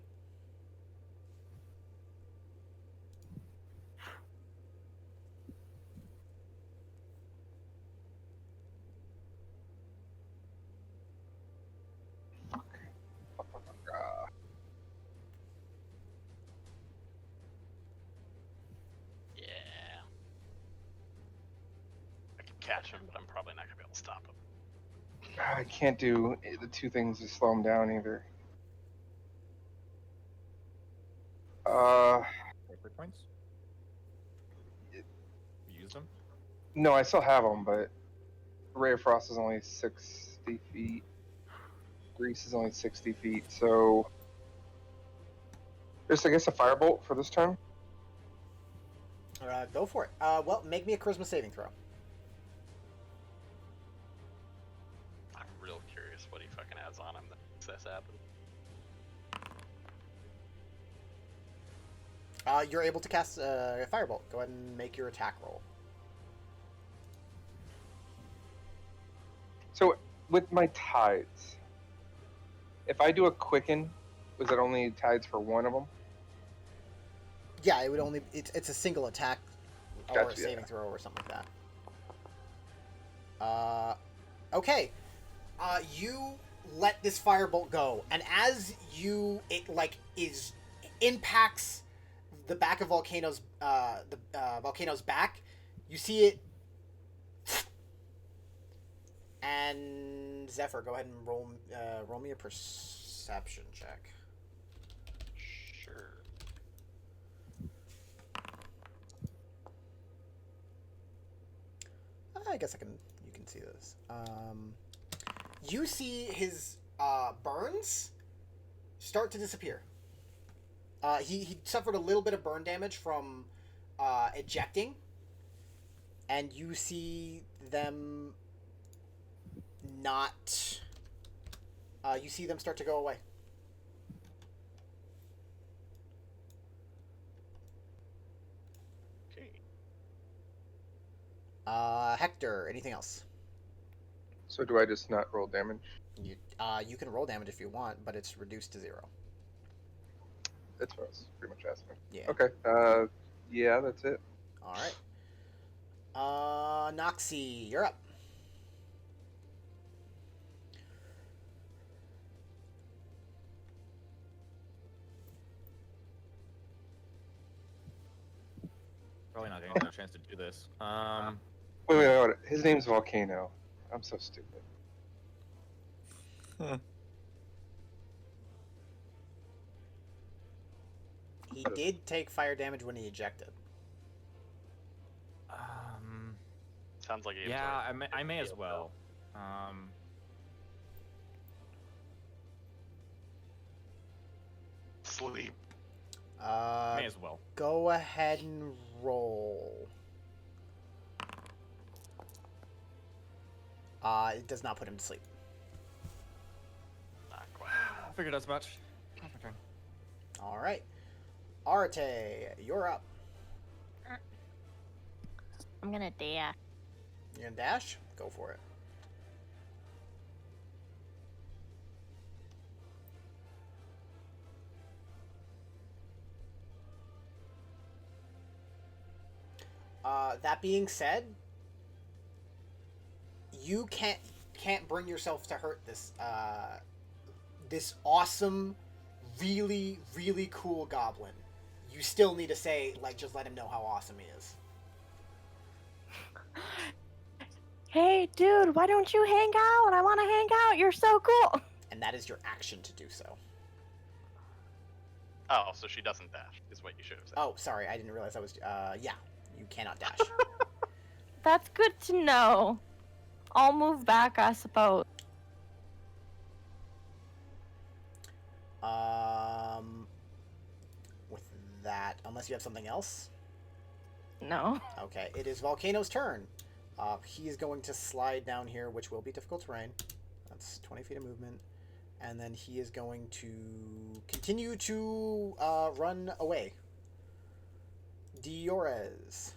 Yeah. I can catch him, but I'm probably not gonna be able to stop him. I can't do the 2 things to slow him down either. Paper points? You used them? No, I still have them, but Ray of Frost is only 60 feet. Grease is only 60 feet, so just I guess a firebolt for this turn. Go for it. Well, make me a charisma saving throw. I'm real curious what he fucking has on him that makes this happen. You're able to cast a firebolt. Go ahead and make your attack roll. So with my tides, if I do a quicken, was it only tides for one of them? Yeah, it would only. It's a single attack or a Gotcha, saving yeah. throw or something like that. Okay. You let this firebolt go, and as it impacts the back of Volcano's Volcano's back, you see it. And Zephyr, go ahead and roll me a perception check. Sure. I guess you can see this. You see his burns start to disappear. He suffered a little bit of burn damage from ejecting, and you see them not. You see them start to go away. Okay. Hector, anything else? So do I just not roll damage? You can roll damage if you want, but it's reduced to 0. That's what I was pretty much asking. Yeah. Okay. Yeah, that's it. All right. Noxie, you're up. Probably not getting a chance to do this. Wait. His name's Volcano. I'm so stupid. He did take fire damage when he ejected. Sounds like he Yeah, absorbed I may as heal, well. Sleep. May as well. Go ahead and roll. It does not put him to sleep. Not quite. I figured as much. That's my turn. All right. Arte, you're up. I'm gonna dash. You're gonna dash? Go for it. That being said, you can't bring yourself to hurt this this awesome, really cool goblin. You still need to say, like, just let him know how awesome he is. Hey, dude, why don't you hang out? I want to hang out. You're so cool. And that is your action to do so. Oh, so she doesn't dash, is what you should have said. Oh, sorry, I didn't realize that was. Yeah, you cannot dash. That's good to know. I'll move back, I suppose. With that, unless you have something else. No. Okay, it is Volcano's turn. He is going to slide down here, which will be difficult terrain. That's 20 feet of movement. And then he is going to continue to run away. Diores,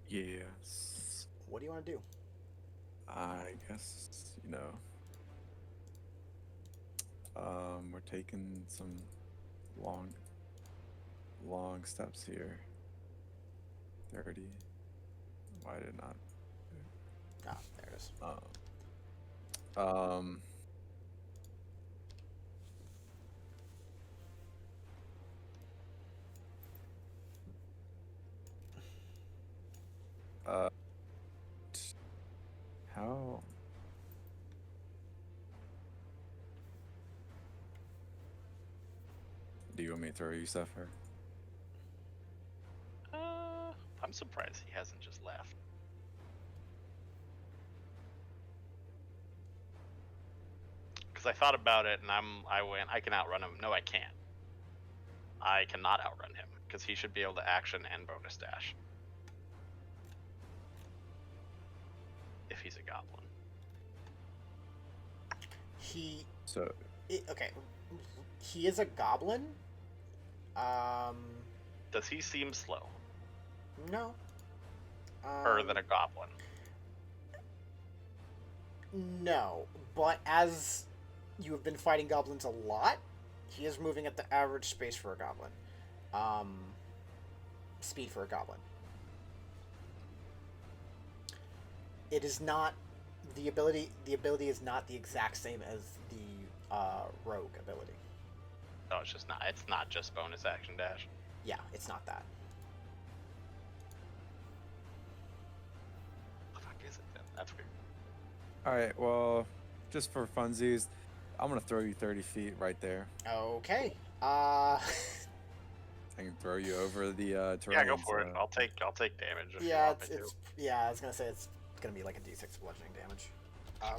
Yes. what do you want to do? I guess, we're taking some long steps here. 30. Why did not? Ah, there it is. How? Do you want me to throw you stuff, or? I'm surprised he hasn't just left. Because I thought about it, and I went, I can outrun him. No, I can't. I cannot outrun him, because he should be able to action and bonus dash. If he's a goblin. Okay. He is a goblin. Does he seem slow? No. Than a goblin? No, but as you have been fighting goblins a lot, he is moving at the average space for a goblin. Speed for a goblin. It is not the ability. The ability is not the exact same as the rogue ability. No, it's just not. It's not just bonus action dash. Yeah, it's not that. The fuck is it then? That's weird. Alright, well, just for funsies, I'm gonna throw you 30 feet right there. Okay. I can throw you over the terrain. Yeah, go for it. I'll take damage. If Yeah, you want me it's yeah. I was gonna say it's gonna be like a D6 bludgeoning damage.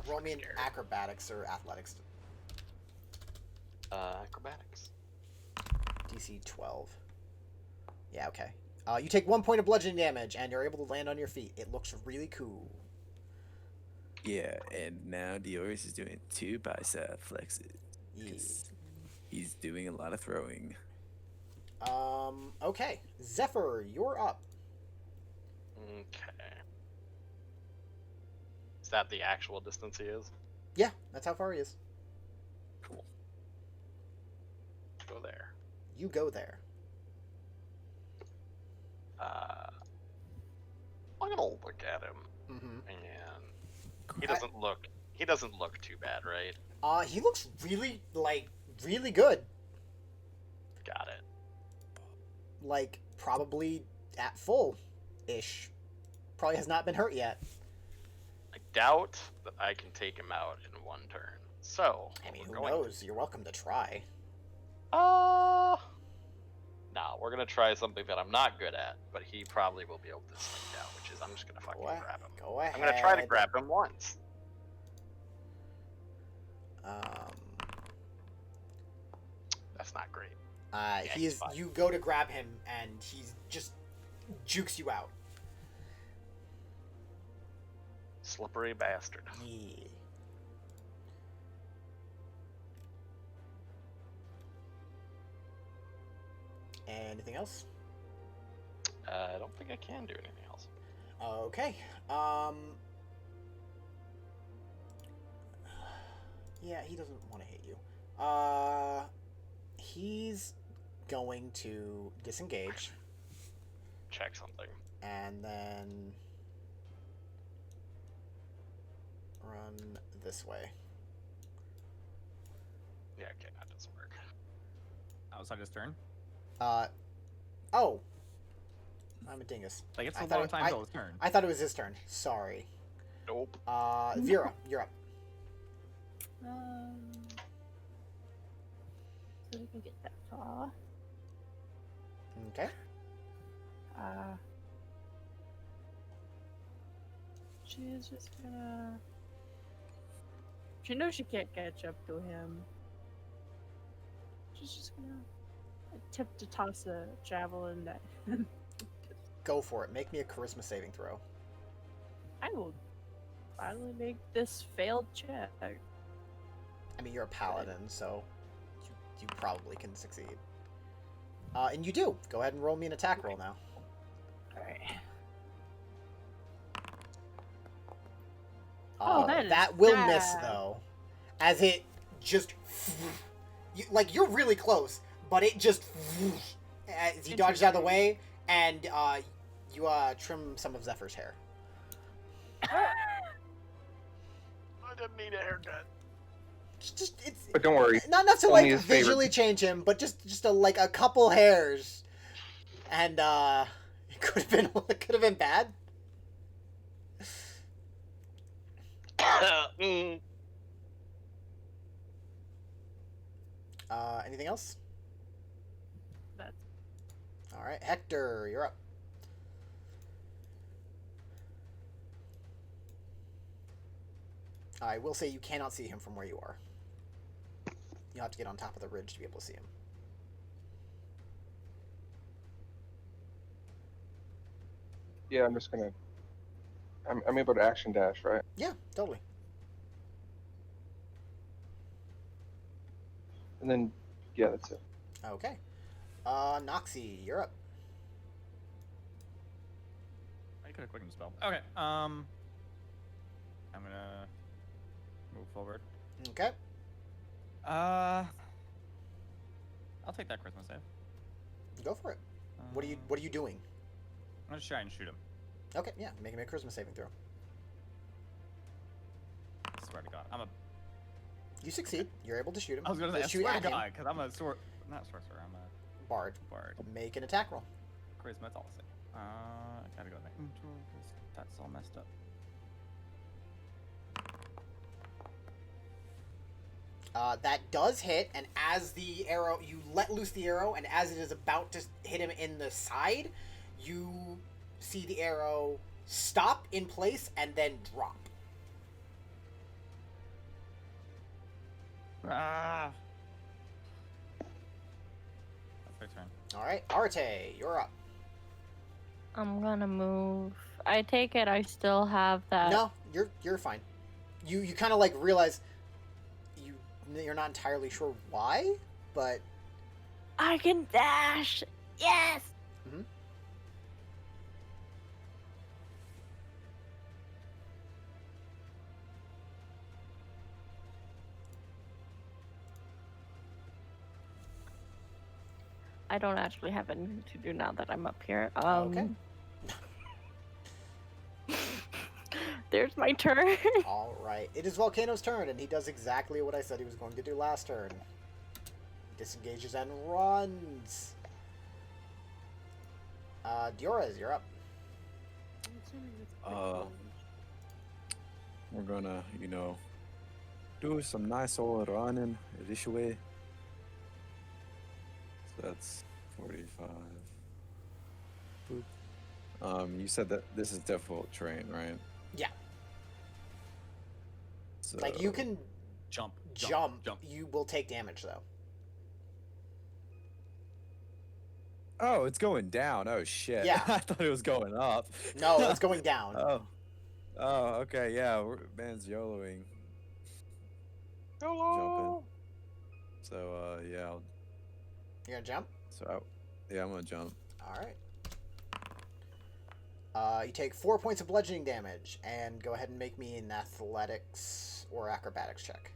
Roll me an Scared. acrobatics or athletics. Acrobatics. DC 12. Yeah, okay. You take 1 point of bludgeoning damage, and you're able to land on your feet. It looks really cool. Yeah, and now Dioris is doing 2 bicep flexes. Yeah. He's doing a lot of throwing. Okay. Zephyr, you're up. Okay. Is that the actual distance he is? Yeah, that's how far he is. Cool. Go there. You go there. I'm gonna look at him, Mm-hmm. and he doesn't look too bad, right? He looks really good. Got it. Like probably at full-ish. Probably has not been hurt yet. I doubt that I can take him out in one turn. So, I mean, what who we're going knows? You're welcome to try. No, we're gonna try something that I'm not good at, but he probably will be able to sneak out, which is I'm just gonna fucking grab him. Go ahead. I'm gonna try to grab him once. That's not great. He's fine. You go to grab him, and he's just jukes you out. Slippery bastard. Yeah. Anything else? I don't think I can do anything else. Okay. Yeah, he doesn't want to hit you. He's going to disengage. Check something. And then run this way. Yeah, okay, that doesn't work. Outside his turn. Oh. I'm a dingus. Like it's a long time till his turn. I thought it was his turn. Sorry. Nope. Vera, you're up. So we can get that far. Okay. She's just gonna. She knows she can't catch up to him. She's just gonna attempt to toss a javelin that. Go for it. Make me a charisma saving throw. I will finally make this failed check. I mean, you're a paladin, so you probably can succeed. And you do. Go ahead and roll me an attack roll now. Alright. Oh, that will bad. miss though, as it just you're really close, but it just as he dodges out of the way, and you trim some of Zephyr's hair. I didn't need a haircut. But don't worry. Not enough to Only like his favorite. visually change him, but just a couple hairs, and it could have been bad. Anything else? That's All right, Hector, you're up. I will say you cannot see him from where you are. You'll have to get on top of the ridge to be able to see him. Yeah, I'm just gonna. I'm able to action dash, right? Yeah, totally. And then, yeah, that's it. Okay. Noxie, you're up. I could have quickened spell. Okay. I'm gonna move forward. Okay. I'll take that Christmas save. Go for it. What are you doing? I'm gonna try and shoot him. Okay, yeah, make him a charisma saving throw. I swear to God, You succeed. You're able to shoot him. I was gonna say, I Shoot swear to at him. God, because I'm a not sorcerer. I'm a Bard. bard. Make an attack roll. Charisma, that's all I'll say. I gotta go to my inventory because that's all messed up. That does hit, and as the arrow, you let loose the arrow, and as it is about to hit him in the side, you see the arrow stop in place and then drop. Ah. That's my turn. All right, Arte, you're up. I'm gonna move. I take it I still have that. No, you're fine. You kind of like realize you're not entirely sure why, but I can dash. Yes. Mhm. I don't actually have anything to do now that I'm up here. Okay. there's my turn. All right. It is Volcano's turn, and he does exactly what I said he was going to do last turn. He disengages and runs. Diorez, you're up. I'm assuming it's quick range. We're gonna, do some nice old running this way. So that's 45. Boop. You said that this is difficult terrain, right? Yeah. So, Like, you can Jump. jump. You will take damage, though. Oh, it's going down. Oh shit. Yeah. I thought it was going up. No, it's going down. Oh, okay. Yeah, man's YOLOing. Jumping. So, yeah. You're gonna jump? Yeah, I'm gonna jump. Alright. You take 4 points of bludgeoning damage, and go ahead and make me an athletics or acrobatics check.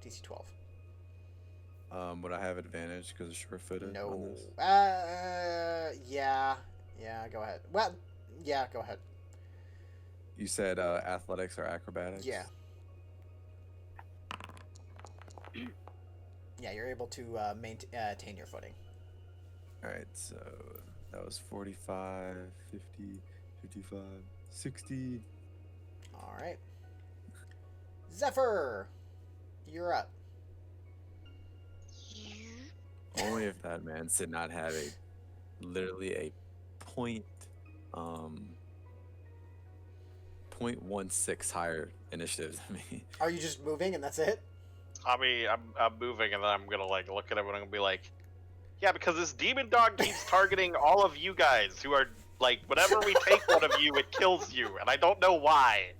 DC 12. Would I have advantage because it's sure-footed? No. On this? Yeah. Yeah, go ahead. Well, yeah, go ahead. You said athletics or acrobatics? Yeah. Yeah, you're able to maintain your footing. Alright, so that was 45, 50, 55, 60. Alright. Zephyr! You're up. Only if that man did not have literally a point, 0.16 higher initiative than me. Are you just moving and that's it? I mean, I'm moving, and then I'm gonna like look at everyone and be like, yeah, because this demon dog keeps targeting all of you guys who are like, whenever we take one of you, it kills you, and I don't know why.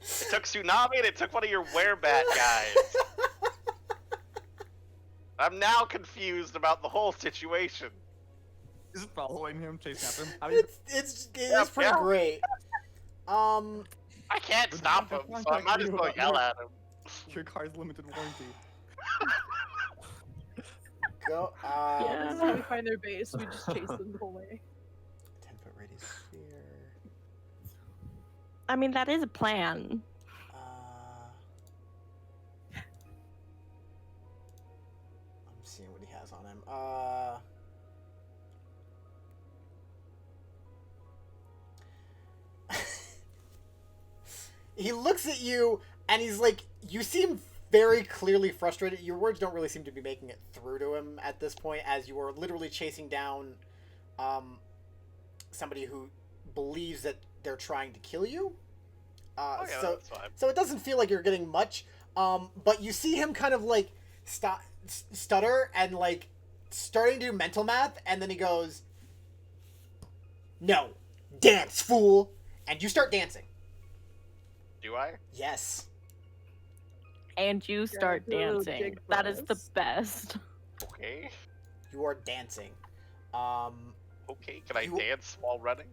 It took Tsunami, and it took one of your werebat guys. I'm now confused about the whole situation. Is it following him, chasing after him? How do you... It's pretty great. I can't stop him, so I might as well yell at him. Your car's limited warranty. Go. As soon as we find their base, we just chase them the whole way. 10-foot radius sphere. I mean, that is a plan. I'm seeing what he has on him. He looks at you and he's like, you seem very clearly frustrated. Your words don't really seem to be making it through to him at this point, as you are literally chasing down somebody who believes that they're trying to kill you. That's fine. So it doesn't feel like you're getting much. But you see him kind of like stutter and like starting to do mental math, and then he goes, "No, dance, fool!" And you start dancing. Do I? Yes. And you start do a little dancing. jig for That is the us. best. Okay. You are dancing. Okay, can I dance while running?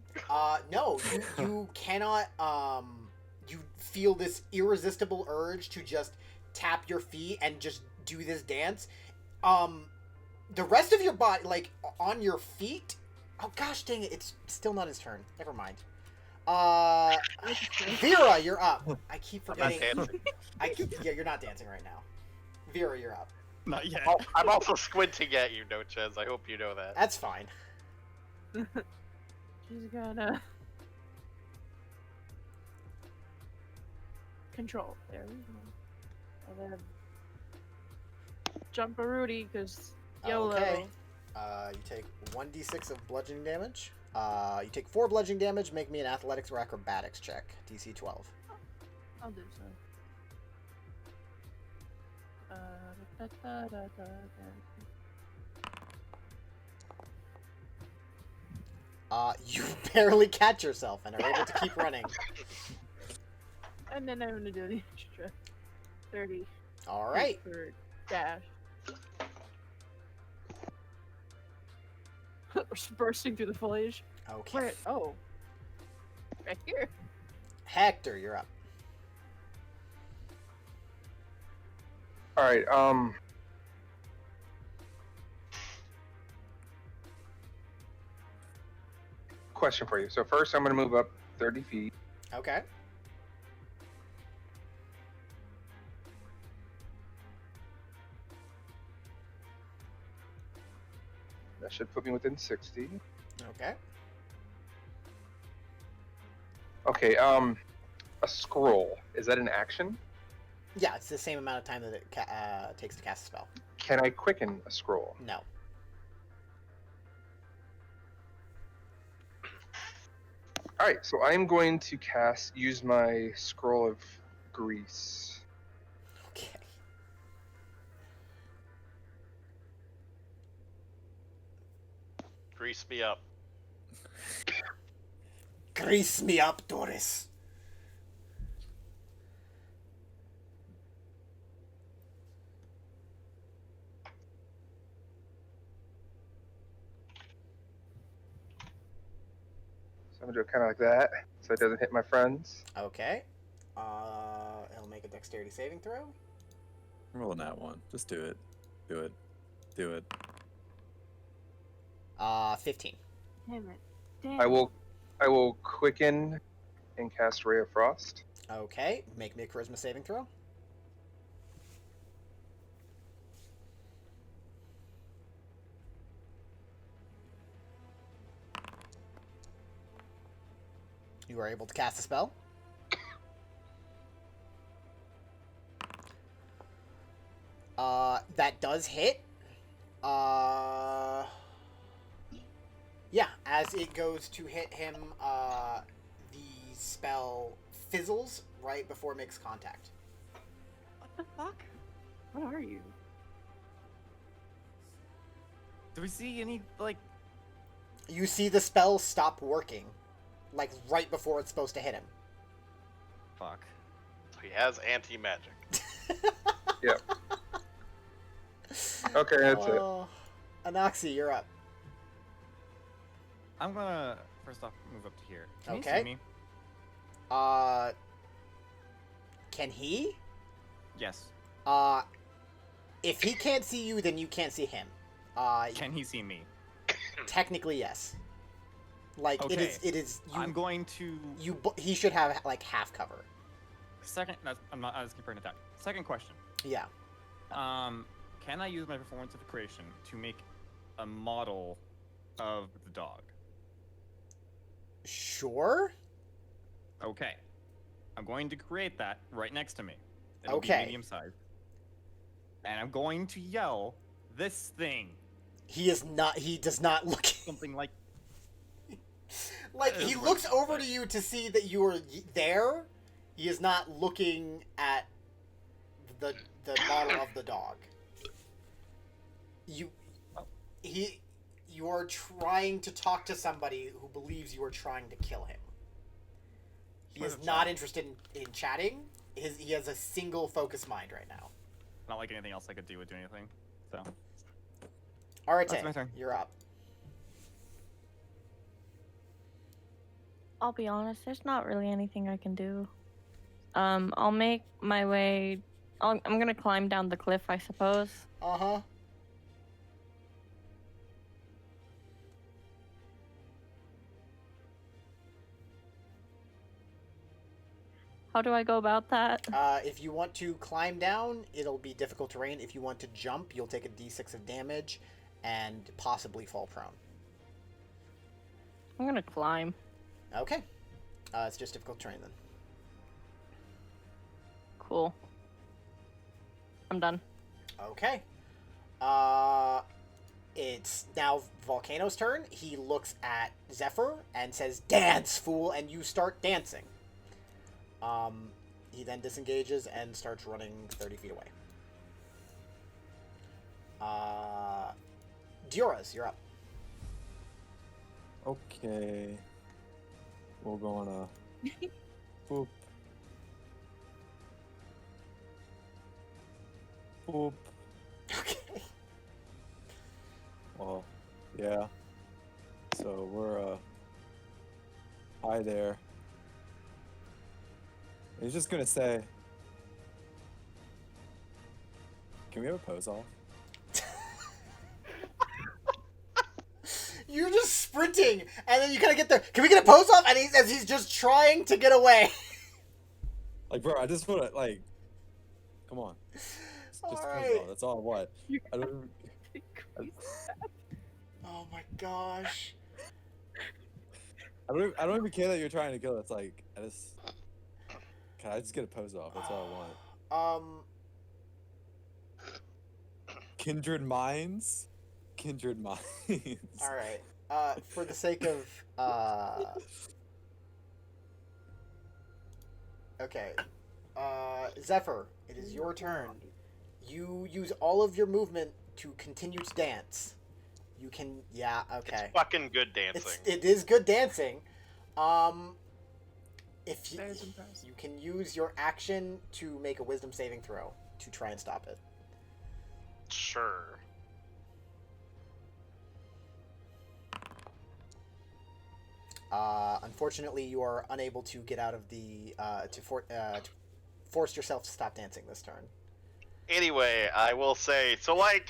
No, you cannot, you feel this irresistible urge to just tap your feet and just do this dance. The rest of your body, like, on your feet, oh gosh dang it, it's still not his turn. Never mind. Vera, you're up. I keep I'm not forgetting. dancing. Yeah, you're not dancing right now. Vera, you're up. Not yet. Oh, I'm also squinting at you, Nochez. I hope you know that. That's fine. She's gonna control. There we go. And then jump a Rudy, because YOLO. Okay. You take 1d6 of bludgeoning damage. You take 4 bludgeoning damage. Make me an athletics or acrobatics check. DC 12. I'll do so. You barely catch yourself and are able to keep running. And then I'm gonna do the extra 30 All right. for dash. Bursting through the foliage. Okay. Where? Oh, right here. Hector, you're up. All right. question for you. So first, I'm going to move up 30 feet. Okay. That should put me within 60. Okay. Okay. A scroll. Is that an action? Yeah, it's the same amount of time that it takes to cast a spell. Can I quicken a scroll? No. All right. So I'm going to use my scroll of grease. Okay. Grease me up. Grease me up, Doris. So I'm going to do it kind of like that, so it doesn't hit my friends. Okay. He'll make a dexterity saving throw. I'm rolling that one. Just do it. Do it. Do it. 15. Damn it. Damn. I will quicken and cast Ray of Frost. Okay. Make me a charisma saving throw. You are able to cast a spell. That does hit. Yeah, as it goes to hit him, the spell fizzles right before it makes contact. What the fuck? What are you? Do we see any, like... You see the spell stop working, like right before it's supposed to hit him. Fuck. So he has anti-magic. Yep. Okay, that's it. Anoxy, you're up. I'm gonna, first off, move up to here. Can you Okay. see me? Can he? Yes. If he can't see you, then you can't see him. Can he see me? Technically, yes. Like, Okay. it is, I'm going to... he should have, like, half cover. Second, I'm not asking for an attack. Second question. Yeah. Can I use my performance of creation to make a model of the dog? Sure? Okay. I'm going to create that right next to me. It'll Okay. be medium sized. And I'm going to yell, "This thing!" He does not look... Something like... Like, he looks over to you to see that you are there. He is not looking at the model of the dog. You are trying to talk to somebody who believes you are trying to kill him. He is not interested in chatting. He has a single focus mind right now. Not like anything else I could do would do anything. So, Alright, That's my turn. you're up. I'll be honest, there's not really anything I can do. I'll make my way... I'm gonna climb down the cliff, I suppose. Uh-huh. How do I go about that? If you want to climb down, it'll be difficult terrain. If you want to jump, you'll take a d6 of damage and possibly fall prone. I'm gonna climb. Okay. It's just difficult terrain then. Cool. I'm done. Okay. It's now Volcano's turn. He looks at Zephyr and says, "Dance, fool!" and you start dancing. He then disengages and starts running 30 feet away. Dioras, you're up. Okay. We're gonna boop. Boop. Okay. Well, yeah. So we're hi there. He's just gonna say, "Can we have a pose off?" You're just sprinting, and then you kind of get there. Can we get a pose off? And he's just trying to get away. Like, bro, I just want to, like, come on. Just All pose right. off. That's all I want. I don't, Oh my gosh. I don't even care that you're trying to kill. It's like, can I just get a pose off? That's all I want. Kindred minds? Kindred minds. All right. For the sake of okay. Zephyr, it is your turn. You use all of your movement to continue to dance. You can, yeah, okay. It's fucking good dancing. It is good dancing. If you, That is impressive. you can use your action to make a wisdom saving throw to try and stop it. Sure. Unfortunately, you are unable to get out of the to force yourself to stop dancing this turn. Anyway, I will say, so like,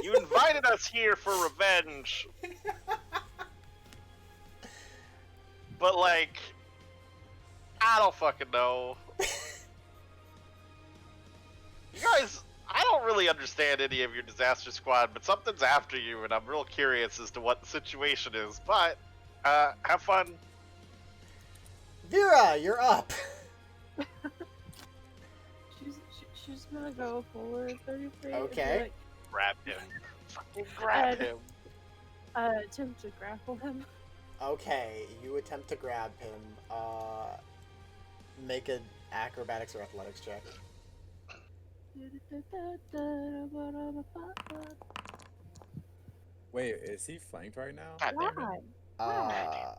you invited us here for revenge, but like, I don't fucking know. You guys, I don't really understand any of your disaster squad, but something's after you, and I'm real curious as to what the situation is. But have fun. Vera, you're up. She's gonna go forward 30 feet. Okay. Grab him. Fucking grab him. Attempt to grapple him. Okay, you attempt to grab him. Make an acrobatics or athletics check. Wait, is he flanked right now? God damn it. Why?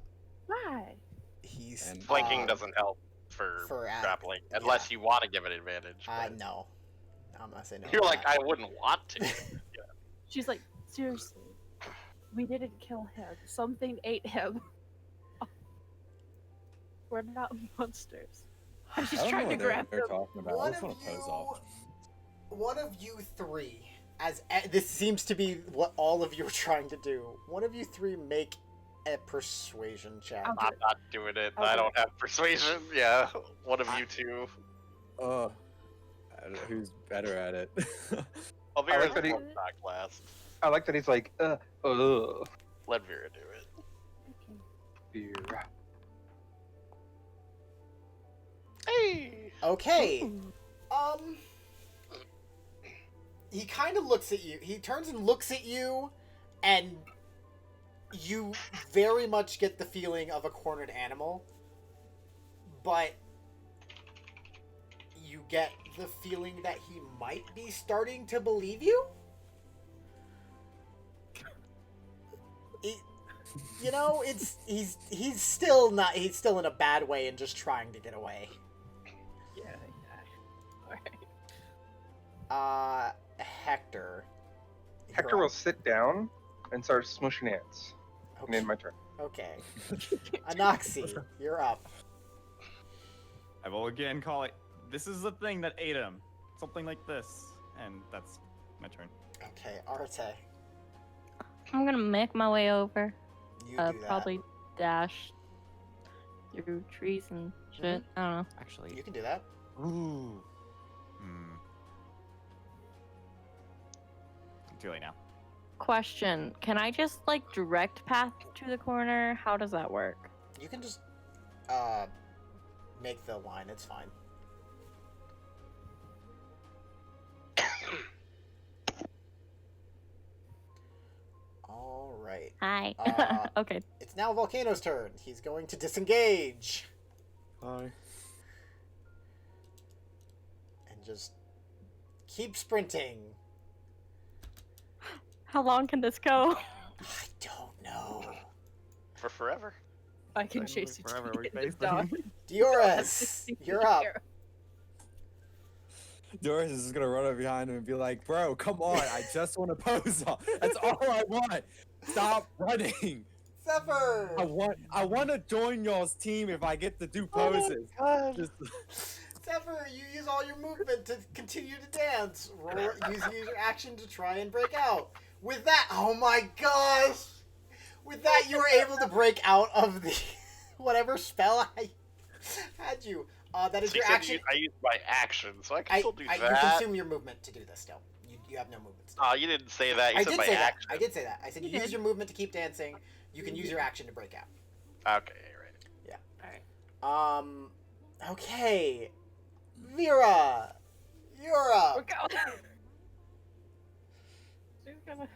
Why? He's And Flanking doesn't help for grappling, unless you want to give it advantage. but- no. I'm gonna say no. You're to like, that. I wouldn't want to. She's like, seriously, we didn't kill him. Something ate him. We're not monsters. And she's I don't know trying to what grab they're him. talking about. I One just of want to pose off. One of you three, this seems to be what all of you are trying to do. One of you three make a persuasion check. I'll do I'm it. not doing it. I'll I do don't have persuasion. Yeah, one of you two. I don't know who's better at it. Well, Vera's that he- one back last. I like that he's like, Let Vera do it. beer. Hey! Okay. He kind of looks at you. He turns and looks at you, and you very much get the feeling of a cornered animal. But you get the feeling that he might be starting to believe you. You know, he's still not. He's still in a bad way and just trying to get away. Yeah. Alright. Hector. Hector You're will up. sit down and start smushing ants. And Okay. end my turn. Okay. Anoxy, you're up. I will again call it. This is the thing that ate him. Something like this. And that's my turn. Okay, Arte. I'm gonna make my way over. You do that. Probably dash through trees and shit. I don't know. Actually. You can do that. Ooh. Too late now. Question: can I just like direct path to the corner? How does that work? You can just make the line. It's fine. All right. Hi. Okay. It's now Volcano's turn. He's going to disengage Hi. and just keep sprinting. How long can this go? I don't know. For forever. I can Technically chase you forever, to we the face dog. them. Dioras, you're up. Doris is just gonna run up behind him and be like, "Bro, come on! I just want to pose off. That's all I want. Stop running. Zephyr! I want to join y'all's team if I get to do poses. Just, Zephyr, you use all your movement to continue to dance. Use your action to try and break out. With that, oh my gosh! With that, you were able to break out of the whatever spell I had you. That is So your you said action. I used my action, so I can still do You that. consume your movement to do this still. You have no movement still. Oh, you didn't say that. You I said did my say that. action. I did say that. I said You you use did. your movement to keep dancing. You can use your action to break out. Okay, right. Okay. Vera, you're We're up. going. We're gonna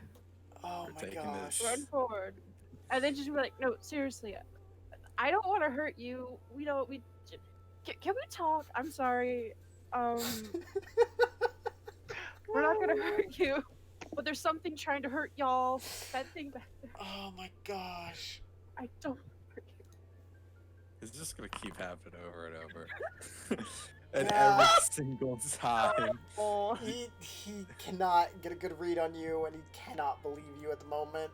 Oh We're my taking gosh. this. run forward, and then just be like, no, seriously, I don't want to hurt you. We don't. Can we talk? I'm sorry. We're not gonna hurt you, but there's something trying to hurt y'all. That thing back there. Oh my gosh. I don't hurt you. It's just gonna keep happening over and over. And Yeah. every single time. Oh, He cannot get a good read on you, and he cannot believe you at the moment.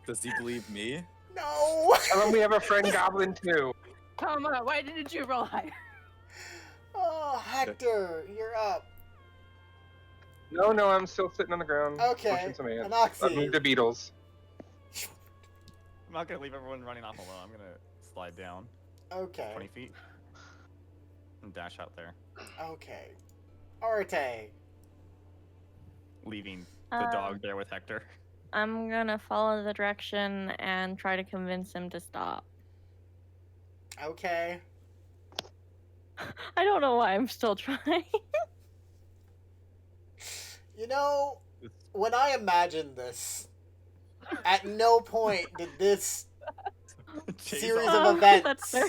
Does he believe me? No. Tell him we have a friend goblin too. come on! Why didn't you roll higher? Oh, Hector, you're up. No, I'm still sitting on the ground. Okay. Pushing some ants. Anoxy. I moved the beetles. I'm not gonna leave everyone running off alone. I'm gonna slide down 20 Okay. feet and dash out there, Okay. Arte. leaving the dog there with Hector. I'm gonna follow the direction and try to convince him to stop. Okay. I don't know why I'm still trying. You know, when I imagined this, at no point did this Chase series off. of That's events. fair.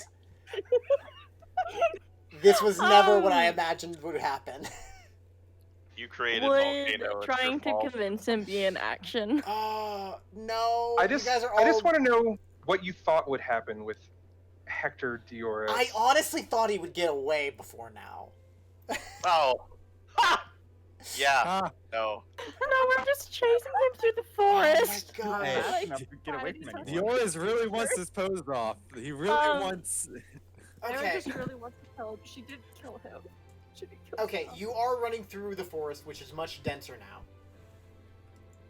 This was never what I imagined would happen. You created Would Volcano. It's trying your to fault. convince him be an action. No. I you guys are all... just want to know what you thought would happen with Hector Dioris. I honestly thought he would get away before now. Oh. Ha! Yeah. Ah, No. No, we're just chasing him through the Oh my forest. gosh. Hey, Like, now get away from Heidi anyone. Dioris really wants this posed off. He really wants. Aaron Okay. just really wants to kill him. She didn't kill him. She didn't kill Okay, him. you are running through the forest, which is much denser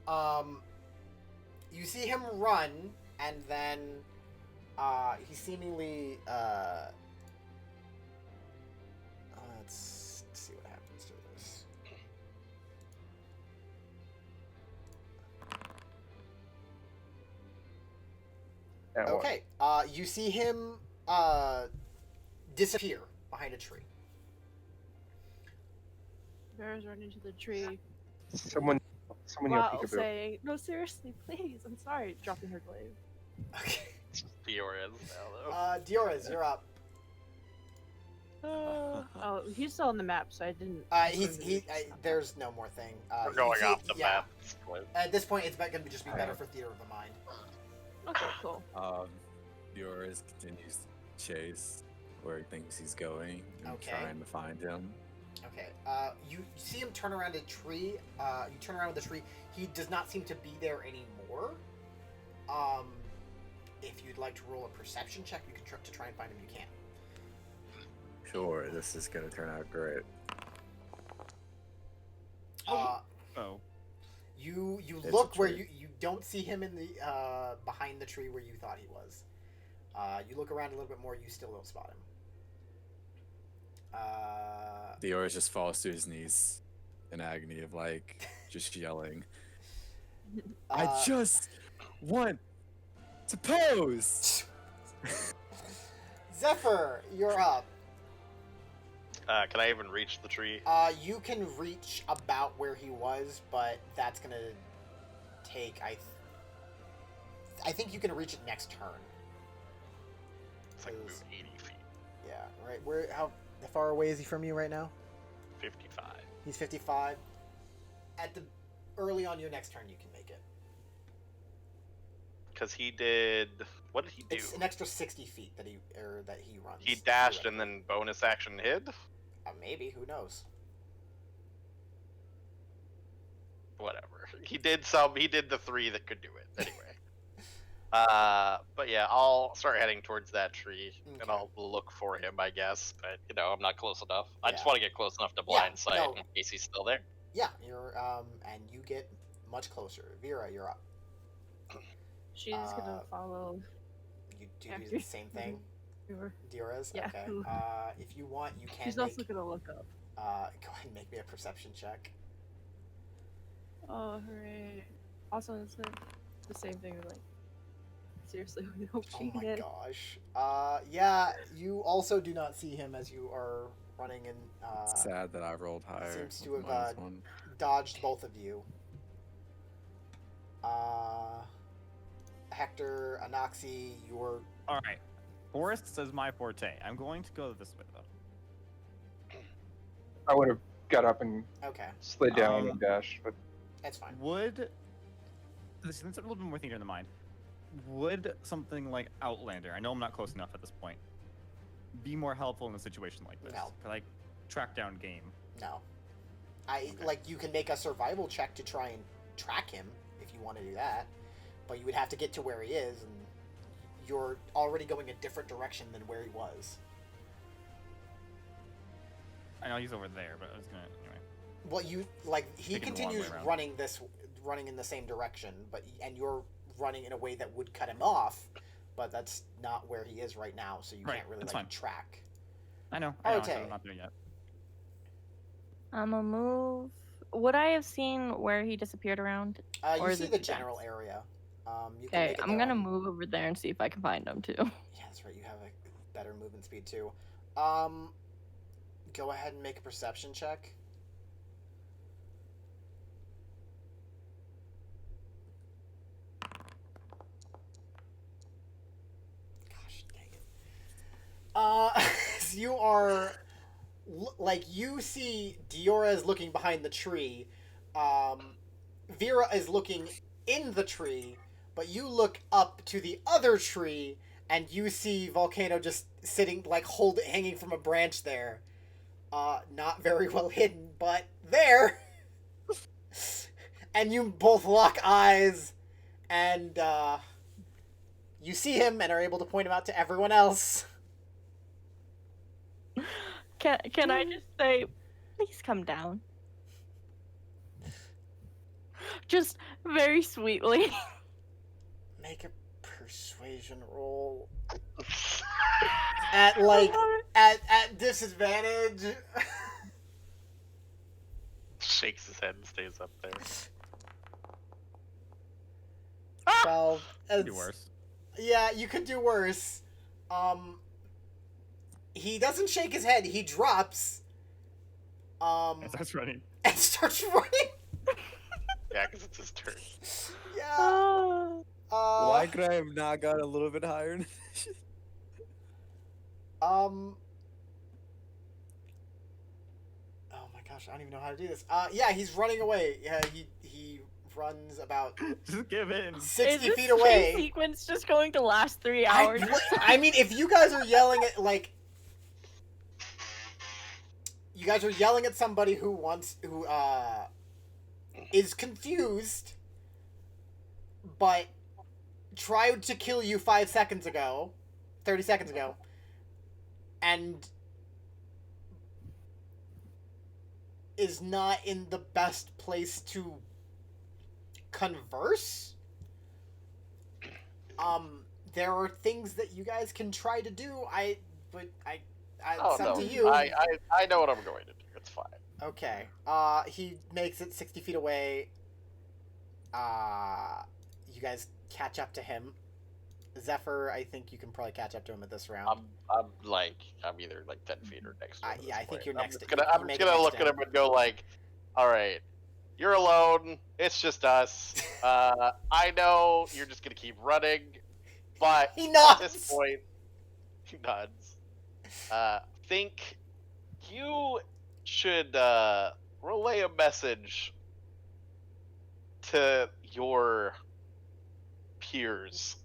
now. You see him run, and then, he seemingly, let's see what happens to this. That one. Okay, you see him, disappear behind a tree. Bears run into the tree Someone yell while peekaboo. saying, "No, seriously, please. I'm sorry." Dropping her glaive. Okay. Dioris now, though. Dioris, you're up. Oh, he's still on the map, so I didn't. There's no more thing. We're you going see- off the yeah. map. At this point, it's going to just be better for theater of the mind. Okay, cool. Dioris continues to chase where he thinks he's going and Okay. trying to find him. Okay. You see him turn around a tree. You turn around with the tree. He does not seem to be there anymore. If you'd like to roll a perception check, you can to try and find him. You can. Sure, this is gonna turn out great. Uh, Oh, you It's a look where tree. you don't see him in the behind the tree where you thought he was. You look around a little bit more. You still don't spot him. Dioris just falls to his knees in agony of like just yelling. I just want to pose. Zephyr, you're up. Can I even reach the tree? You can reach about where he was, but that's gonna take. I think you can reach it next turn. It's like move 80 feet. Yeah, right. How far away is he from you right now? 55. He's 55. Early on your next turn, you can make it. Because he did. What did he do? It's an extra 60 feet that he runs. He dashed and then bonus action hid? Maybe, who knows? Whatever. He did the 3 that could do it. Anyway. But yeah, I'll start heading towards that tree, and Okay. I'll look for him, I guess. But, I'm not close enough. I just Yeah. want to get close enough to blind sight no. in case he's still there. Yeah, you're and you get much closer. Vera, you're up. She's gonna follow. You do after the same thing, you. Diora's? Yeah. Okay. If you want, you can She's make. also gonna look up. Go ahead and make me a perception check. Oh, hooray! Also, it's the same thing. Like, seriously, we hope Oh she my hit. gosh. Yeah, you also do not see him as you are running and Sad that I rolled higher. seems to with have -1. dodged both of you. Hector, Anoxi, you're All right. Forests is my forte. I'm going to go this way though. I would have got up and okay. slid down and dashed, but That's fine. Would this is a little bit more theater in the mind? Would something like Outlander, I know I'm not close enough at this point, be more helpful in a situation like this? No. Like track down game. No. Okay. Like you can make a survival check to try and track him if you want to do that, but you would have to get to where he is, and you're already going a different direction than where he was. I know he's over there, but I was gonna anyway. Well, he Taking the long way continues around. running in the same direction, and you're running in a way that would cut him off, but that's not where he is right now, so you Right, can't really that's like fine. track. I know. I Okay. said I'm not there yet. I'm a move. Would I have seen where he disappeared around? You Or is see it the too general dense? area. You can Okay, make it I'm there gonna on- move over there and see if I can find him too. Yeah, that's right. You have a better movement speed too. Go ahead and make a perception check. Gosh dang it. You are you see Diora is looking behind the tree. Vera is looking in the tree, but you look up to the other tree and you see Volcano just sitting hanging from a branch there. Not very well hidden, but there. And you both lock eyes, and you see him and are able to point him out to everyone else. Can I just say, please come down? Just very sweetly. Make a persuasion roll. At disadvantage. Shakes his head and stays up there. 12. Could do worse. Yeah, you could do worse. He doesn't shake his head. He drops. That's running. And starts running. Yeah, because it's his turn. Yeah. Oh. Why could I have not got a little bit higher? Oh my gosh, I don't even know how to do this. Yeah, he's running away. Yeah, he runs about Just give in. 60 Is this feet away. chase sequence just going to last 3 hours? I mean, if you guys are yelling at you guys are yelling at somebody who is confused, but tried to kill you 30 seconds ago, and is not in the best place to converse. There are things that you guys can try to do. It's up to you. I know what I'm going to do. It's fine. Okay. He makes it 60 feet away. You guys catch up to him. Zephyr, I think you can probably catch up to him at this round. I'm either 10 feet or next to him. at Yeah, this I think point. you're next to- I'm you just make gonna it look next at to him and go all right, you're alone. It's just us. I know you're just gonna keep running, but He at nods. this point, he nods. Think you should relay a message to your peers.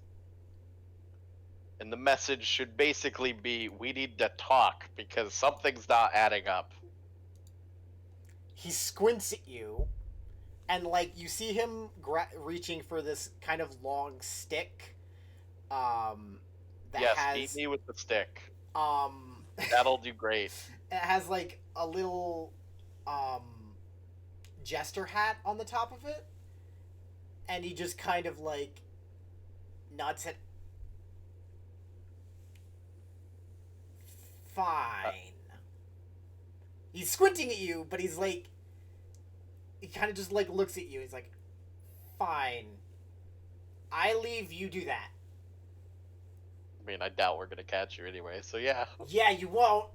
And the message should basically be, we need to talk because something's not adding up. He squints at you, and you see him reaching for this kind of long stick. That Yes, has eat me with the stick. it That'll do great. has a little jester hat on the top of it, and he just kind of nods head. Fine. He's squinting at you, but he's like, he kind of just like looks at you. He's like, fine. I leave, you do that. I mean, I doubt we're gonna catch you anyway, so yeah. Yeah, you won't.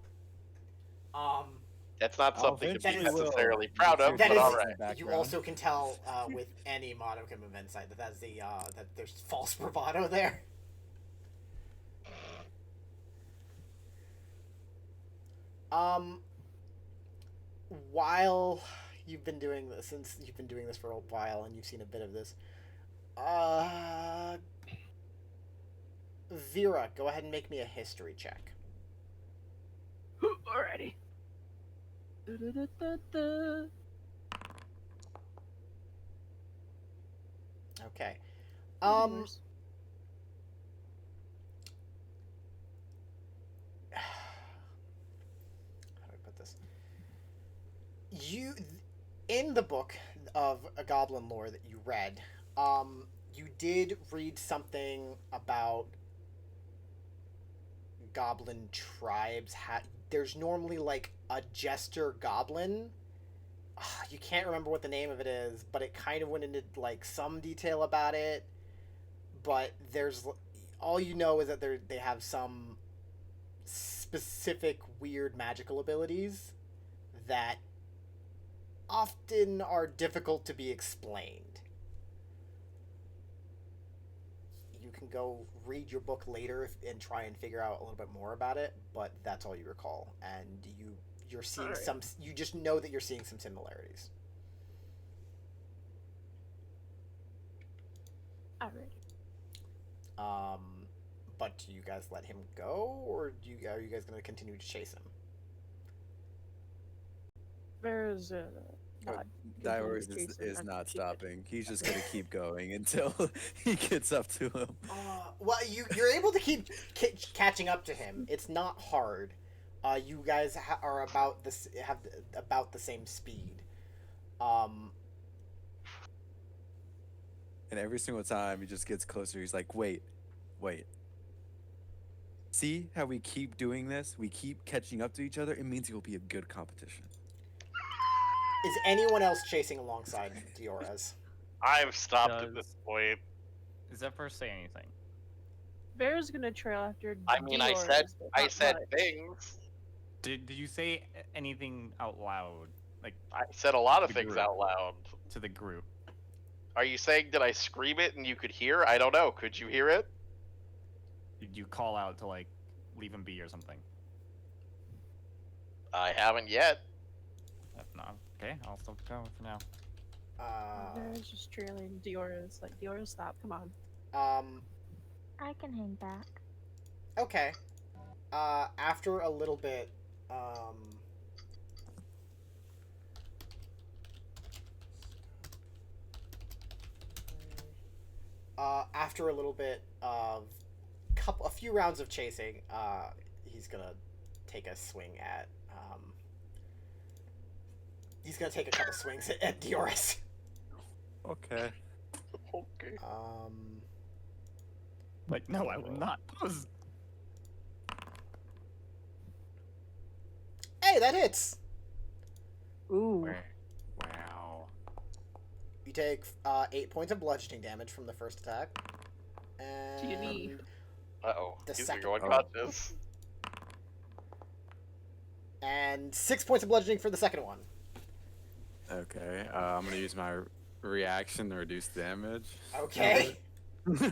That's not something to be eventually will. necessarily proud of, That but is, alright. you also can tell with any modicum of insight that that's the that there's false bravado there. While you've been doing this, since you've been doing this for a while and you've seen a bit of this, Vera, go ahead and make me a history check. Alrighty. Da-da-da-da-da. Okay. How How do I put this? You, in the book of a goblin lore that you read, you did read something about goblin tribes. There's normally like a jester goblin. You can't remember what the name of it is, but it kind of went into like some detail about it. But there's all you know is that they have some specific weird magical abilities that often are difficult to be explained. You can go read your book later and try and figure out a little bit more about it, but that's all you recall, and you're seeing some. You just know that you're seeing some similarities. Alrighty. But do you guys let him go, or are you guys going to continue to chase him? There's Dioris is not stopping. He's just gonna keep going until he gets up to him. Well, you're able to keep catching up to him. It's not hard. You guys are about about the same speed. And every single time he just gets closer, he's like, wait. See how we keep doing this? We keep catching up to each other. It means it will be a good competition. Is anyone else chasing alongside Dioras? I've stopped at this point. Does Zephyr say anything? Bear's gonna trail after. I mean, I said things. Did you say anything out loud? Like, I said a lot of The things group. out loud. to the group? Are you saying did I scream it and you could hear? I don't know. Could you hear it? Did you call out to, like, leave him be or something? I haven't yet. If not, okay, I'll still go for now. Bear's just trailing Diora's. Like, Diora, stop! Come on. I can hang back. Okay. After a little bit, after a little bit of a few rounds of chasing, he's gonna take a swing at he's gonna take a couple swings at Dioris. Okay. Okay. Like, no, I will not. Pause. Hey, that hits. Ooh. Wow. You take 8 points of bludgeoning damage from the first attack. TNE. And Uh-oh. The He's second going one. conscious. and 6 points of bludgeoning for the second one. Okay. I'm gonna use my reaction to reduce damage. Okay. So,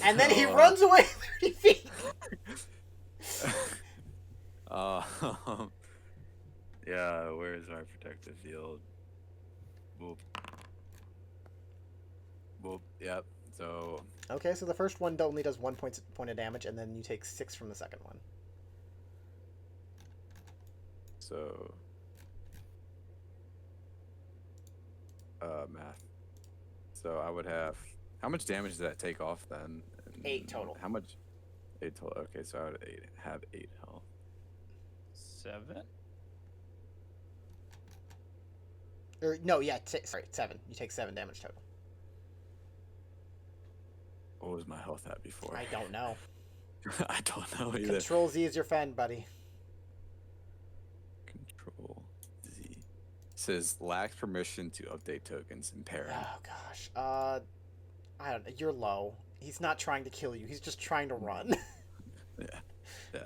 And then he runs away 30 feet. Yeah, where is my protective field? Boop. Boop. Yep. So Okay, so the first one only does 1 point of damage, and then you take 6 from the second one. So math. So I would have. How much damage did that take off then? 8 total. How much? 8 total. Okay, so I would have 8 health. 7? Or no, yeah, sorry, 7. You take 7 damage total. What was my health at before? I don't know. I don't know either. Control Z is your friend, buddy. Control Z. It says lacks permission to update tokens. Impairing. Oh gosh. I don't know. You're low. He's not trying to kill you. He's just trying to run. Yeah.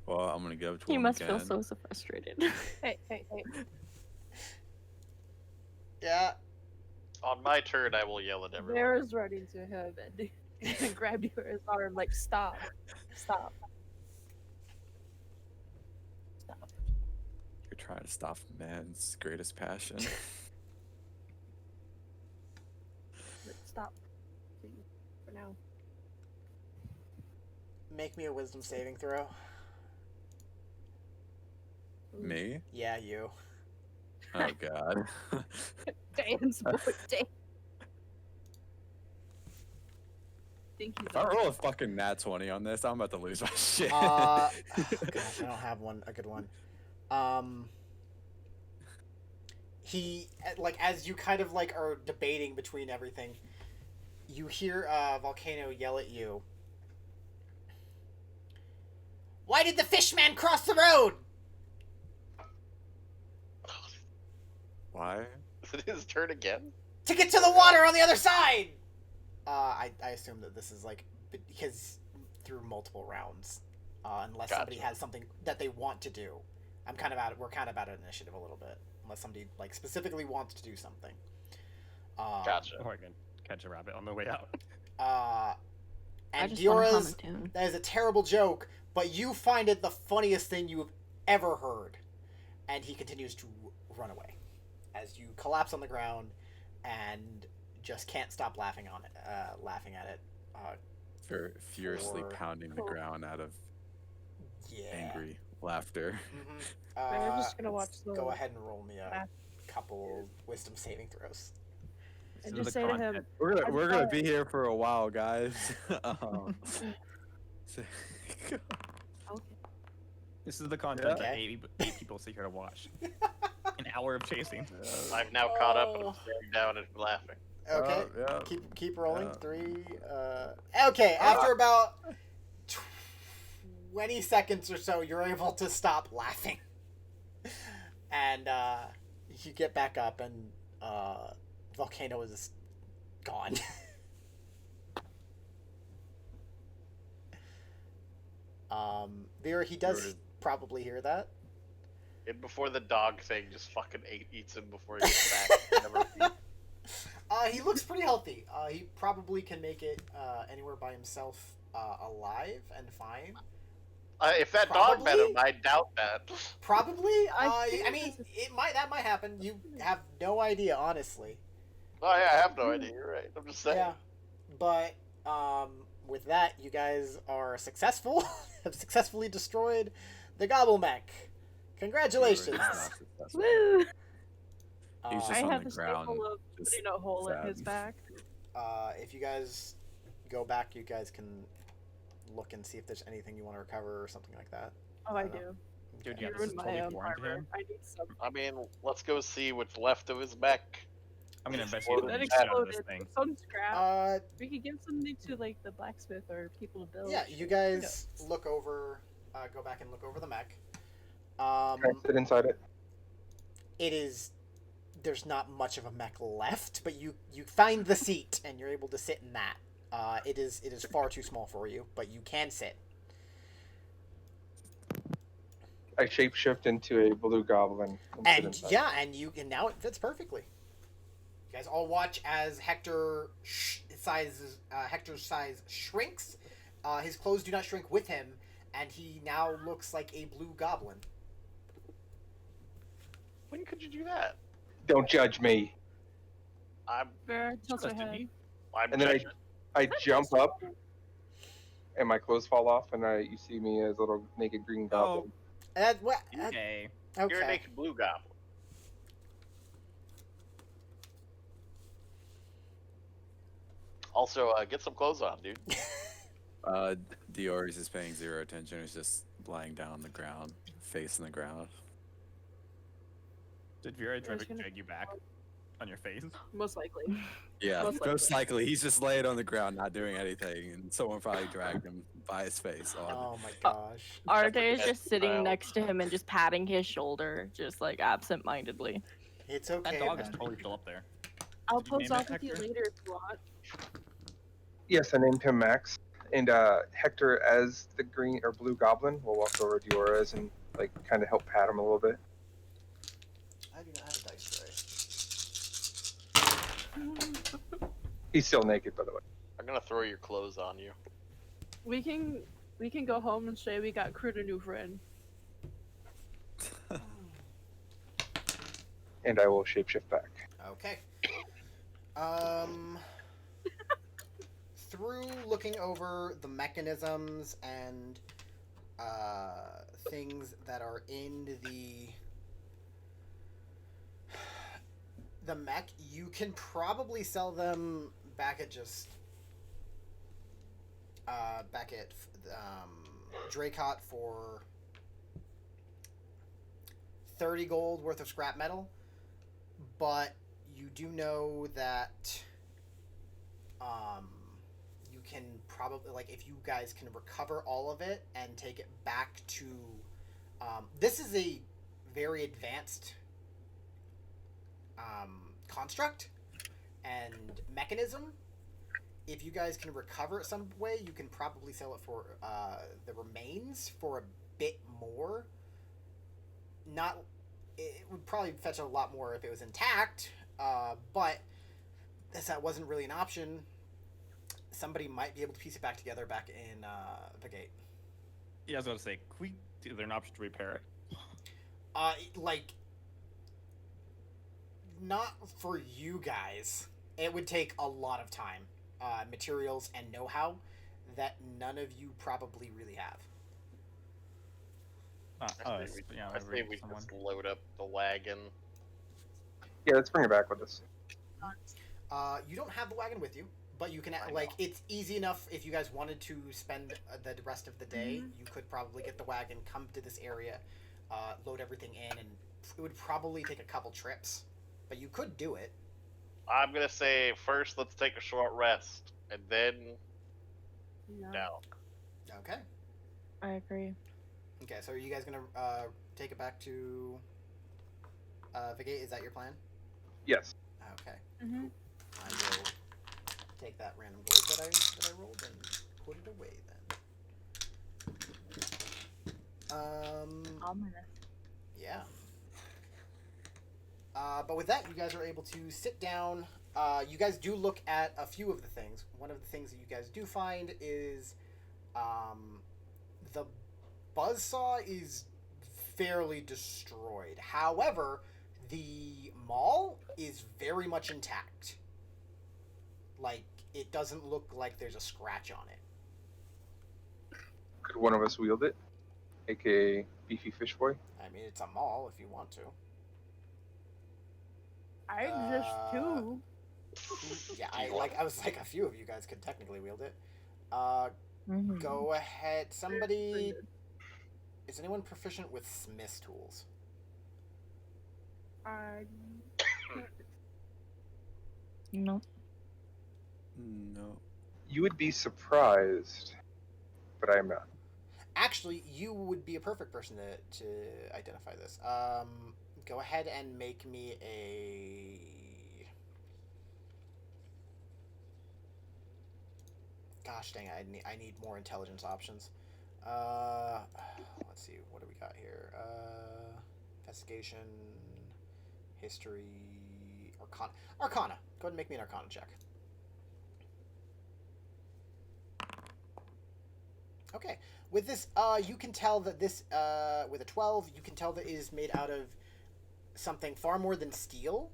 Well, I'm gonna go to You him must again. feel so frustrated. Hey. Yeah. On my turn, I will yell at everyone. Bear's running to him and grabbed your arm like, stop. You're trying to stop man's greatest passion. Stop. For now. Make me a wisdom saving throw. Me? Yeah, you. Oh god. Dan's boy, Dan. Think he's If I roll a fucking nat 20 on this, I'm about to lose my shit. Gosh, I don't have a good one. He, like, as you kind of, like, are debating between everything, you hear Volcano yell at you. Why did the fishman cross the road? Why? Is it his turn again? To get to the water on the other side! I assume that this is, like, because through multiple rounds. Unless somebody has something that they want to do. We're kind of out of initiative a little bit. Unless somebody, like, specifically wants to do something. Gotcha. Or I can catch a rabbit on the way out. I And just want to hum a Diora's, tune. that is a terrible joke, but you find it the funniest thing you've ever heard. And he continues to run away. As you collapse on the ground and just can't stop laughing at it. Furiously Or- pounding the ground out of Yeah. angry laughter. I'm just gonna watch the. Go ahead and roll me a math. couple wisdom saving throws. This And is just the say to content. him, We're gonna be here for a while, guys. okay. This is the content that Okay. 8 people sit here to watch. An hour of chasing. I've now caught up and I'm staring down and laughing. Okay. yeah. Keep rolling. Yeah. 3. Okay. After about 20 seconds or so, you're able to stop laughing, and you get back up, and Volcano is gone. Vera, he does Vera- probably hear that. And before the dog thing just fucking eats him before he gets back. Never- He looks pretty healthy. He probably can make it anywhere by himself, alive and fine. if that dog met him, Probably? I doubt that. Probably. I I mean, that might happen. You have no idea, honestly. Oh yeah, I have no idea. You're right. I'm just saying. Yeah. But with that, you guys are successful. Have successfully destroyed the Gobble Mech. Congratulations. Woo! He's just I on have the a ground, staple of just putting a hole in his sad. back. If you guys go back, you guys can look and see if there's anything you want to recover or something like that. Oh, I don't know. do. Dude, You yeah, this ruined is my totally foreign to armor. him. I need some. I mean, let's go see what's left of his mech. I'm gonna investigate That the That shit out of this exploded. thing. Some scrap. We could give something to like the blacksmith or people to build. Yeah, you guys look over, go back and look over the mech. Can I sit inside it? It is, there's not much of a mech left, but you find the seat and you're able to sit in that. It is far too small for you, but you can sit. I shapeshift into a blue goblin. sit And inside. yeah, and now it fits perfectly. You guys all watch as Hector's size shrinks. His clothes do not shrink with him, and he now looks like a blue goblin. When could you do that? Don't judge me. I'm Bear, tilt her Trusted head. me. And then judging. I jump up, and my clothes fall off, and you see me as a little naked green goblin. What? Okay. You're a Okay. naked blue goblin. Also, get some clothes on, dude. Dior is just paying zero attention. He's just lying down on the ground, facing the ground. Did Vera try to gonna- drag you back on your face. Most likely. Yeah, Most most likely he's just laying on the ground, not doing anything, and someone probably dragged him by his face on. Oh my gosh. Arte is That's just sitting wild. next to him and just patting his shoulder, just like absent-mindedly. It's okay. That dog is man. totally still up there. I'll Did you post name off it, with you Hector? later if you want. Yes, I named him Max. And Hector, as the green or blue goblin, will walk over to Yora's and like kind of help pat him a little bit. I do not have a dice tray. He's still naked, by the way. I'm gonna throw your clothes on you. We can go home and say we got crewed a new friend. And I will shapeshift back. Okay. Through looking over the mechanisms and things that are in the mech, you can probably sell them back at Dracot for 30 gold worth of scrap metal, but you do know that you can probably, like, if you guys can recover all of it and take it back to this is a very advanced construct and mechanism. If you guys can recover it some way, you can probably sell it for the remains for a bit more. It would probably fetch a lot more if it was intact, but as that wasn't really an option, somebody might be able to piece it back together back in Falgate. Yeah, I was going to say, is there an option to repair it? Like, not for you guys. It would take a lot of time, materials, and know-how that none of you probably really have. I say we just load up the wagon. Yeah, let's bring it back with us. You don't have the wagon with you, but you can, it's easy enough if you guys wanted to spend the rest of the day. You could probably get the wagon, come to this area, load everything in, and it would probably take a couple trips, but you could do it. I'm gonna say first let's take a short rest, and then down. Okay. I agree. Okay, so are you guys gonna take it back to Falgate? Is that your plan? Yes. Okay. Mm-hmm. I will take that random gold that I rolled and put it away then. Ominous. Yeah. But with that, you guys are able to sit down. You guys do look at a few of the things. One of the things that you guys do find is the buzzsaw is fairly destroyed. However, the maul is very much intact. Like, it doesn't look like there's a scratch on it. Could one of us wield it? AKA Beefy Fish Boy? I mean, it's a maul if you want to. I exist too. Yeah, I was like, a few of you guys could technically wield it. Mm-hmm. Go ahead. Somebody... Is anyone proficient with smith's tools? No. No. You would be surprised, but I am not. Actually, you would be a perfect person to identify this. Go ahead and make me a... Gosh dang it, I need more intelligence options. Let's see, what do we got here? Investigation, history, Arcana. Arcana. Go ahead and make me an Arcana check. Okay. With this, you can tell that this, with a 12, you can tell that it is made out of something far more than steel,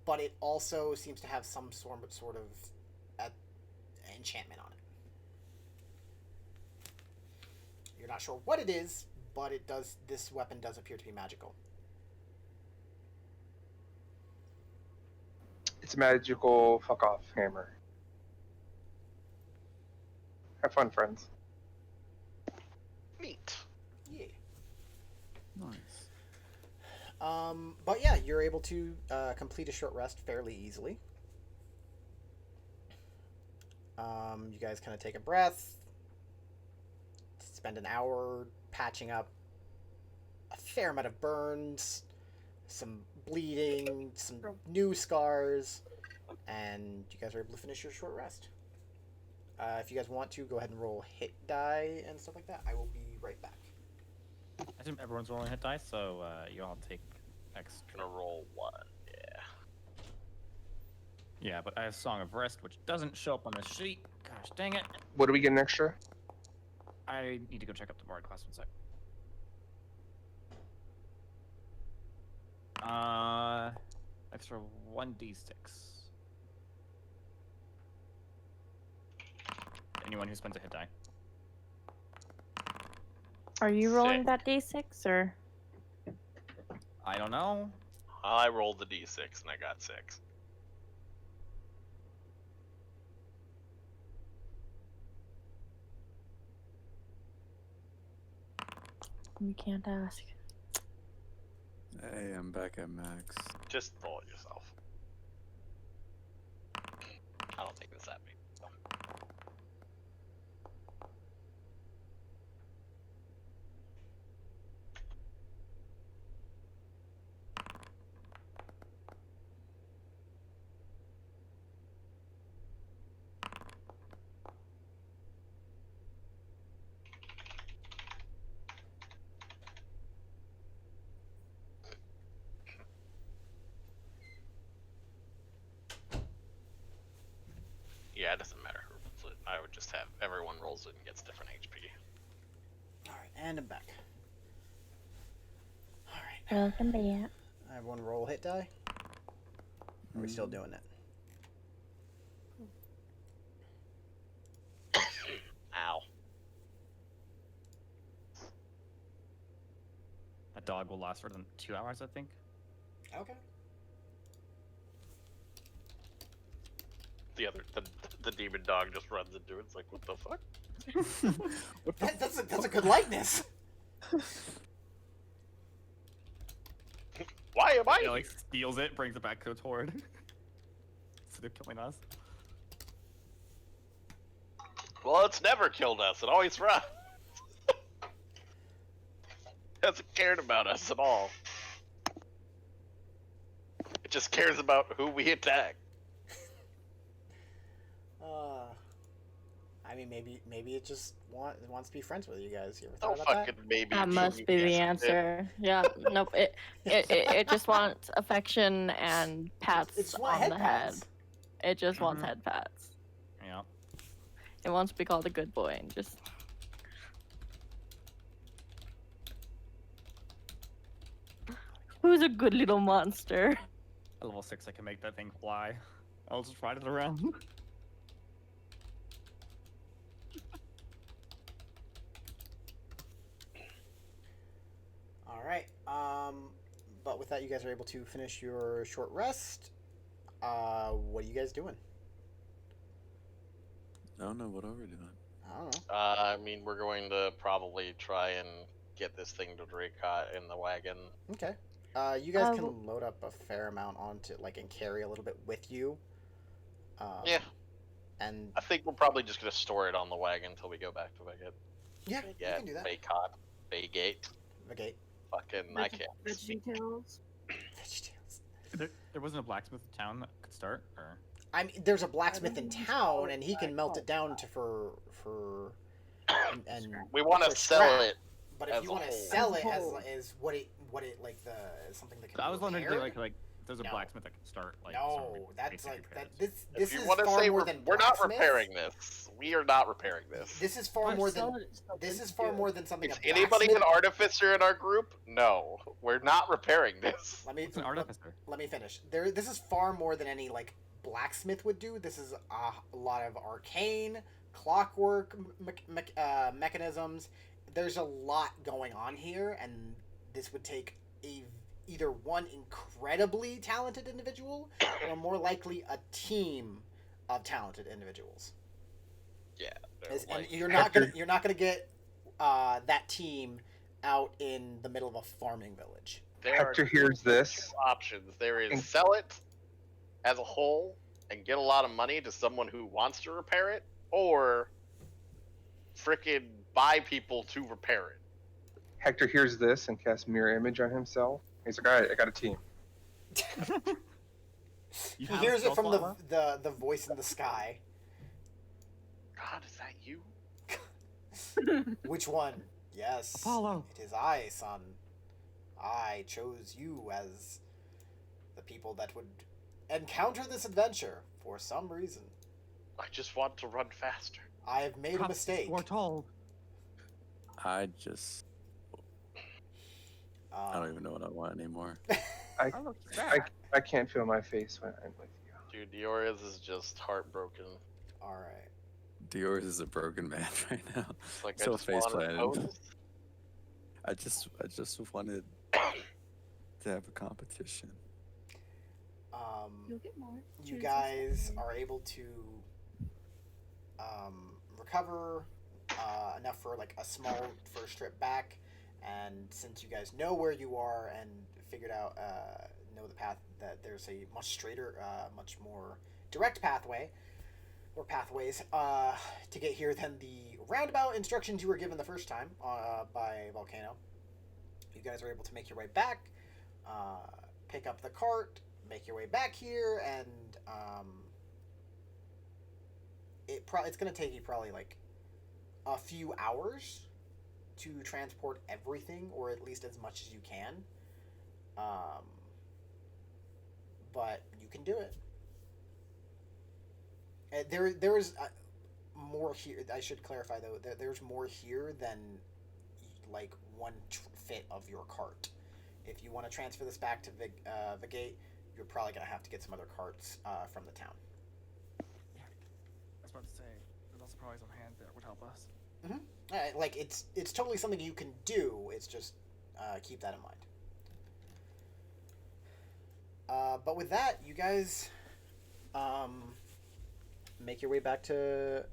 but it also seems to have some sort of enchantment on it. You're not sure what it is, but it does. This weapon does appear to be magical. It's a magical fuck off hammer. Have fun, friends. Neat. Yeah. Nice. But yeah, you're able to complete a short rest fairly easily. You guys kind of take a breath, spend an hour patching up a fair amount of burns, some bleeding, some new scars, and you guys are able to finish your short rest. If you guys want to, go ahead and roll hit die and stuff like that. I will be right back. I assume everyone's rolling hit dice, so you all take extra. Gonna roll 1. Yeah. Yeah, but I have Song of Rest, which doesn't show up on the sheet. Gosh dang it. What do we get an extra? I need to go check up the Bard class one sec. Extra 1d6. Anyone who spends a hit die. Are you rolling Sick. that d6 or? I don't know. I rolled the d6 and I got 6. You can't ask. Hey, I'm back at max. Just roll it yourself. I don't think this at me. Yeah, it doesn't matter who rolls it. I would just have everyone rolls it and gets different HP. Alright, and I'm back. Alright. Welcome back. Everyone roll hit die? Are we still doing it? Ow. That dog will last for 2 hours, I think. Okay. The demon dog just runs into it. It's like, what the fuck? That's a good likeness. Why am I It here? like steals it, brings it back to its horde. So they're killing us. Well, it's never killed us. It always runs. Hasn't cared about us at all. It just cares about who we attack. I mean, maybe it just wants to be friends with you guys. You ever Oh, thought about fucking maybe. That must be the answer. Yeah. Nope. It just wants affection and pats It's on head the head. pats. It just wants head pats. Yeah. It wants to be called a good boy and just. Who's a good little monster? At level 6, I can make that thing fly. I'll just ride it around. All right. But with that, you guys are able to finish your short rest. What are you guys doing? I don't know what are we doing. I don't know. I mean, we're going to probably try and get this thing to Dracot in the wagon. Okay. You guys well- can load up a fair amount onto and carry a little bit with you. Yeah. And I think we're probably just going to store it on the wagon until we go back to Vegas. yeah, you Yeah, can do that. Falgate. Okay. Fucking, I can't. VeggieTales. VeggieTales. There wasn't a blacksmith in town that could start, or I mean, there's a blacksmith in town, and he can melt it down to for and We want for to sell scrap. it. But as if you a want to whole. sell it As a as what it like the something that can I be was wondering if repaired? like there's a No. blacksmith that can start like. No, some that's basic like that. repairs. This If you is want to far say more than we're not blacksmith. repairing this, we are not repairing this. This is far But more sell than it, sell this it is far good. more than something. Is a anybody blacksmith- an artificer in our group? No, we're not repairing this. Let me It's an artificer. let me finish. This is far more than any blacksmith would do. This is a lot of arcane, clockwork mechanisms. There's a lot going on here, and this would take either one incredibly talented individual, or more likely a team of talented individuals. Yeah, And you're not gonna get that team out in the middle of a farming village. There Hector are hears this. two options. There is And- sell it as a whole and get a lot of money to someone who wants to repair it, or frickin' buy people to repair it. Hector hears this and casts mirror image on himself. He's like, all right, I got a team. You He have hears it stealth from armor? the voice in the sky. God, is that you? Which one? Yes. Apollo. It is I, son. I chose you as the people that would encounter this adventure for some reason. I just want to run faster. I have made a mistake. Foretold. I just I don't Um, even know what I want anymore. Oh, look, he's back. I can't feel my face when I'm with you. Dude, Dior's is just heartbroken. all right. Dior's is a broken man right now. It's like So I just face wanted to planted. pose. I just wanted to have a competition. You'll get more. You Choose guys something. are able to recover enough for like a small first trip back, and since you guys know where you are and figured out know the path, that there's a much straighter, much more direct pathway or pathways to get here than the roundabout instructions you were given the first time by Volcano. You guys are able to make your way back, pick up the cart, make your way back here, and it's going to take you probably like a few hours to transport everything, or at least as much as you can. But you can do it. There's more here. I should clarify though. There's more here than like one fit of your cart. If you want to transfer this back to Falgate, you're probably gonna have to get some other carts from the town. I was about to say, there's also probably some hand that would help us. Like it's totally something you can do. It's just keep that in mind. But with that, you guys make your way back to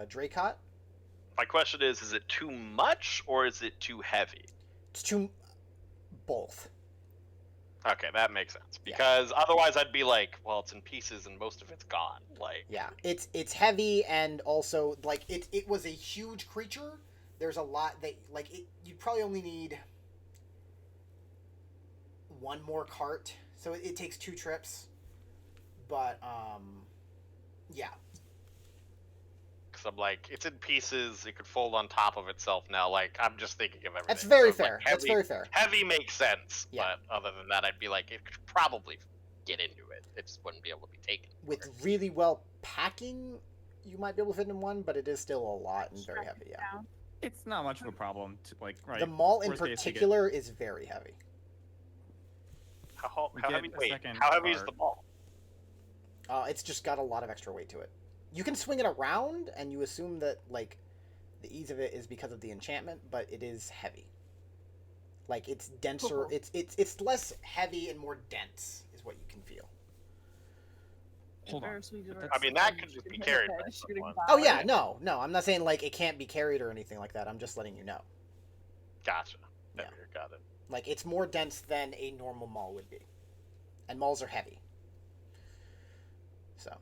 Dracot. My question is it too much or is it too heavy? It's to both. Okay, that makes sense. Because otherwise I'd be like, well, it's in pieces and most of it's gone. Like, Yeah, it's heavy, and also like it was a huge creature. There's a lot that like you'd probably only need one more cart, so it takes 2 trips. But yeah. because I'm like, it's in pieces. It could fold on top of itself now. Like, I'm just thinking of everything. That's very So, like, fair. That's very fair. Heavy makes sense. Yeah. But other than that, I'd be like, it could probably get into it. It just wouldn't be able to be taken. With really well packing, you might be able to fit in one, but it is still a lot and very heavy. Yeah. Down. It's not much of a problem to like. Right. The mall in worst case, you get- particular is very heavy. How We heavy? get a Wait, second how heavy is cart. the ball? It's just got a lot of extra weight to it. You can swing it around, and you assume that like the ease of it is because of the enchantment, but it is heavy. Like it's denser. Oh. It's less heavy and more dense is what you can feel. Hold on. Ferris wheels are I mean, that could shooting just be his carried head, by shooting someone. Oh by. yeah, no. I'm not saying like it can't be carried or anything like that. I'm just letting you know. Gotcha. Yeah. Heavier, got it. Like it's more dense than a normal mall would be, and malls are heavy. So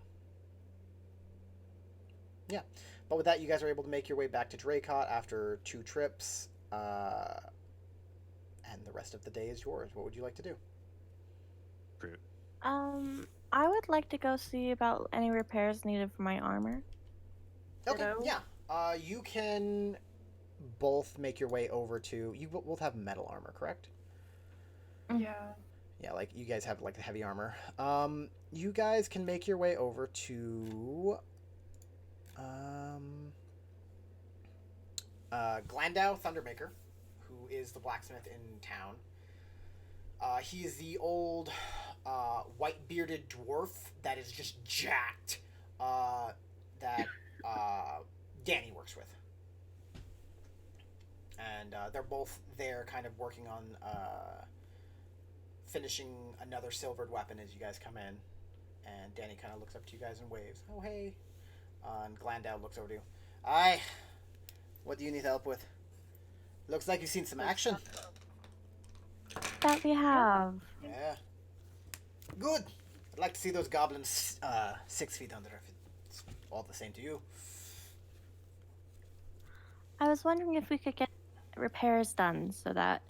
yeah, but with that, you guys are able to make your way back to Dracot after 2 trips, and the rest of the day is yours. What would you like to do? Fruit. I would like to go see about any repairs needed for my armor. Okay, Ditto. yeah. You can both make your way over to. You both have metal armor, correct? Yeah. Yeah, like you guys have like the heavy armor. You guys can make your way over to Glandow Thundermaker, who is the blacksmith in town. He is the old white bearded dwarf that is just jacked. That Danny works with. And they're both there kind of working on finishing another silvered weapon as you guys come in. And Danny kind of looks up to you guys and waves. Oh, hey. And Glandow looks over to you. Aye. What do you need help with? Looks like you've seen some action. that we have. Yeah. Good. I'd like to see those goblins 6 feet under if it's all the same to you. I was wondering if we could get repairs done so that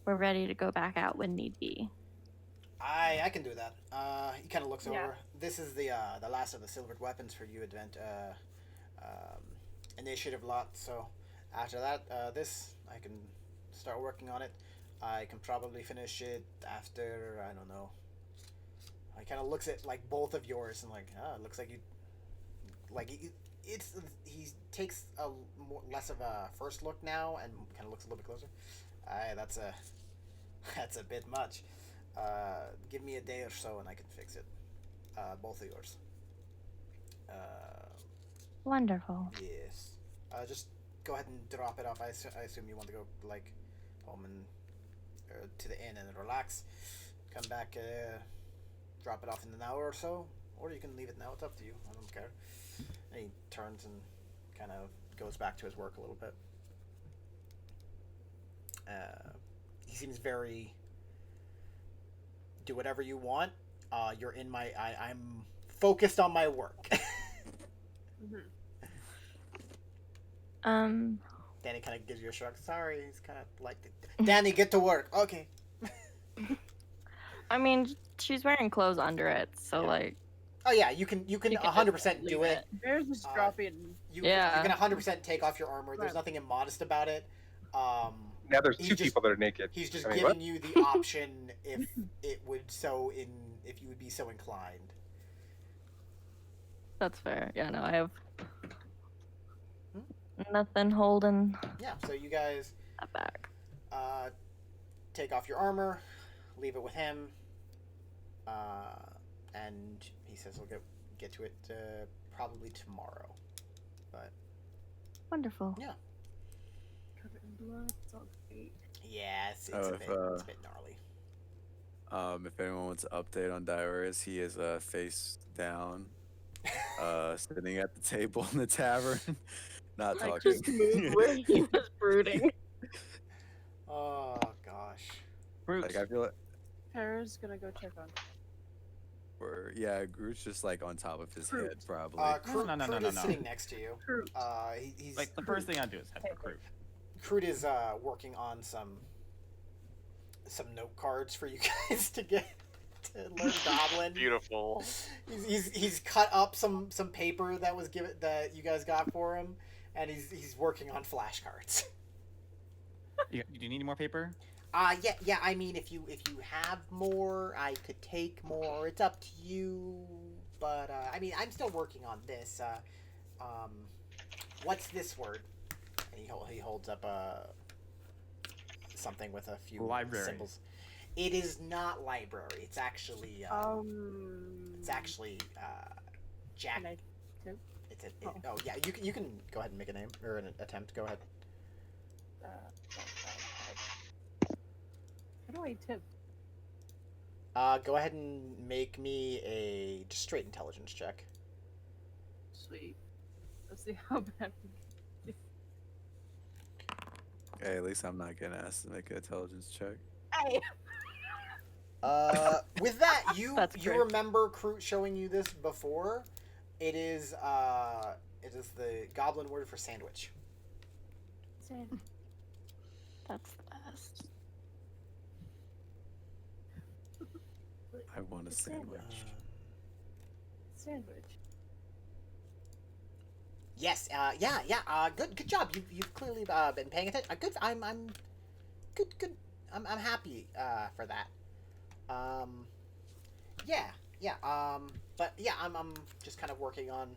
we're ready to go back out when need be. I can do that. He kind of looks Yeah. over. This is the last of the silvered weapons for you advent initiative lot. So after that, this I can start working on it. I can probably finish it after, I don't know. I kind of looks at like both of yours and like, it looks like you like he takes a less of a first look now and kind of looks a little bit closer. That's a bit much. Give me a day or so and I can fix it. Both of yours. Wonderful. Yes. Just go ahead and drop it off. I assume you want to go like home and to the inn and relax. Come back, drop it off in an hour or so, or you can leave it now. It's up to you. I don't care. And he turns and kind of goes back to his work a little bit. He seems very do whatever you want. You're in my. I'm focused on my work. Danny kind of gives you a shrug. Sorry, he's kind of like, Danny, get to work. Okay. I mean, she's wearing clothes under it, so Yeah. like. Oh yeah, you can She could 100% just do leave it. There's this drop in. You Yeah. can 100% take off your armor. There's Right. nothing immodest about it. Now there's He's two just- people that are naked. He's just I mean, giving what? you the option if if you would be so inclined. That's fair. Yeah, no, I have nothing holding Yeah. So you guys that back. take off your armor, leave it with him, and he says he'll get to it probably tomorrow. But Wonderful. yeah. Covered in blood. It's all great. Yeah, it's Oh, a if, bit it's a bit gnarly. If anyone wants an update on Diarrheus, he is face down, sitting at the table in the tavern, not Like talking. just moved where he was brooding. Oh gosh. Brute. Like I feel like, Tara's gonna go check on. yeah, Groot's just like on top of his Groot. head, probably. Crute, No. Crute is sitting next to you. Fruit. He's Like the first thing I do is head for Crute. Crute is working on some note cards for you guys to get to learn Goblin. Beautiful. He's cut up some paper that you guys got for him, and he's working on flashcards. Do you need any more paper? Yeah. I mean, if you have more, I could take more. It's up to you. But I mean, I'm still working on this. What's this word? And he holds up something with a few Library. symbols. It is not library. It's actually Jack. Can I tip? Oh yeah, you can go ahead and make a name or an attempt. Go ahead. How do I tip? Go ahead and make me a just straight intelligence check. Sweet. Let's see how bad. Hey, at least I'm not getting asked to make an intelligence check. Hey. With that, you That's great. remember Crute showing you this before. It is the goblin word for sandwich. That's the best. I want a sandwich. Sandwich. Yes. Yeah. Good job. You've clearly been paying attention. Good. I'm good. I'm happy for that. Yeah. But yeah, I'm just kind of working on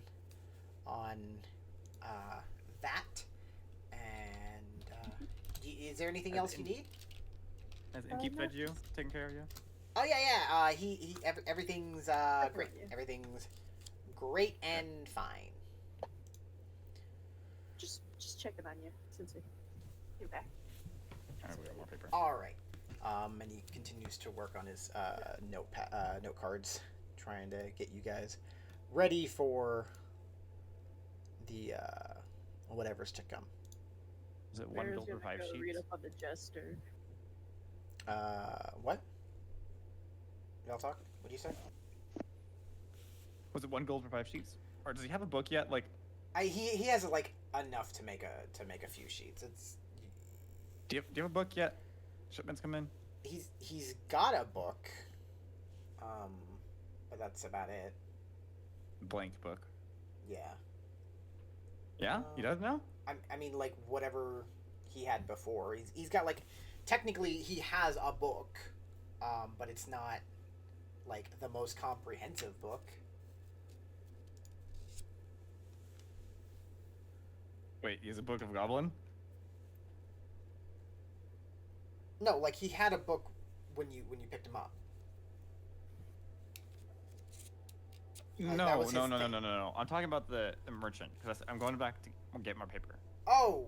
that. And is there anything else you need? And keep fed you, taking care of you. Oh yeah. Everything's great. Everything's great and fine. Just checking on you since you're back. Alright, we got more paper. All right. And he continues to work on his note cards, trying to get you guys ready for the whatever's to come. Is it one Bear's bill per gonna 5 go sheets? read up on the jester. What? Y'all talk? What'd you say? Was it 1 gold for 5 sheets? Or does he have a book yet? Like, He has like enough to make a few sheets. It's do you have a book yet? Shipments come in. he's got a book, but that's about it. Blank book. Yeah. Yeah, he does now. I mean, like whatever he had before. He's got like technically he has a book, but it's not like the most comprehensive book. Wait, he has a book of Goblin. No, like he had a book when you picked him up. Like, that No, was no, his no, no, thing. no, no, no. I'm talking about the merchant because I'm going back to get more paper. Oh,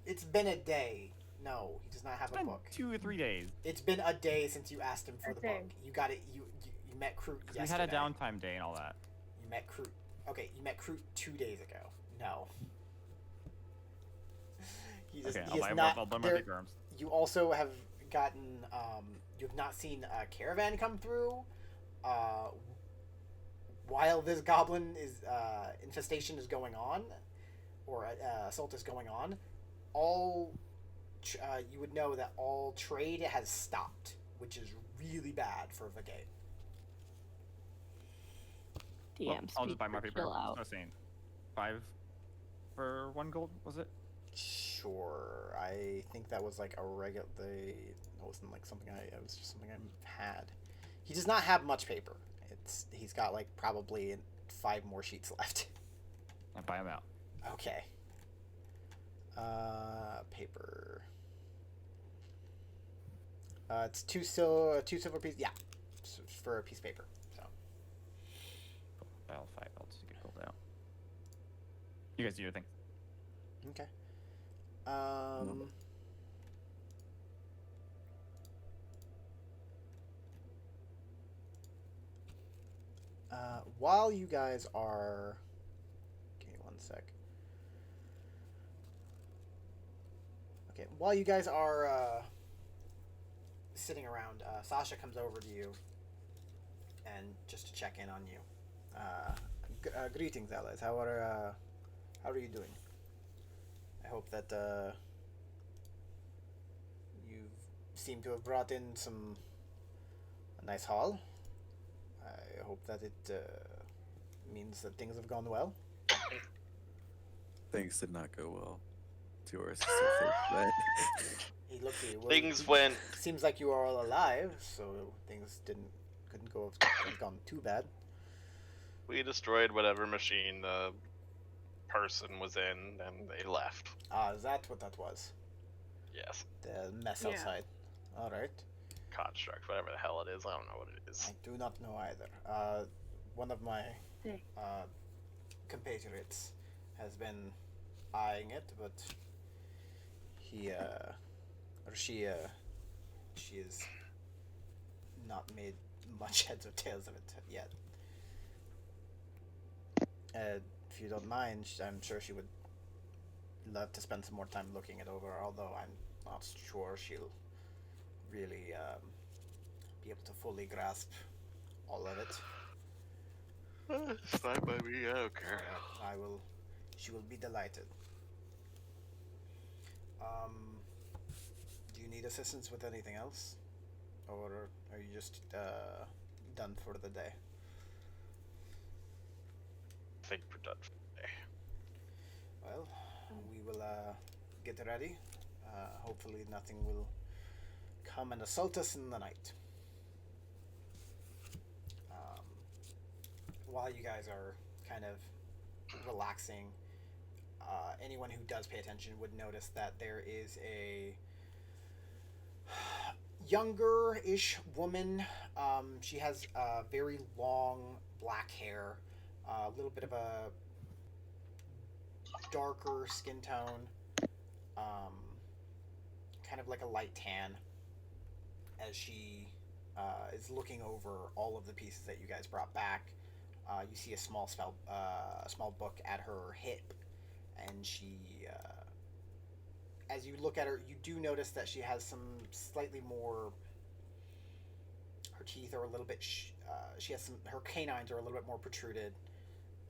it's been a day. No, he does not have It's a been book. 2 or 3 days. It's been a day since you asked him for A the day. book. You got it. You met Kroot We yesterday. had a downtime day and all that. You met Kroot. Okay, you met Kroot 2 days ago. No. He just, Okay, he is I'll not. buy my there- paper arms. You also have gotten. You've not seen a caravan come through. While this goblin infestation is going on, or assault is going on, you would know that all trade has stopped, which is really bad for Falgate. Well, DM, I'll just buy my paper. chill out. I was saying, 5 for 1 gold, was it? Sure, I think that was like a regular. It wasn't like something it was just something I had. He does not have much paper. He's got like probably 5 more sheets left. I buy them out. Okay. Paper. It's two silver pieces. Yeah, for a piece of paper. So. Buy all 5. I'll just get gold out. You guys do your thing. Okay. While you guys are, give me 1 sec. Okay, while you guys are sitting around, Sasha comes over to you, and just to check in on you. Greetings, allies. How are you doing? I hope that you seem to have brought in a nice haul. I hope that it means that things have gone well. Things did not go well. Yours is so fake, right? He looked at you. Things went. Seems like you are all alive, so things couldn't have gone too bad. We destroyed whatever machine the person was in, and they left. Ah, is that what that was? Yes. The mess Yeah. outside. All right. Construct, whatever the hell it is. I don't know what it is. I do not know either. One of my Hey. compatriots has been eyeing it, but he or she has not made much heads or tails of it yet. If you don't mind, I'm sure she would love to spend some more time looking it over, although I'm not sure she'll really be able to fully grasp all of it. It's fine by me. I don't care. She will be delighted. Do you need assistance with anything else? Or are you just done for the day? I think we're done for the day. Well, we will get ready. Hopefully nothing will come and assault us in the night. While you guys are kind of relaxing, anyone who does pay attention would notice that there is a younger-ish woman. She has very long black hair, a little bit of a darker skin tone, kind of like a light tan, as she is looking over all of the pieces that you guys brought back. You see a small book at her hip, and she, as you look at her, you do notice that she has some slightly more her teeth are a little bit. She has her canines are a little bit more protruded,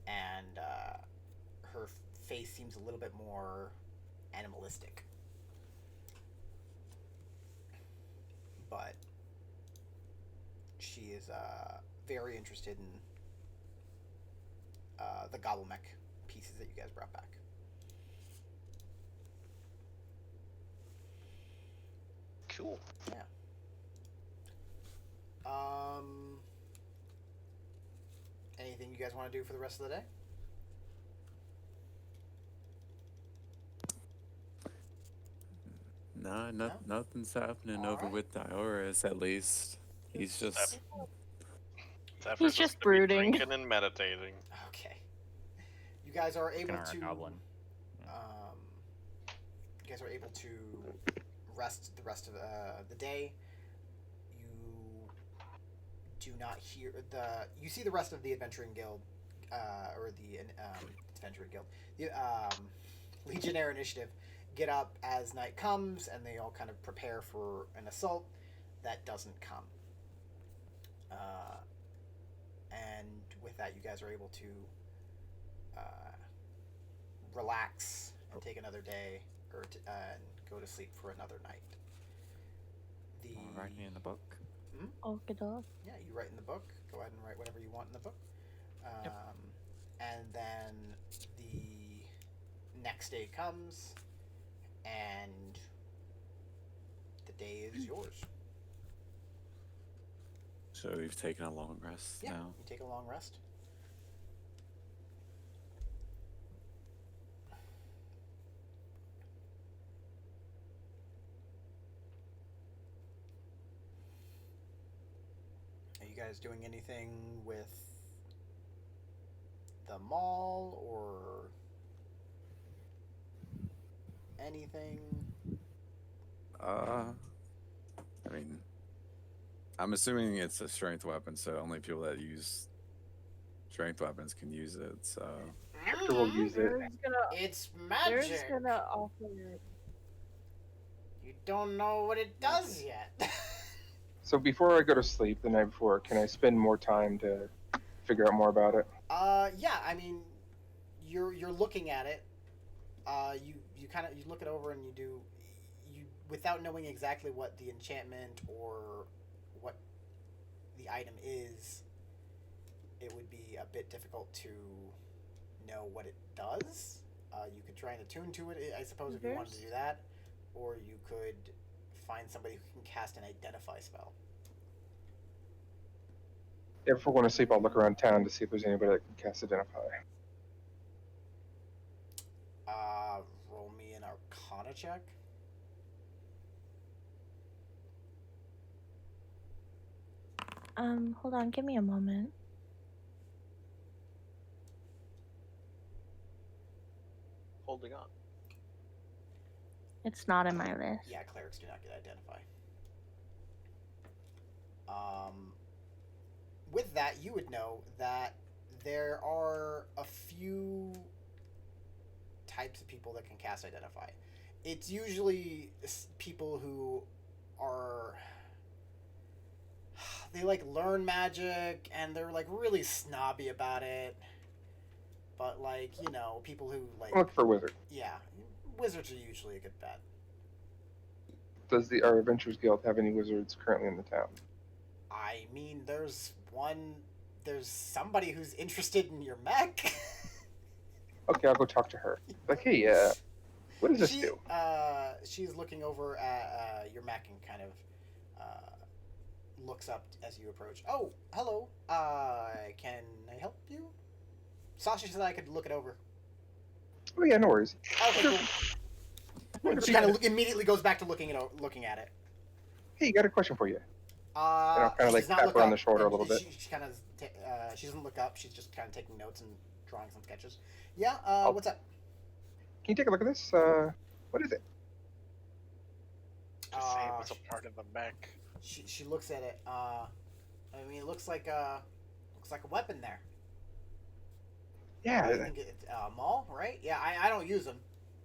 and her face seems a little bit more animalistic. But she is very interested in the gobblemech pieces that you guys brought back. Cool. Yeah. Anything you guys want to do for the rest of the day? Nah, No? nothing's happening over Alright. with Dioris, at least. He's just. Zephyr just to be brooding. drinking and meditating. Okay. You guys are able our to. goblin. You guys are able to rest the rest of the day. You do not hear the. You see the rest of the Adventuring Guild, or the Adventuring Guild, the Legionnaire Initiative, get up as night comes, and they all kind of prepare for an assault that doesn't come. And with that, you guys are able to relax and take another day, or and go to sleep for another night. Write me in the book. Okay, dog. Yeah, you write in the book. Go ahead and write whatever you want in the book. Yep. And then the next day comes, and the day is yours. So we've taken a long rest Yeah, now. you take a long rest. Are you guys doing anything with the mall or anything? I mean, I'm assuming it's a strength weapon, so only people that use strength weapons can use it. So Hector will use it. There's gonna, It's there's magic. gonna offer it. You don't know what it does yet. So before I go to sleep the night before, can I spend more time to figure out more about it? Yeah. I mean, you're looking at it. You kind of look it over and you without knowing exactly what the enchantment or what the item is, it would be a bit difficult to know what it does. You could try and attune to it, I suppose, if you wanted to do that, or you could find somebody who can cast an identify spell. Yeah, before going to sleep, I'll look around town to see if there's anybody that can cast Identify. Roll me an Arcana check. Hold on, give me a moment. Holding on. It's not in my list. Yeah, clerics do not get identify. With that, you would know that there are a few types of people that can cast identify. It's usually people who are they like learn magic and they're like really snobby about it. But like, you know, people who like Look for a wizard. yeah, wizards are usually a good bet. Does our Adventurers Guild have any wizards currently in the town? I mean, there's somebody who's interested in your mech. Okay, I'll go talk to her. Like, hey, what does this do? She's looking over at your mech and kind of looks up as you approach. Oh, hello. Can I help you? Sasha said I could look it over. Oh yeah, no worries. Okay, cool. She kind of immediately goes back to looking at it. Hey, got a question for you. I'll kinda, she like, does not tap look her on up, the shoulder a and little bit. She kind of she doesn't look up. She's just kind of taking notes and drawing some sketches. Yeah. What's up? Can you take a look at this? What is it? Just say it was a part of the mech. She looks at it. I mean, it looks like a weapon there. Yeah. I think it's Maul, right? Yeah, I don't use them.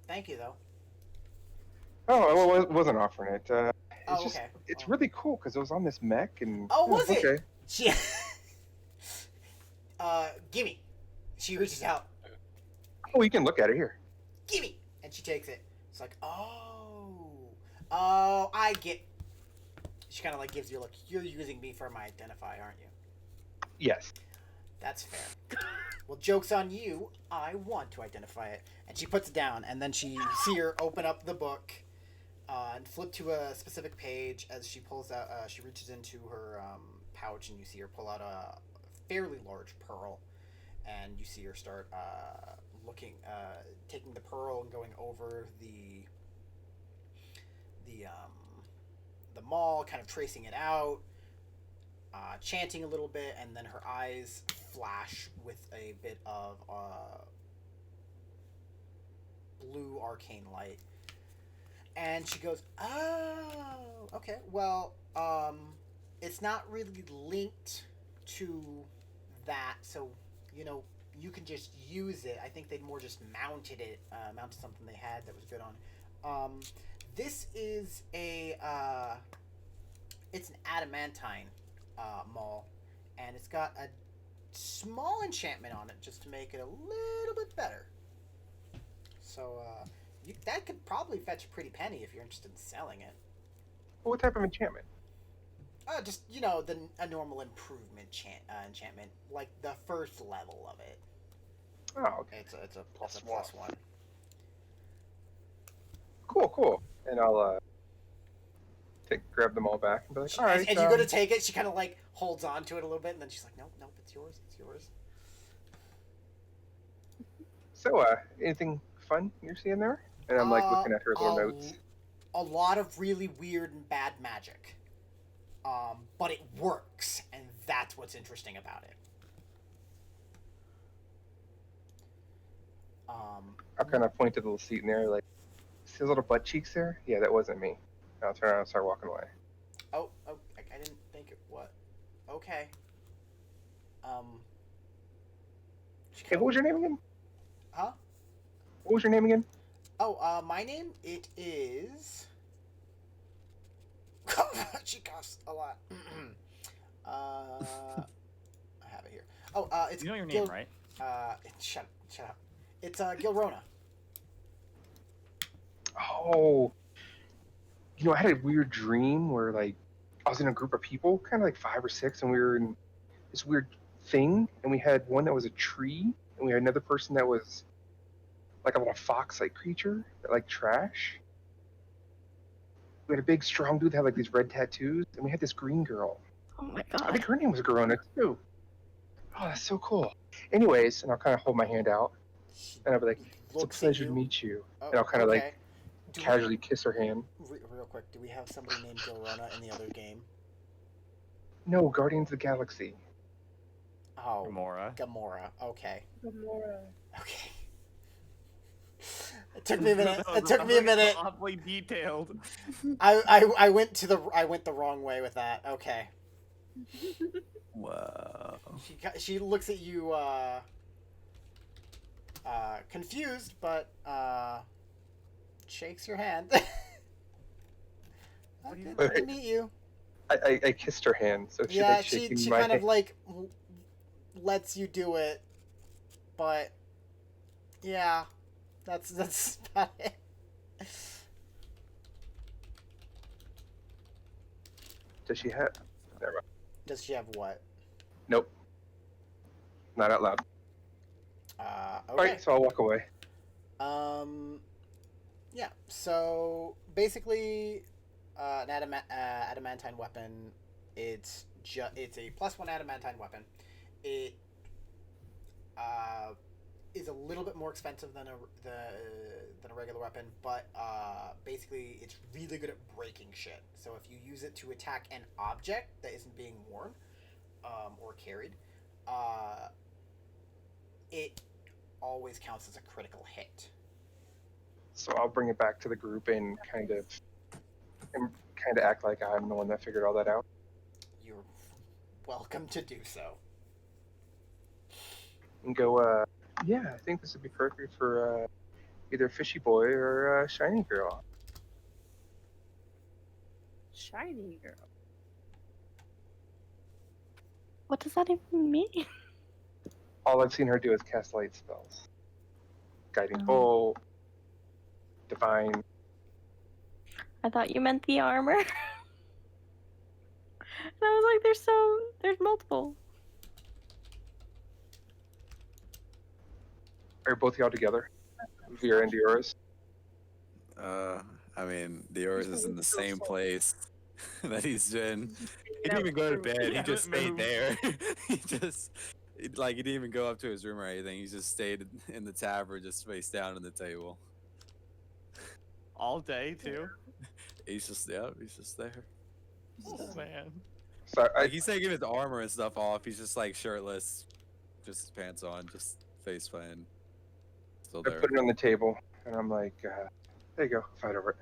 Thank you though. Oh, well, I wasn't offering it. It's Oh, just okay. it's Oh. really cool because it was on this mech and. Oh, was it? Okay. She. Gimme. She reaches out. Oh, you can look at it here. Gimme, and she takes it. It's like, oh, I get. She kind of like gives you a look. You're using me for my identify, aren't you? Yes. That's fair. Well, joke's on you. I want to identify it. And she puts it down, and then you see her open up the book and flip to a specific page as she pulls out, she reaches into her pouch, and you see her pull out a fairly large pearl. And you see her start taking the pearl and going over the mall, kind of tracing it out, chanting a little bit, and then her eyes flash with a bit of blue arcane light. And she goes, oh, okay, well, it's not really linked to that, so, you can just use it. I think they'd more just mounted something they had that was good on. This is it's an adamantine maul, and it's got a small enchantment on it just to make it a little bit better. So that could probably fetch a pretty penny if you're interested in selling it. What type of enchantment? Just a normal improvement enchantment, like the first level of it. Oh, okay. It's a plus one. Cool. And I'll grab them all back and be like, all right. As you go to take it, she kind of like holds on to it a little bit, and then she's like, nope, it's yours. So, anything fun you're seeing there? And I'm like looking at her little notes. A lot of really weird and bad magic. But it works, and that's what's interesting about it. I'll kind of point to the little seat in there, like, see those little butt cheeks there? Yeah, that wasn't me. I'll turn around and start walking away. Oh, I didn't think it. What? Okay. Hey, what was your name again? Huh? What was your name again? Oh, my name, it is... She coughs a lot. I have it here. Oh, it's You know your name, right? Shut up. It's Gilrona. Oh, I had a weird dream where, like, I was in a group of people, kind of like 5 or 6, and we were in this weird thing, and we had one that was a tree, and we had another person that was like a little fox-like creature that liked trash. We had a big, strong dude that had like these red tattoos, and we had this green girl. Oh my I god. think her name was Garona too. Oh, that's so cool. Anyways, and I'll kind of hold my hand out, and I'll be like, "It's a pleasure to meet you." Oh, and I'll kind of okay. like casually kiss her hand. Real quick, do we have somebody named Gilrona in the other game? No, Guardians of the Galaxy. Oh, Gamora. Okay. Gamora. Okay. It took me a minute. Awfully detailed. I went the wrong way with that. Okay. Wow. She looks at you confused, but shakes your hand. Good to meet you. I kissed her hand, so she's Yeah, like shaking she my kind hand. of like lets you do it, but yeah, that's about it. Does she have? Never mind. Does she have what? Nope. Not out loud. Okay. Alright, so I'll walk away. Yeah. So basically, an adamantine weapon. It's a +1 adamantine weapon. It is a little bit more expensive than a regular weapon, but basically it's really good at breaking shit. So if you use it to attack an object that isn't being worn or carried, it always counts as a critical hit. So I'll bring it back to the group and kind of act like I'm the one that figured all that out. You're welcome to do so. And go, yeah, I think this would be perfect for either Fishy Boy or Shiny Girl. shiny girl. What does that even mean? All I've seen her do is cast light spells. Guiding Oh. Bolt, Divine. I thought you meant the armor. And I was like, there's multiple. Are both y'all together? Vera and Dioris? I mean, Dioris is in the same place that he's in. He That didn't even go to was bed. He Yeah, just but stayed moved. there. he just, he didn't even go up to his room or anything. He just stayed in the tavern, just face down on the table. All day too. He's just there. Oh man. So Like he's taking his armor and stuff off. He's just like shirtless, just his pants on, just face playing. Still I there. put it on the table, and I'm like, there you go, fight over it.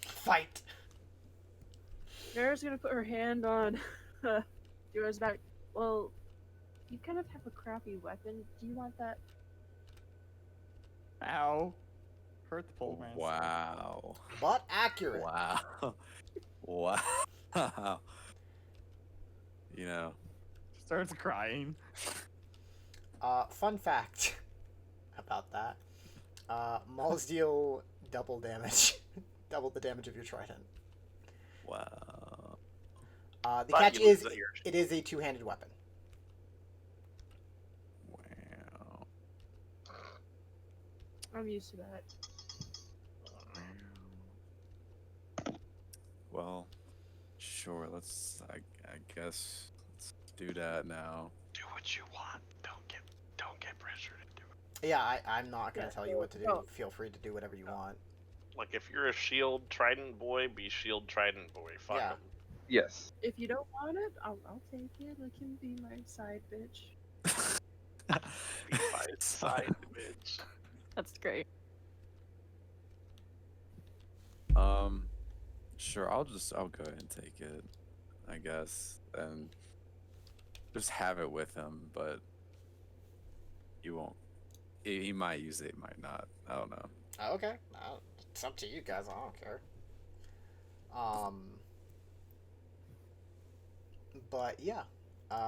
Fight. Nara's gonna put her hand on Yora's back. Well, you kind of have a crappy weapon. Do you want that? Ow. Hurt the pole man. Wow. But accurate. Wow. Wow. You know. Starts crying. Fun fact about that. Mauls deal double damage. Double the damage of your trident. Wow. The Thought catch you is, lose your- it is a two-handed weapon. Wow. I'm used to that. Well, sure. I guess let's do that now. Do what you want. Don't get pressured into it. Yeah, I'm not gonna Yeah, tell you what to do. so- Feel free to do whatever you want. Like if you're a shield trident boy, be shield trident boy. Fuck Yeah. 'em. Yes. If you don't want it, I'll take it. Let him be my side bitch. Be my side bitch. That's great. Sure. I'll go ahead and take it, I guess, and just have it with him. But you won't. He might use it. He might not. I don't know. Okay, it's up to you guys. I don't care. But yeah,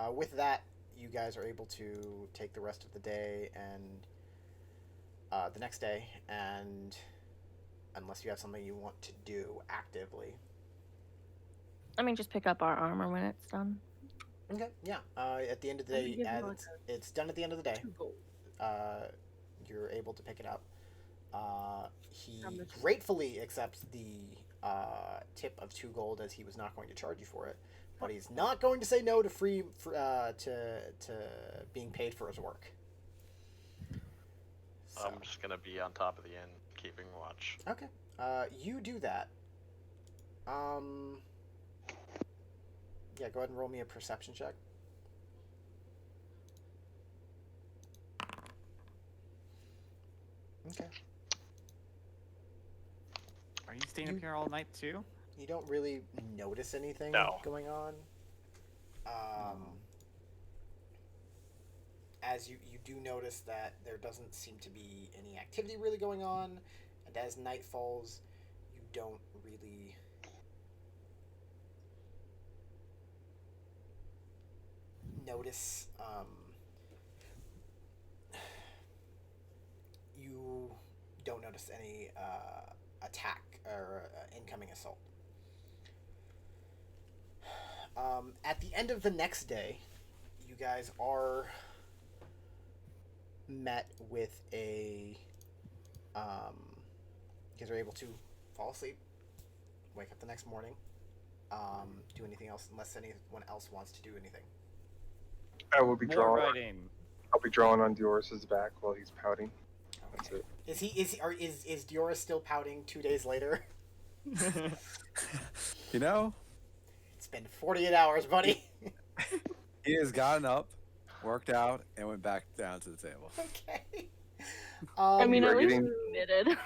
with that, you guys are able to take the rest of the day and the next day, and unless you have something you want to do actively. I mean, just pick up our armor when it's done. Okay, yeah. At the end of the I'm gonna day, give you, as like, it's done at the end of the day, 2 gold. you're able to pick it up. He How much? gratefully accepts the tip of 2 gold, as he was not going to charge you for it, but he's not going to say no to to being paid for his work. So, I'm just gonna be on top of the inn, keeping watch. okay, you do that. Yeah, go ahead and roll me a perception check. Okay. Are you staying up here all night too? You don't really notice anything No. going on. As you do notice that there doesn't seem to be any activity really going on, and as night falls, you don't really notice. You don't notice any attack or incoming assault. At the end of the next day, you guys are met with a. You guys are able to fall asleep, wake up the next morning, do anything else unless anyone else wants to do anything. I will be More drawing. writing. I'll be drawing on Dioris's back while he's pouting. That's Okay. it. Is Dioris still pouting 2 days later? You know, It's been 48 hours, buddy. he has gotten up, worked out, and went back down to the table. Okay. I mean, you at are least getting- you admitted.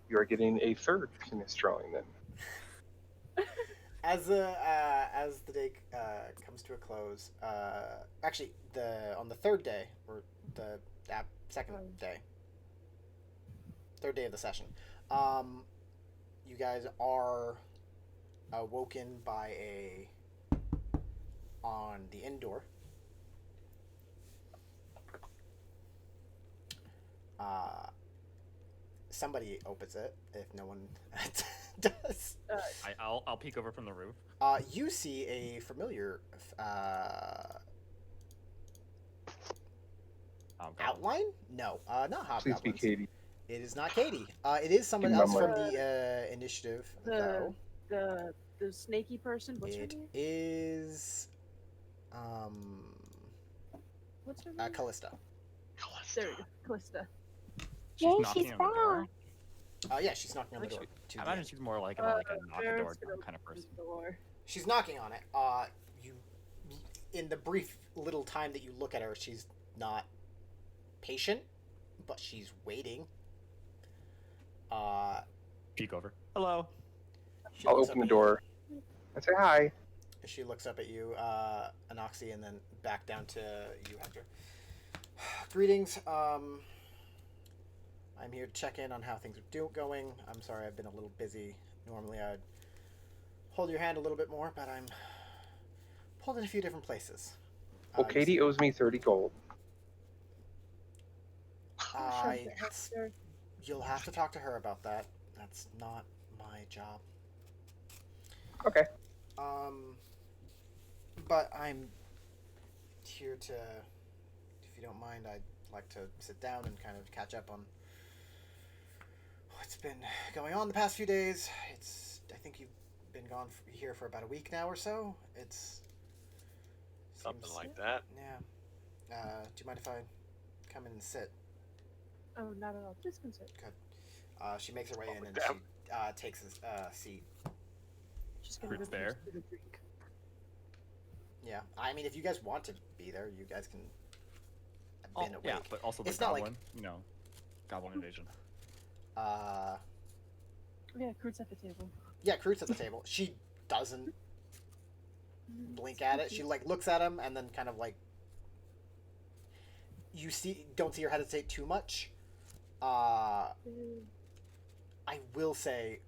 You are getting a third penis drawing then. as the day comes to a close, actually on the third day, or the second day, third day of the session, you guys are woken by on the indoor. Somebody opens it if no one does. I'll peek over from the roof. You see a familiar outline? No, not Please be hobgoblins. Katie. It is not Katie. It is someone Give me else my from money. the initiative, The though. the snaky person. What's her It name? is What's her name? Callista. There we go, Callista. She's knocking on the door. Yeah, she's knocking on the door. I imagine she's more like a knock the door Barrett's gonna kind of open person. the door. She's knocking on it. You, in the brief little time that you look at her, she's not patient, but she's waiting. Peek over. Hello. She I'll looks open up the at you. door and say hi. She looks up at you, Anoxy, and then back down to you, Hector. Greetings. I'm here to check in on how things are going. I'm sorry I've been a little busy. Normally I'd hold your hand a little bit more, but I'm pulled in a few different places. Well, Katie owes me 30 gold. You'll have to talk to her about that. That's not my job. Okay. But I'm here to, if you don't mind, I'd like to sit down and kind of catch up on what's been going on the past few days. I think you've been gone here for about a week now or so. Something like that. Yeah. Do you mind if I come in and sit? Oh, not at all. Just can sit. Good. She makes her way in and Damn. she takes a seat. Just gonna Fruit's go there. get a drink. Yeah. I mean, if you guys want to be there, you guys can have been awake. Yeah, but also the It's not like- goblin. Goblin invasion. Yeah, Kurt's at the table. Yeah, Kroot's at the table. She doesn't blink at it. She like looks at him and then kind of like don't see her hesitate too much. I will say,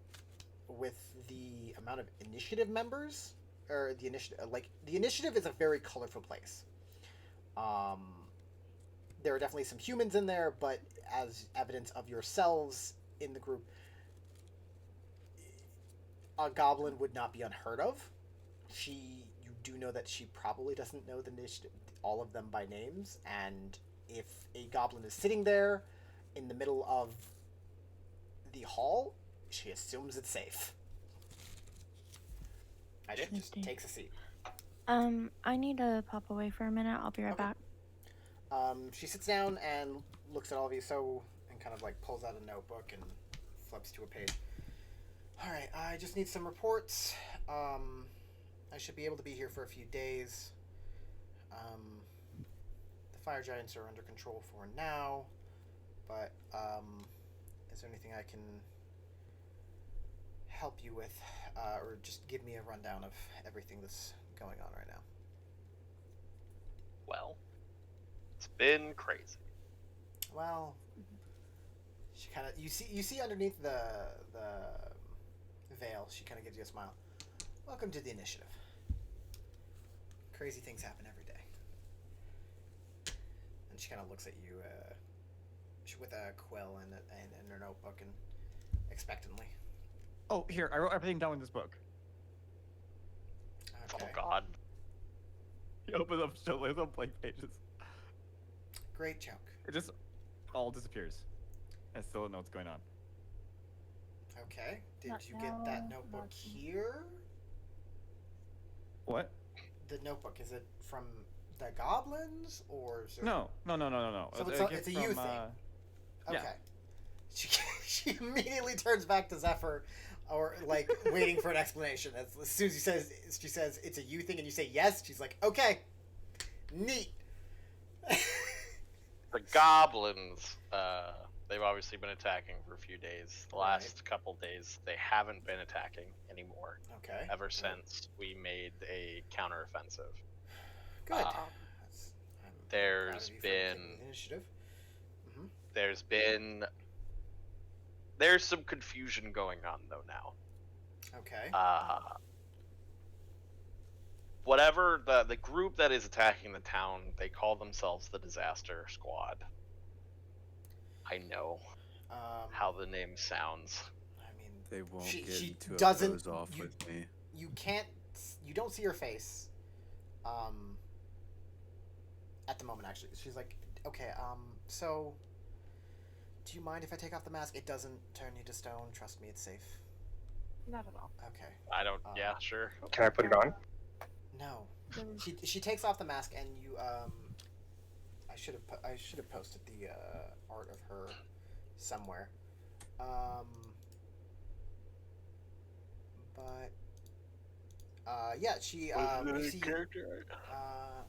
with the amount of initiative members, or the initiative is a very colorful place. There are definitely some humans in there, but as evidence of yourselves in the group, a goblin would not be unheard of. You do know that she probably doesn't know all of them by names, and if a goblin is sitting there in the middle of the hall, she assumes it's safe. I just Interesting. takes a seat. I need to pop away for a minute. I'll be right Okay. back. She sits down and looks at all of you, and kind of like pulls out a notebook and flips to a page. All right, I just need some reports. I should be able to be here for a few days. The fire giants are under control for now, but is there anything I can help you with, or just give me a rundown of everything that's going on right now? Well, it's been crazy. Well, she kind of you see underneath the veil, she kind of gives you a smile. Welcome to the initiative. Crazy things happen every day. And she kind of looks at you with a quill and her notebook and expectantly. Oh, here, I wrote everything down in this book. Okay. Oh God. He opens up some blank pages. Great joke. It just all disappears. I still don't know what's going on. Okay. Did Not you get that now, notebook not here? What? The notebook, is it from the goblins or is it... No. So It's a it's a gift you from, thing. yeah. Okay. She immediately turns back to Zephyr, or like waiting for an explanation. As soon as she says it's a you thing, and you say yes, she's like, okay, neat. The goblins, they've obviously been attacking for a few days. The last couple days, they haven't been attacking anymore. Okay. Ever since we made a counteroffensive. Good. I'm There's proud of you for been- taking the initiative. There's some confusion going on though now. Okay. whatever the group that is attacking the town, they call themselves the Disaster Squad. I know how the name sounds. I mean, They won't she get into a doesn't. pose off with me. You can't. You don't see her face. At the moment, actually, she's like, okay. So, do you mind if I take off the mask? It doesn't turn you to stone. Trust me, it's safe. Not at all. Okay. I don't. Yeah, sure. Can I put it on? No. Then She takes off the mask, and you I should have posted the art of her somewhere. But yeah, she you see character? um,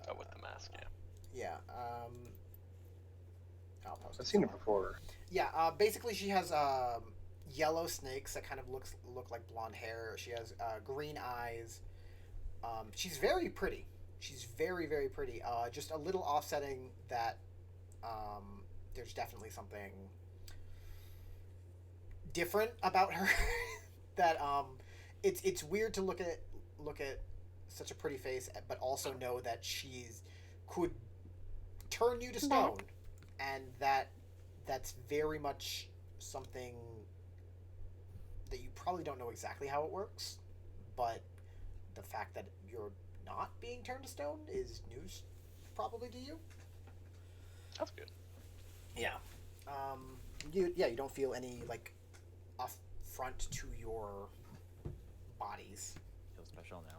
Oh, with the mask, yeah. yeah, I'll post I've it seen it somewhere. before. Yeah, basically she has yellow snakes that kind of look like blonde hair. She has green eyes. She's very pretty. She's very, very pretty. Just a little offsetting that there's definitely something different about her. That it's weird to look at such a pretty face, but also know that she's could turn you to stone, and that's very much something that you probably don't know exactly how it works, but the fact that you're not being turned to stone is news probably to you. That's good. Yeah. You don't feel any like affront to your bodies. Feel special now.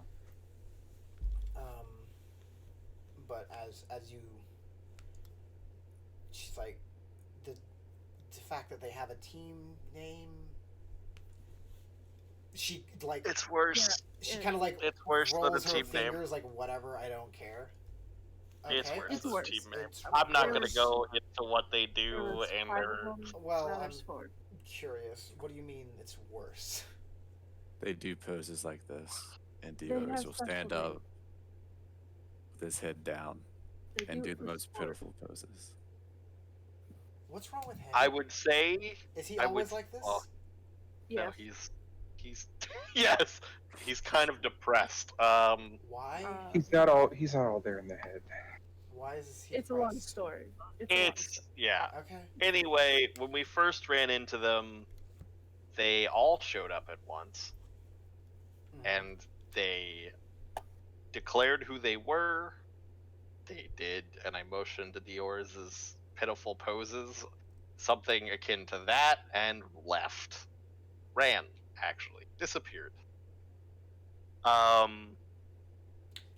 But as you, she's like, the fact that they have a team name. She like It's worse. she kind of like It's worse than rolls a her team name. fingers like whatever, I don't care. It's worse It's than worse. a team name. It's I'm not There gonna was- go into what they there do was and 5 their. of them, Well, now I'm there's 4. curious. What do you mean it's worse? They do poses like this, and They dealers have will stand special up with his head down They and do do it the for most sport. pitiful poses. What's wrong with him? I would say. Is he I always would- like this? well, Yeah. No, he's yes, he's kind of depressed. Why? He's not all there in the head. Why is he? It's a long depressed? story. It's a long It's story. yeah. Okay. Anyway, when we first ran into them, they all showed up at once, Mhm. and they declared who they were. They did, and I motioned to Dior's pitiful poses, something akin to that, and left. Ran, actually. Disappeared.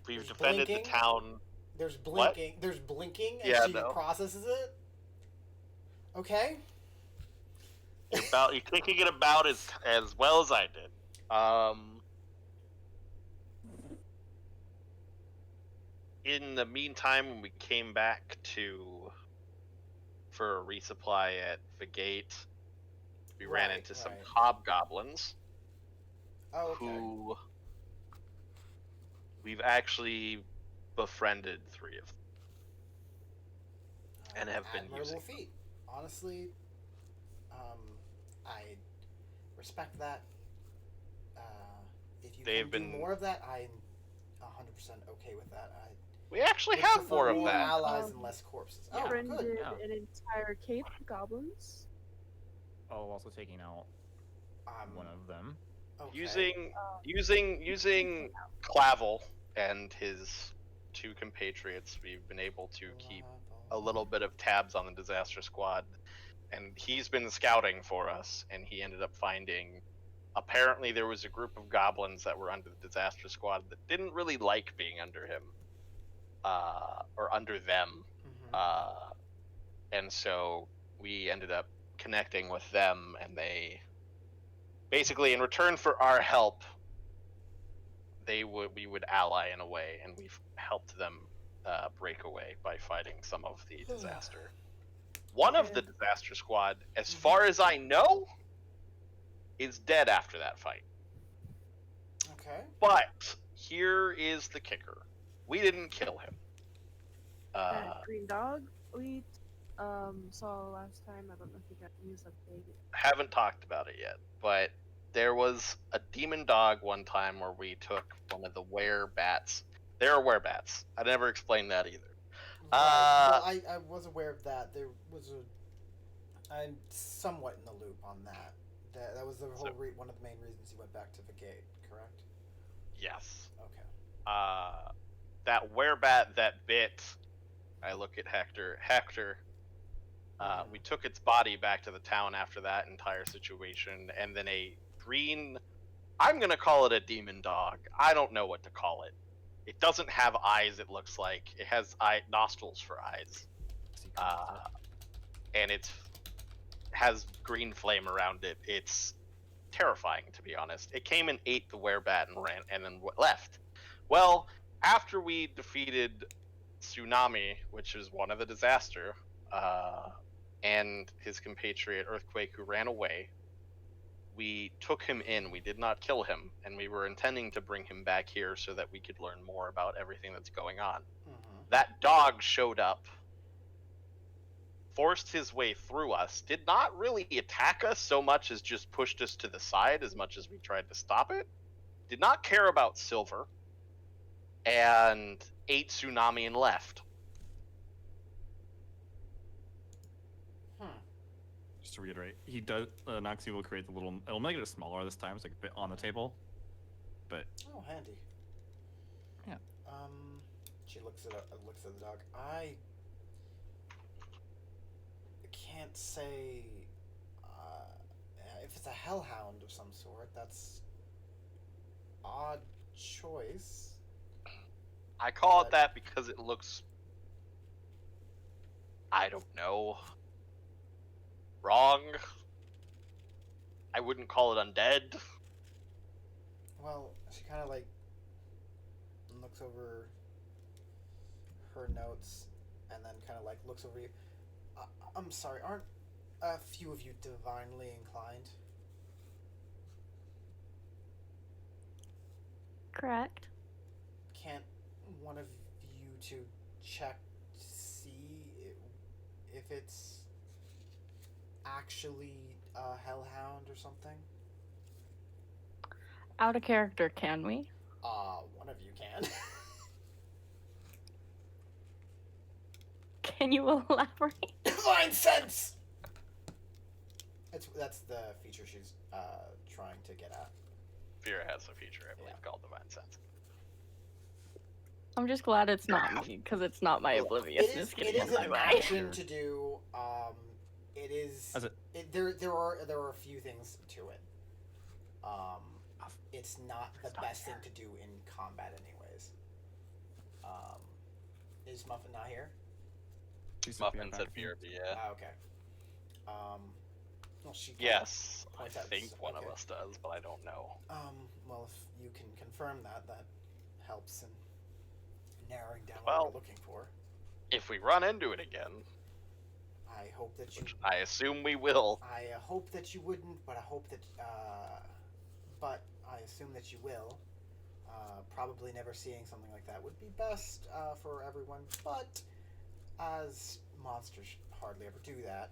We've There's defended blinking? the town. There's What? blinking. There's blinking as Yeah, she no. processes it. Okay. You're thinking it about as well as I did. In the meantime, when we came back for a resupply at Falgate, we ran Right, into some right. hobgoblins Oh, okay. who we've actually befriended 3 of them. and have been admirable using feat. Honestly, I respect that. If you They've can do been- more of that, I'm 100% okay with that. We actually would have prefer more of more that. allies and less corpses. Oh, Befriended good. Yeah. an entire cape of goblins. Oh, also taking out one of them. Okay. Using Clavel and his 2 compatriots, we've been able to keep a little bit of tabs on the Disaster Squad, and he's been scouting for us, and he ended up finding, apparently there was a group of goblins that were under the Disaster Squad that didn't really like being under him, or under them, Mhm. and so we ended up connecting with them, and they basically, in return for our help, we would ally in a way, and we've helped them break away by fighting some of the disaster. One of the Disaster Squad, as far as I know, is dead after that fight. Okay. But here is the kicker: we didn't kill him. That green dog we saw last time. I don't know if you got news update. Haven't talked about it yet, but there was a demon dog one time where we took one of the werebats. There are werebats. I never explained that either. Right. Well, I was aware of that. There was I'm somewhat in the loop on that. That was the whole one of the main reasons you went back to the gate, correct? Yes. Okay. That werebat that bit. I look at Hector. Hector. We took its body back to the town after that entire situation, and then a green. I'm gonna call it a demon dog. I don't know what to call it. It doesn't have eyes. It looks like it has nostrils for eyes, and it has green flame around it. It's terrifying, to be honest. It came and ate the werebat and ran, and then left. Well, after we defeated Tsunami, which is one of the disaster, and his compatriot Earthquake, who ran away, we took him in. We did not kill him, and we were intending to bring him back here so that we could learn more about everything that's going on. That dog showed up, forced his way through us, did not really attack us so much as just pushed us to the side as much as we tried to stop it, did not care about Silver, and ate Tsunami and left. Just to reiterate, he does. Noxie will create the little. It'll make it smaller this time, so like a bit on the table. But oh, handy. Yeah. She looks at the dog. I can't say if it's a hellhound of some sort. That's odd choice. I call it that because it looks, I don't know, wrong. I wouldn't call it undead. Well, she kind of like looks over her notes and then kind of like looks over you. I'm sorry, aren't a few of you divinely inclined? Correct. Can't one of you two check to see if it's actually a hellhound or something? Out of character, can we? One of you can. Can you elaborate? Divine sense. That's the feature she's trying to get at. Vera has a feature, I believe, called Divine Sense. I'm just glad it's not me, because it's not my obliviousness It getting is in my an way. action to do. It is. There are a few things to it. It's not the best thing to do in combat, anyways. Is Muffin not here? Muffin said BRB, yeah. Okay. Well, she yes, I points out think it's- one okay. of us does, but I don't know. Well, if you can confirm that, that helps in narrowing down Well, what we're looking for. If we run into it again, I hope that you. which I assume we will. I hope that you wouldn't, but I hope that. But I assume that you will. Probably never seeing something like that would be best for everyone, but as monsters hardly ever do that.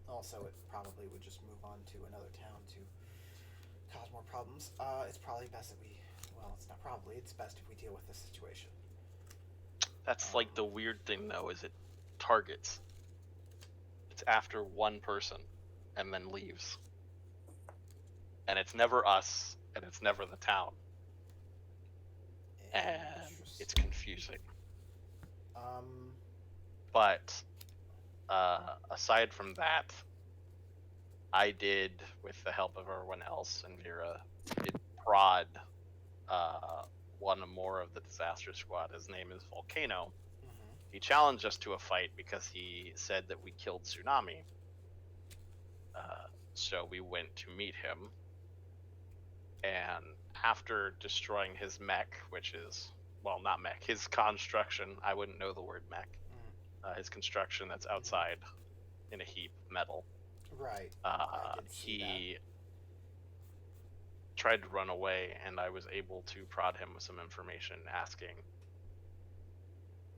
Also, it probably would just move on to another town to cause more problems. It's probably best that we. Well, it's not probably. It's best if we deal with this situation. That's like the weird thing, though, is it targets. It's after one person and then leaves. And it's never us, and it's never the town. And it's confusing. But aside from that, I did, with the help of everyone else and Vera, did prod one more of the disaster squad. His name is Volcano. He challenged us to a fight because he said that we killed Tsunami. So we went to meet him. And after destroying his mech, which is, well, not mech, his construction, I wouldn't know the word mech. His construction that's outside in a heap of metal. Right. He tried to run away, and I was able to prod him with some information asking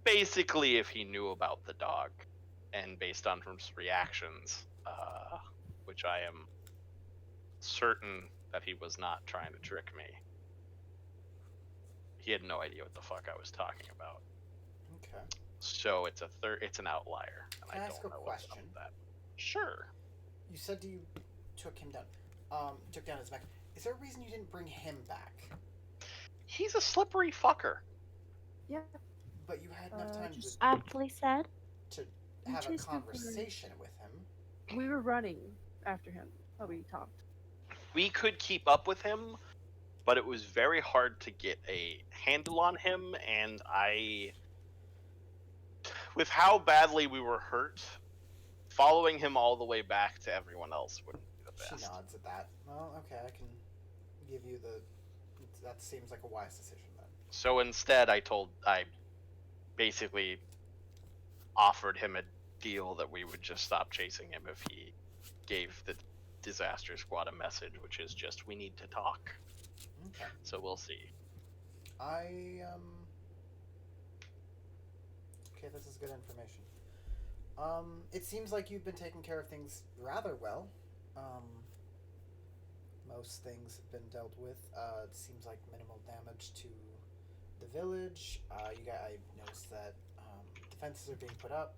basically if he knew about the dog. And based on his reactions, which I am certain that he was not trying to trick me. He had no idea what the fuck I was talking about. Okay. So it's an outlier, and Can I I ask don't a know what's up question? with that. Sure. You said you took him down. Took down his mech. Is there a reason you didn't bring him back? He's a slippery fucker. Yeah. But you had enough time just Aptly said. to have a chased him for- conversation with him. We were running after him while we talked. We could keep up with him, but it was very hard to get a handle on him, and with how badly we were hurt, following him all the way back to everyone else wouldn't be the She best. nods at that. Well, okay, I can give you the. That seems like a wise decision then. So instead, I basically offered him a deal that we would just stop chasing him if he gave the disaster squad a message, which is just, we need to talk. Okay. So we'll see. Okay, this is good information. It seems like you've been taking care of things rather well. Most things have been dealt with. It seems like minimal damage to the village. I noticed that defenses are being put up.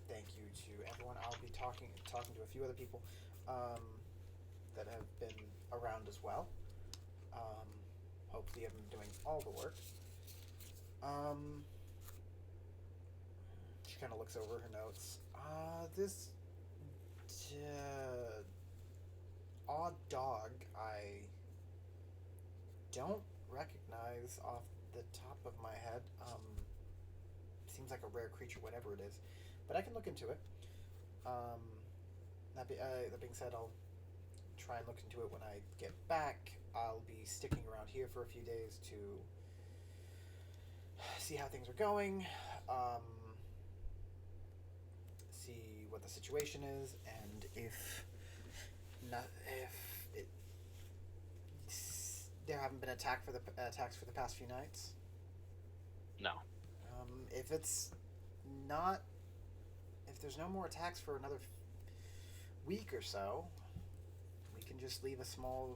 Thank you to everyone. I'll be talking to a few other people that have been around as well. Hopefully, I'm doing all the work. She kind of looks over her notes. This odd dog I don't recognize off the top of my head. Seems like a rare creature, whatever it is, but I can look into it. That being said, I'll try and look into it when I get back. I'll be sticking around here for a few days to see how things are going, see what the situation is, and if there haven't been attacks for the past few nights. No. If there's no more attacks for another week or so, we can just leave a small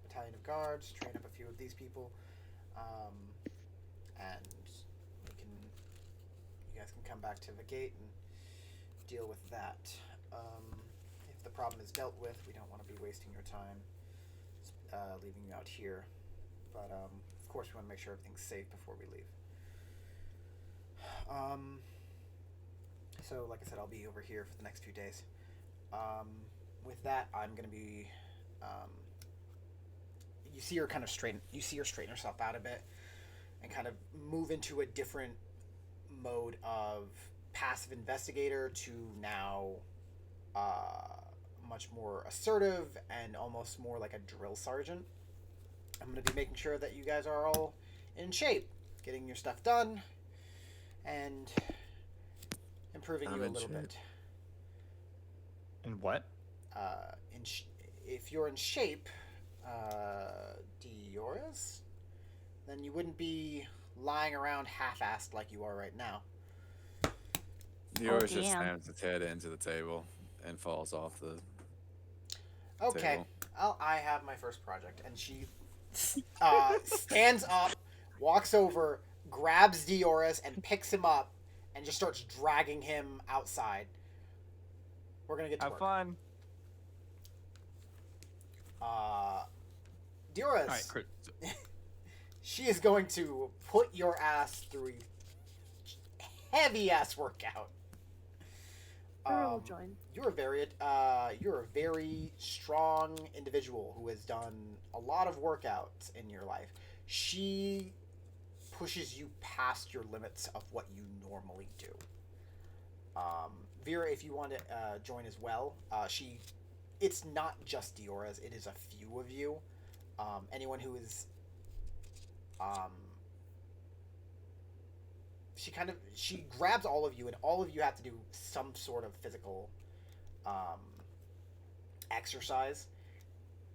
battalion of guards, train up a few of these people, and you guys can come back to the gate and deal with that. If the problem is dealt with, we don't want to be wasting your time leaving you out here. But of course, we want to make sure everything's safe before we leave. So, like I said, I'll be over here for the next few days. With that, I'm going to be. You see her kind of straighten herself out a bit, and kind of move into a different mode of passive investigator to now much more assertive and almost more like a drill sergeant. I'm going to be making sure that you guys are all in shape, getting your stuff done, and improving you a little bit. In what? If you're in shape, Dioris, then you wouldn't be lying around half-assed like you are right now. Yours just damn. slams his head into the table and falls off the Okay, table. I have my first project, and she stands up, walks over, grabs Dioris, and picks him up, and just starts dragging him outside. We're gonna get to Have work. fun. Dioris, All right, Chris. she is going to put your ass through a heavy-ass workout. I'll join. You're a very strong individual who has done a lot of workouts in your life. She pushes you past your limits of what you normally do. Vera, if you want to join as well, it's not just Diora's, it is a few of you. Anyone who is she grabs all of you, and all of you have to do some sort of physical exercise,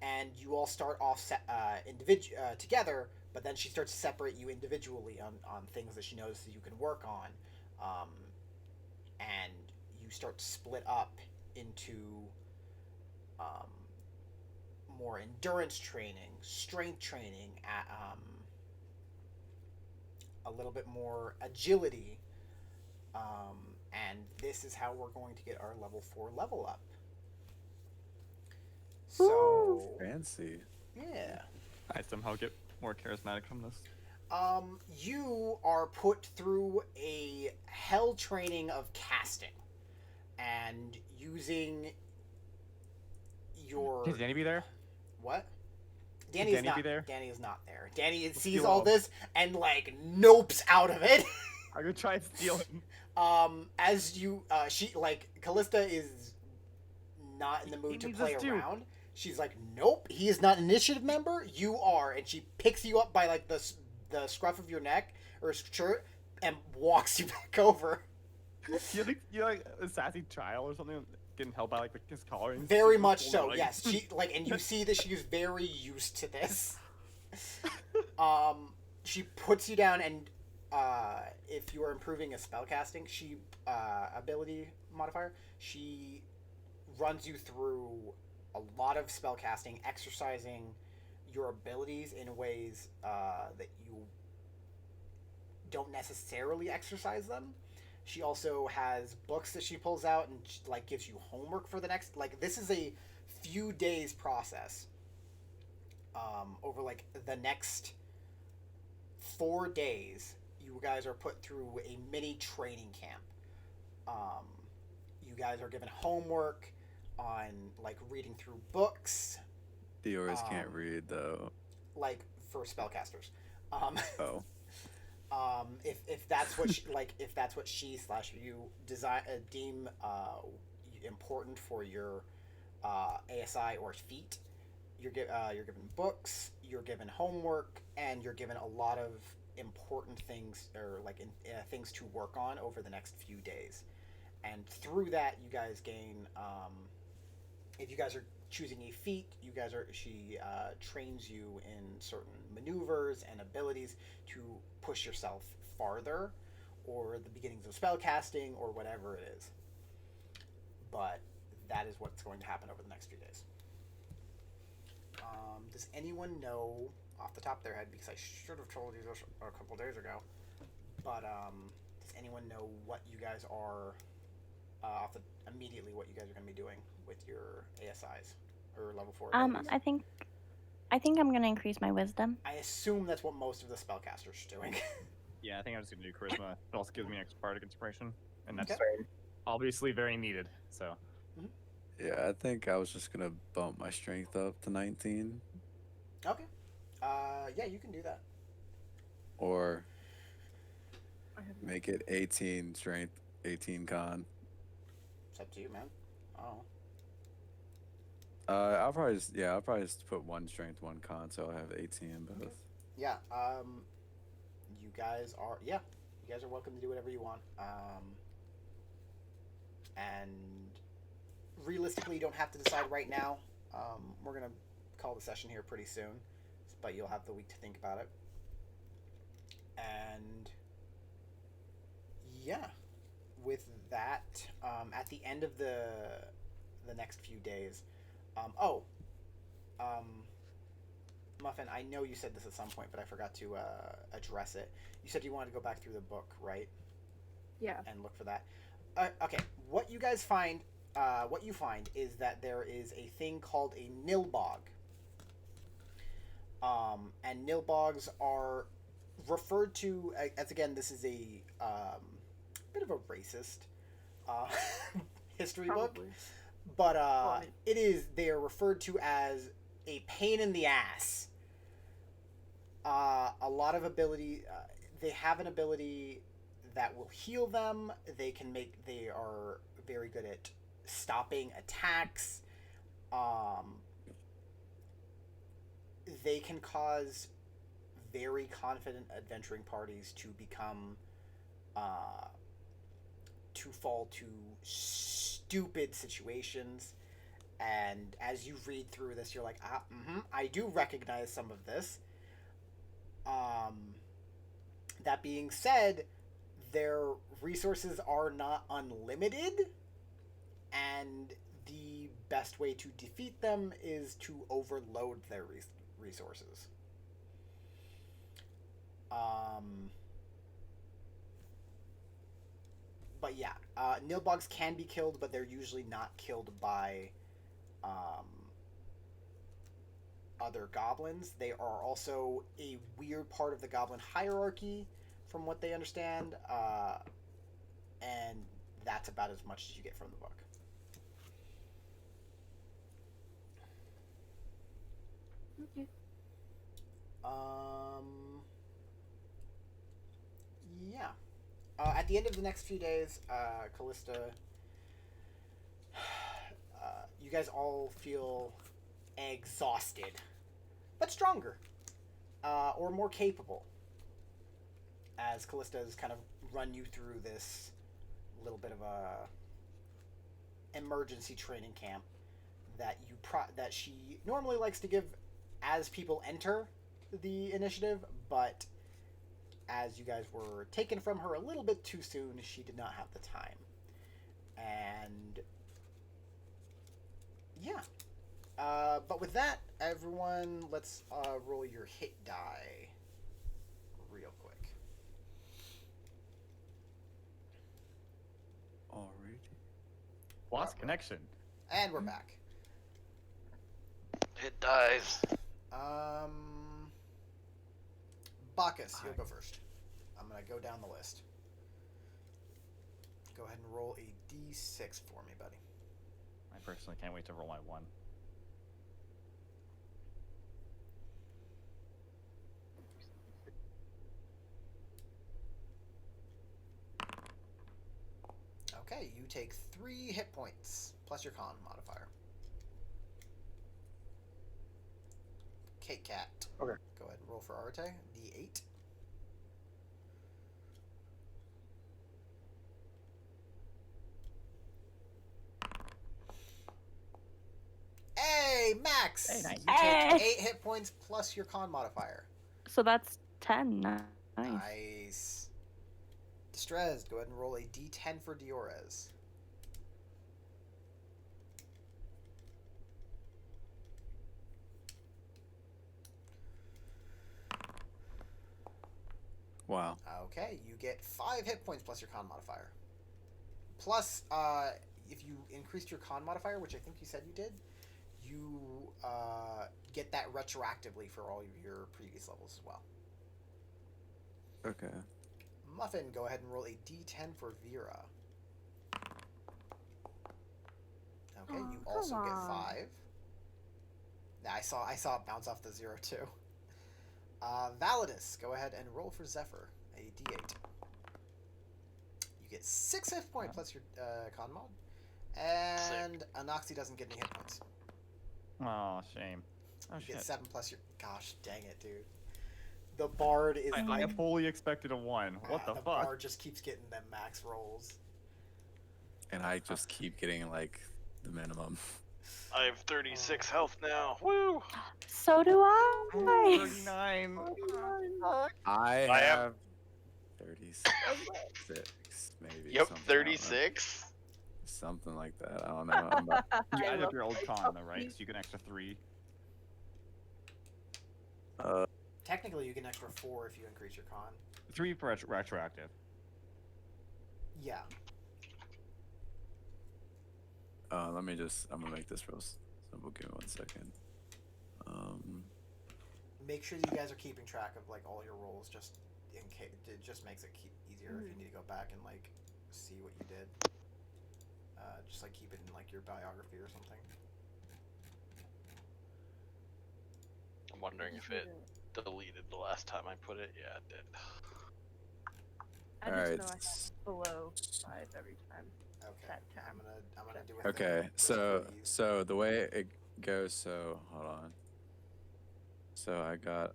and you all start off together, but then she starts to separate you individually on things that she knows that you can work on, and you start to split up into more endurance training, strength training, a little bit more agility. And this is how we're going to get our level 4 level up. So, Fancy. yeah. I somehow get more charismatic from this. You are put through a hell training of casting and using your. Can Danny be there? What? Can Danny is Danny not be there? Danny is not there. Danny sees steal all him. this and like nopes out of it. I'm gonna try and steal him. As you she like Callista is not in the mood He to needs play us too. around. She's like, "Nope, he is not an initiative member. You are." And she picks you up by like the scruff of your neck or shirt and walks you back over. You're like a sassy child or something, getting held by like his collar. And Very he's much holding so. it, like- Yes, she like, and you see that she is very used to this. She puts you down, and if you are improving a spellcasting, she ability modifier, she runs you through a lot of spellcasting, exercising your abilities in ways that you don't necessarily exercise them. She also has books that she pulls out and like gives you homework for the next. Like this is a few days process. Over like the next 4 days, you guys are put through a mini training camp. You guys are given homework on like reading through books, Theories can't read though. like for spellcasters. Oh. If that's what she, like if that's what she / you deem important for your ASI or feat, you're given books, you're given homework, and you're given a lot of important things or like things to work on over the next few days. And through that, you guys gain. If you guys are choosing a feat, she trains you in certain maneuvers and abilities to push yourself farther, or the beginnings of spell casting, or whatever it is. But that is what's going to happen over the next few days. Does anyone know off the top of their head, because I should have told you this a couple days ago, but does anyone know what you guys are immediately what you guys are going to be doing with your ASIs or level 4 abilities? I think I'm gonna increase my wisdom. I assume that's what most of the spellcasters are doing. Yeah, I think I'm just gonna do charisma. It also gives me extra bardic inspiration, and that's Okay. obviously very needed. So Yeah, I think I was just gonna bump my strength up to 19, Okay. Yeah, you can do that. or I have make it 18 strength, 18 con. It's up to you, man. Oh. I'll probably just put 1 strength, 1 con, so I'll have 18 both. Yeah. You guys are welcome to do whatever you want. And realistically, you don't have to decide right now. We're gonna call the session here pretty soon, but you'll have the week to think about it. And yeah, with that, at the end of the next few days, Muffin, I know you said this at some point, but I forgot to address it. You said you wanted to go back through the book, right? Yeah. And look for that. Okay, what you find is that there is a thing called a nilbog. And nilbogs are referred to as, again, this is a bit of a racist history book, Probably. but they are referred to as a pain in the ass. A lot of ability, they have an ability that will heal them. They are very good at stopping attacks. They can cause very confident adventuring parties to become to fall to stupid situations. And as you read through this, you're like, I do recognize some of this. That being said, their resources are not unlimited, and the best way to defeat them is to overload their resources. But yeah, nilbugs can be killed, but they're usually not killed by other goblins. They are also a weird part of the goblin hierarchy, from what they understand, and that's about as much as you get from the book. Okay. Yeah. At the end of the next few days, Callista, you guys all feel exhausted, but stronger, or more capable, as Callista has kind of run you through this little bit of a emergency training camp that that she normally likes to give as people enter the initiative, but as you guys were taken from her a little bit too soon, she did not have the time. And yeah. But with that, everyone, let's roll your hit die real quick. Alright. Lost connection. And we're back. It dies. Bacchus, you'll go first. I'm going to go down the list. Go ahead and roll a d6 for me, buddy. I personally can't wait to roll my 1. Okay, you take 3 hit points, plus your con modifier. Kate Cat. Okay. Go ahead and roll for Arte. D8. Hey, Max! Hey, nice. You Hey! take 8 hit points plus your con modifier. So that's 10. Nice. Nice. Distress, go ahead and roll a d10 for Diores. Wow. Okay, you get 5 hit points plus your con modifier. Plus, if you increased your con modifier, which I think you said you did, you get that retroactively for all of your previous levels as well. Okay. Muffin, go ahead and roll a d10 for Vera. Okay, Oh, you also come get on. 5. Yeah, I saw it bounce off the 0 too. Validus, go ahead and roll for Zephyr, a d8. You get 6 hit point plus your con mod. And Anoxy doesn't get any hit points. Oh, shame. Oh, You shit. get 7 plus your... Gosh, dang it, dude. The Bard is I like... fully expected a 1. What the the fuck? Bard just keeps getting them max rolls. And I just keep getting like the minimum. I have 36 health now. Woo! So do I. 39. I I am- have 36, maybe. Yep, something, I don't know. 36. Something like that. I don't know. I'm about, You I added love up your old it. con, though, right? So you get an extra 3. Technically, you get an extra 4 if you increase your con. 3 for retroactive. Yeah. I'm gonna make this real simple. Give me 1 second. Make sure that you guys are keeping track of like all your rolls, just in case. It just makes it easier if you need to go back and like see what you did. Just like keep it in like your biography or something. I'm wondering if it deleted the last time I put it. Yeah, it did. I Alright. just know I have below 5 every time. Okay. That time. I'm gonna do it. Okay, so the way it goes. So hold on. So I got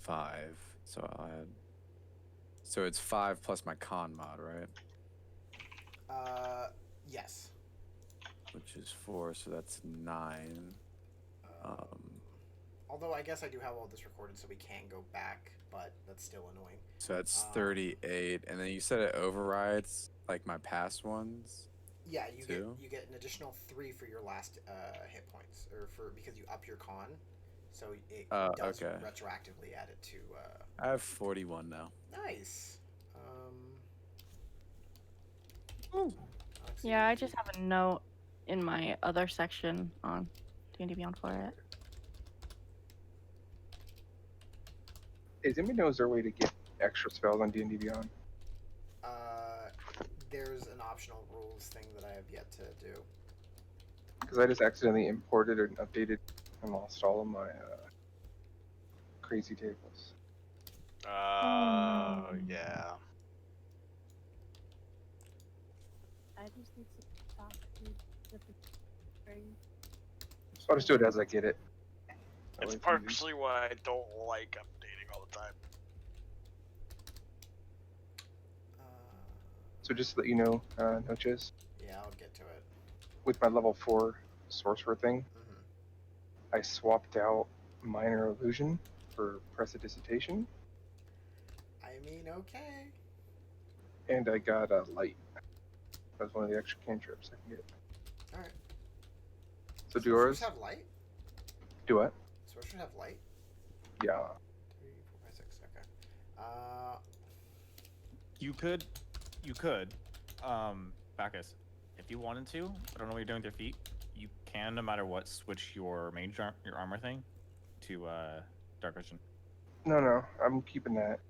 5. So I'll add. So it's 5 plus my con mod, right? Yes. Which is 4. So that's 9. Although I guess I do have all this recorded, so we can go back, but that's still annoying. So that's 38, and then you said it overrides like my past ones. Yeah, Two? you get an additional 3 for your last hit points, or for because you up your con, so it does Okay. retroactively add it to. I have 41 now. Nice. Ooh. Let's Yeah, I see. just have a note in my other section on D&D Beyond for it. Does anybody know is there a way to get extra spells on D&D Beyond? There's an optional rules thing that I have yet to do. Because I just accidentally imported and updated and lost all of my crazy tables. Oh, yeah. I just need to talk to different strings. So I'll just do it as I get it. That It's way easy. partially why I don't like updating all the time. So just to let you know, Noches, Yeah, I'll get to it. with my level 4 sorcerer thing, Mm-hmm. I swapped out minor illusion for prestidigitation, I mean, okay. and I got light. That's one of the extra cantrips I can get. All right. So do Sorcerers yours? have light. Do what? Sorcerers have light. Yeah. 3, 4, 5, 6. Okay. You could, Bacchus, if you wanted to. I don't know what you're doing with your feet. You can, no matter what, switch your your armor thing to dark vision. No, I'm keeping that.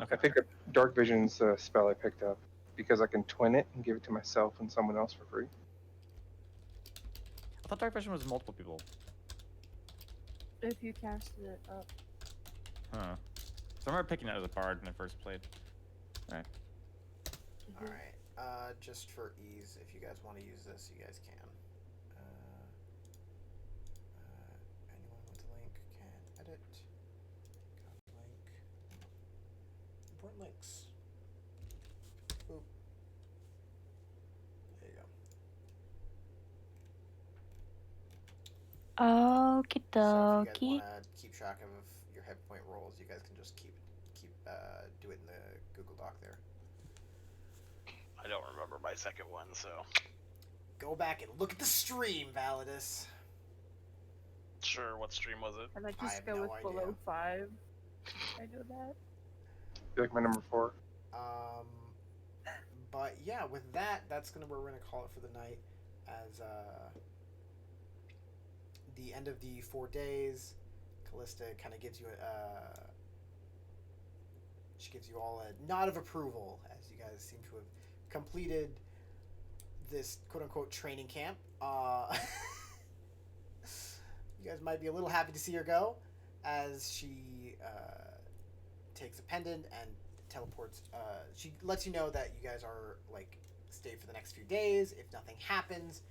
Okay. I picked up Dark Vision's spell I picked up because I can twin it and give it to myself and someone else for free. I thought dark vision was multiple people. If you casted it up. Huh. So I remember picking it as a bard when I first played. Right. All right. Just for ease, if you guys want to use this, you guys can. Anyone with a link can edit. Copy link. Important links. Boop. There you go. Okie So if you guys dokie. want to keep track of your hit point rolls, you guys can just do it in the Google Doc there. I don't remember my second one, so. Go back and look at the stream, Validus. Sure, what stream was it? And I I just have go no with idea. below 5. I do that. You like my number 4? But yeah, with that, that's where we're gonna call it for the night, as the end of the 4 days. Callista kind of gives you she gives you all a nod of approval as you guys seem to have completed this quote-unquote training camp. You guys might be a little happy to see her go, as she takes a pendant and teleports. She lets you know that you guys are stay for the next few days. If nothing happens,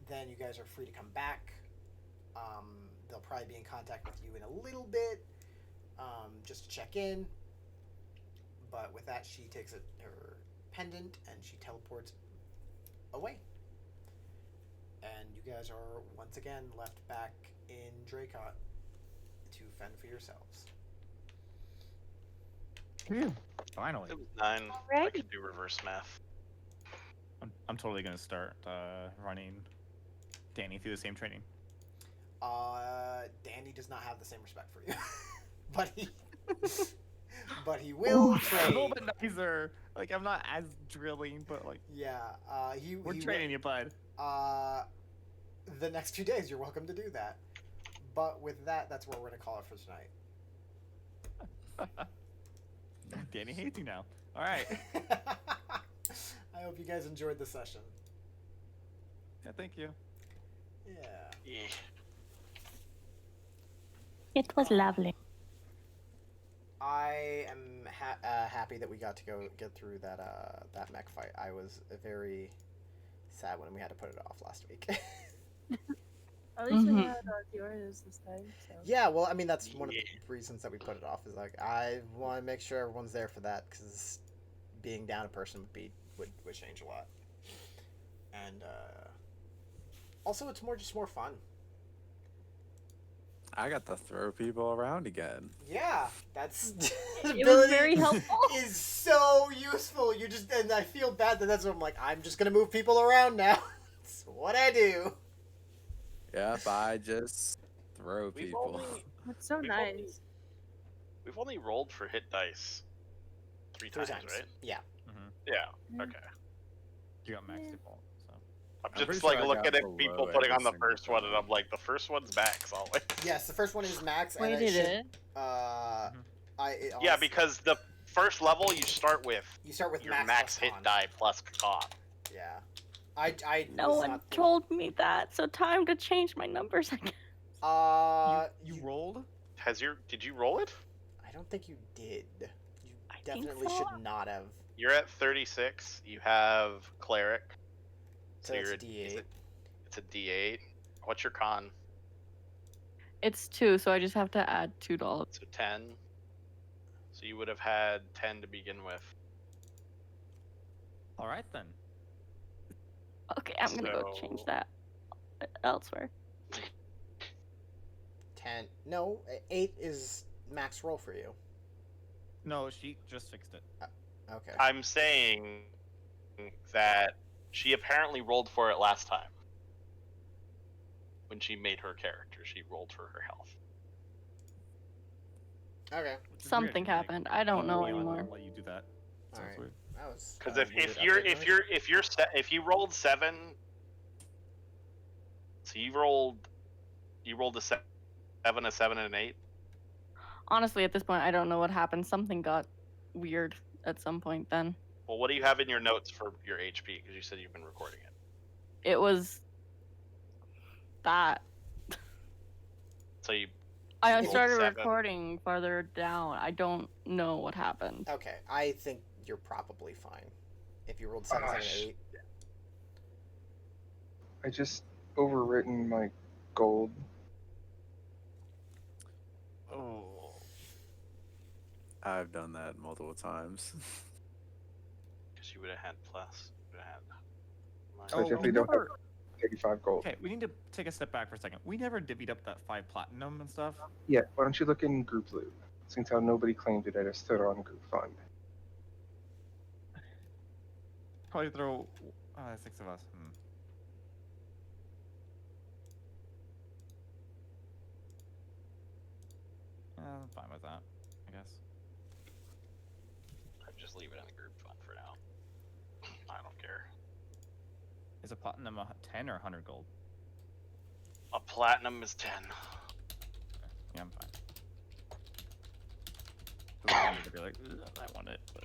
then you guys are free to come back. They'll probably be in contact with you in a little bit, just to check in. But with that, she takes her pendant and she teleports away. And you guys are once again left back in Dracot to fend for yourselves. Finally. It was 9. I Alrighty. could do reverse math. I'm totally gonna start running Danny through the same training. Danny does not have the same respect for you, but he will A train. little bit nicer. Like I'm not as drilling, but Yeah, we're training you, bud. The next 2 days, you're welcome to do that. But with that, that's where we're gonna call it for tonight. Danny hates you now. All right. I hope you guys enjoyed the session. Yeah, thank you. Yeah. Yeah. It was lovely. I am happy that we got to get through that mech fight. I was very sad when we had to put it off last week. At least we Mhm. had yours this time. So. Yeah, well, I mean that's one of the reasons that we put it off. Is I want to make sure everyone's there for that, because being down a person would change a lot. And also, it's just more fun. I got to throw people around again. Yeah, that's It was very helpful. Is so useful. You just and I feel bad that's what I'm like. I'm just gonna move people around now. That's what I do. Yep, I just throw We've people. only That's so We've nice. we've only rolled for hit dice three times, right? Yeah. Yeah. Okay. You got max default, so. I'm I'm pretty just sure like I looking got at people below putting every on the single first one, and time. I'm like, the first one's max always. Yes, the first one is max. Wait, and it should, is? Yeah, because the first level you start with you start with your max, max plus hit con. die plus con. Yeah. I No was one not told me that, so time to change my numbers again. You rolled? Did you roll it? I don't think you did. You I think definitely so. should not have. You're at 36. You have cleric. So you're it's D8. It's a D8. What's your con? It's 2, so I just have to add $2. So 10. So you would have had 10 to begin with. All right then. Okay, I'm gonna go change that elsewhere. 10. No, 8 is max roll for you. No, she just fixed it. Okay. I'm saying that she apparently rolled for it last time. When she made her character, she rolled for her health. Okay. Which is Something weird, like, happened. I don't know I'll anymore. let you do that. Sounds Alright. weird. That was. Because weird update noise. if you rolled 7, so you rolled a 7, a 7, and an 8. Honestly, at this point, I don't know what happened. Something got weird at some point then. Well, what do you have in your notes for your HP? Because you said you've been recording it. It was that. So you. I rolled started 7. recording farther down. I don't know what happened. Okay, I think you're probably fine. If you rolled 7, 7, Gosh. 8. I just overwritten my gold. Oh. I've done that multiple times. Because you would have had plus. You would have had. I definitely don't have 35 gold. Okay, we need to take a step back for a second. We never divvied up that 5 platinum and stuff. Yeah, why don't you look in group loot? Since how nobody claimed it, I just threw it on group fund. Probably throw 6 of us. I'm fine with that, I guess. I'd just leave it in the group fund for now. I don't care. Is a platinum 10 or 100 gold? A platinum is 10. Yeah, I'm fine. 'Cause I wanted to be like, "Ugh, I want it, but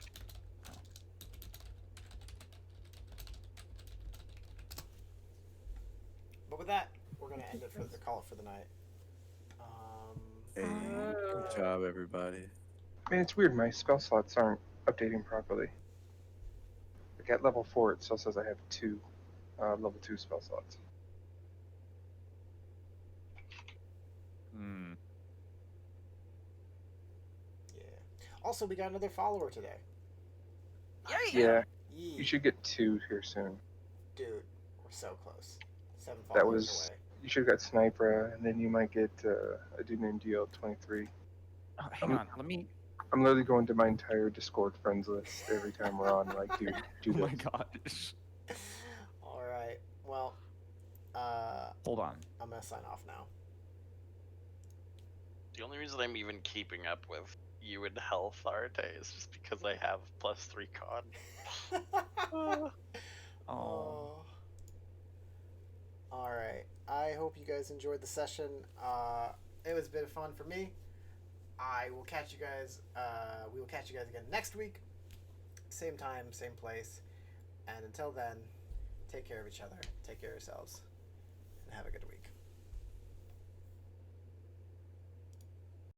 But with that, we're gonna end it for the call it for the night. Hey, good job, everybody. Man, it's weird. My spell slots aren't updating properly. Like at level 4, it still says I have 2 level 2 spell slots. Yeah. Also, we got another follower today. Yeah, Yee. you should get 2 here soon. Dude, we're so close. 7 That followers was. away. You should have got Sniper, and then you might get a dude named DL23. oh, hang on, let me. I'm literally going to my entire Discord friends list every time we're on. Like, dude, do Oh this. my gosh. All right. Well, Hold on. I'm gonna sign off now. The only reason I'm even keeping up with you in health, Arte, is just because I have +3 con. Oh. All right. I hope you guys enjoyed the session. It was a bit of fun for me. I will catch you guys. We will catch you guys again next week. Same time, same place. And until then, take care of each other. Take care of yourselves. And have a good week.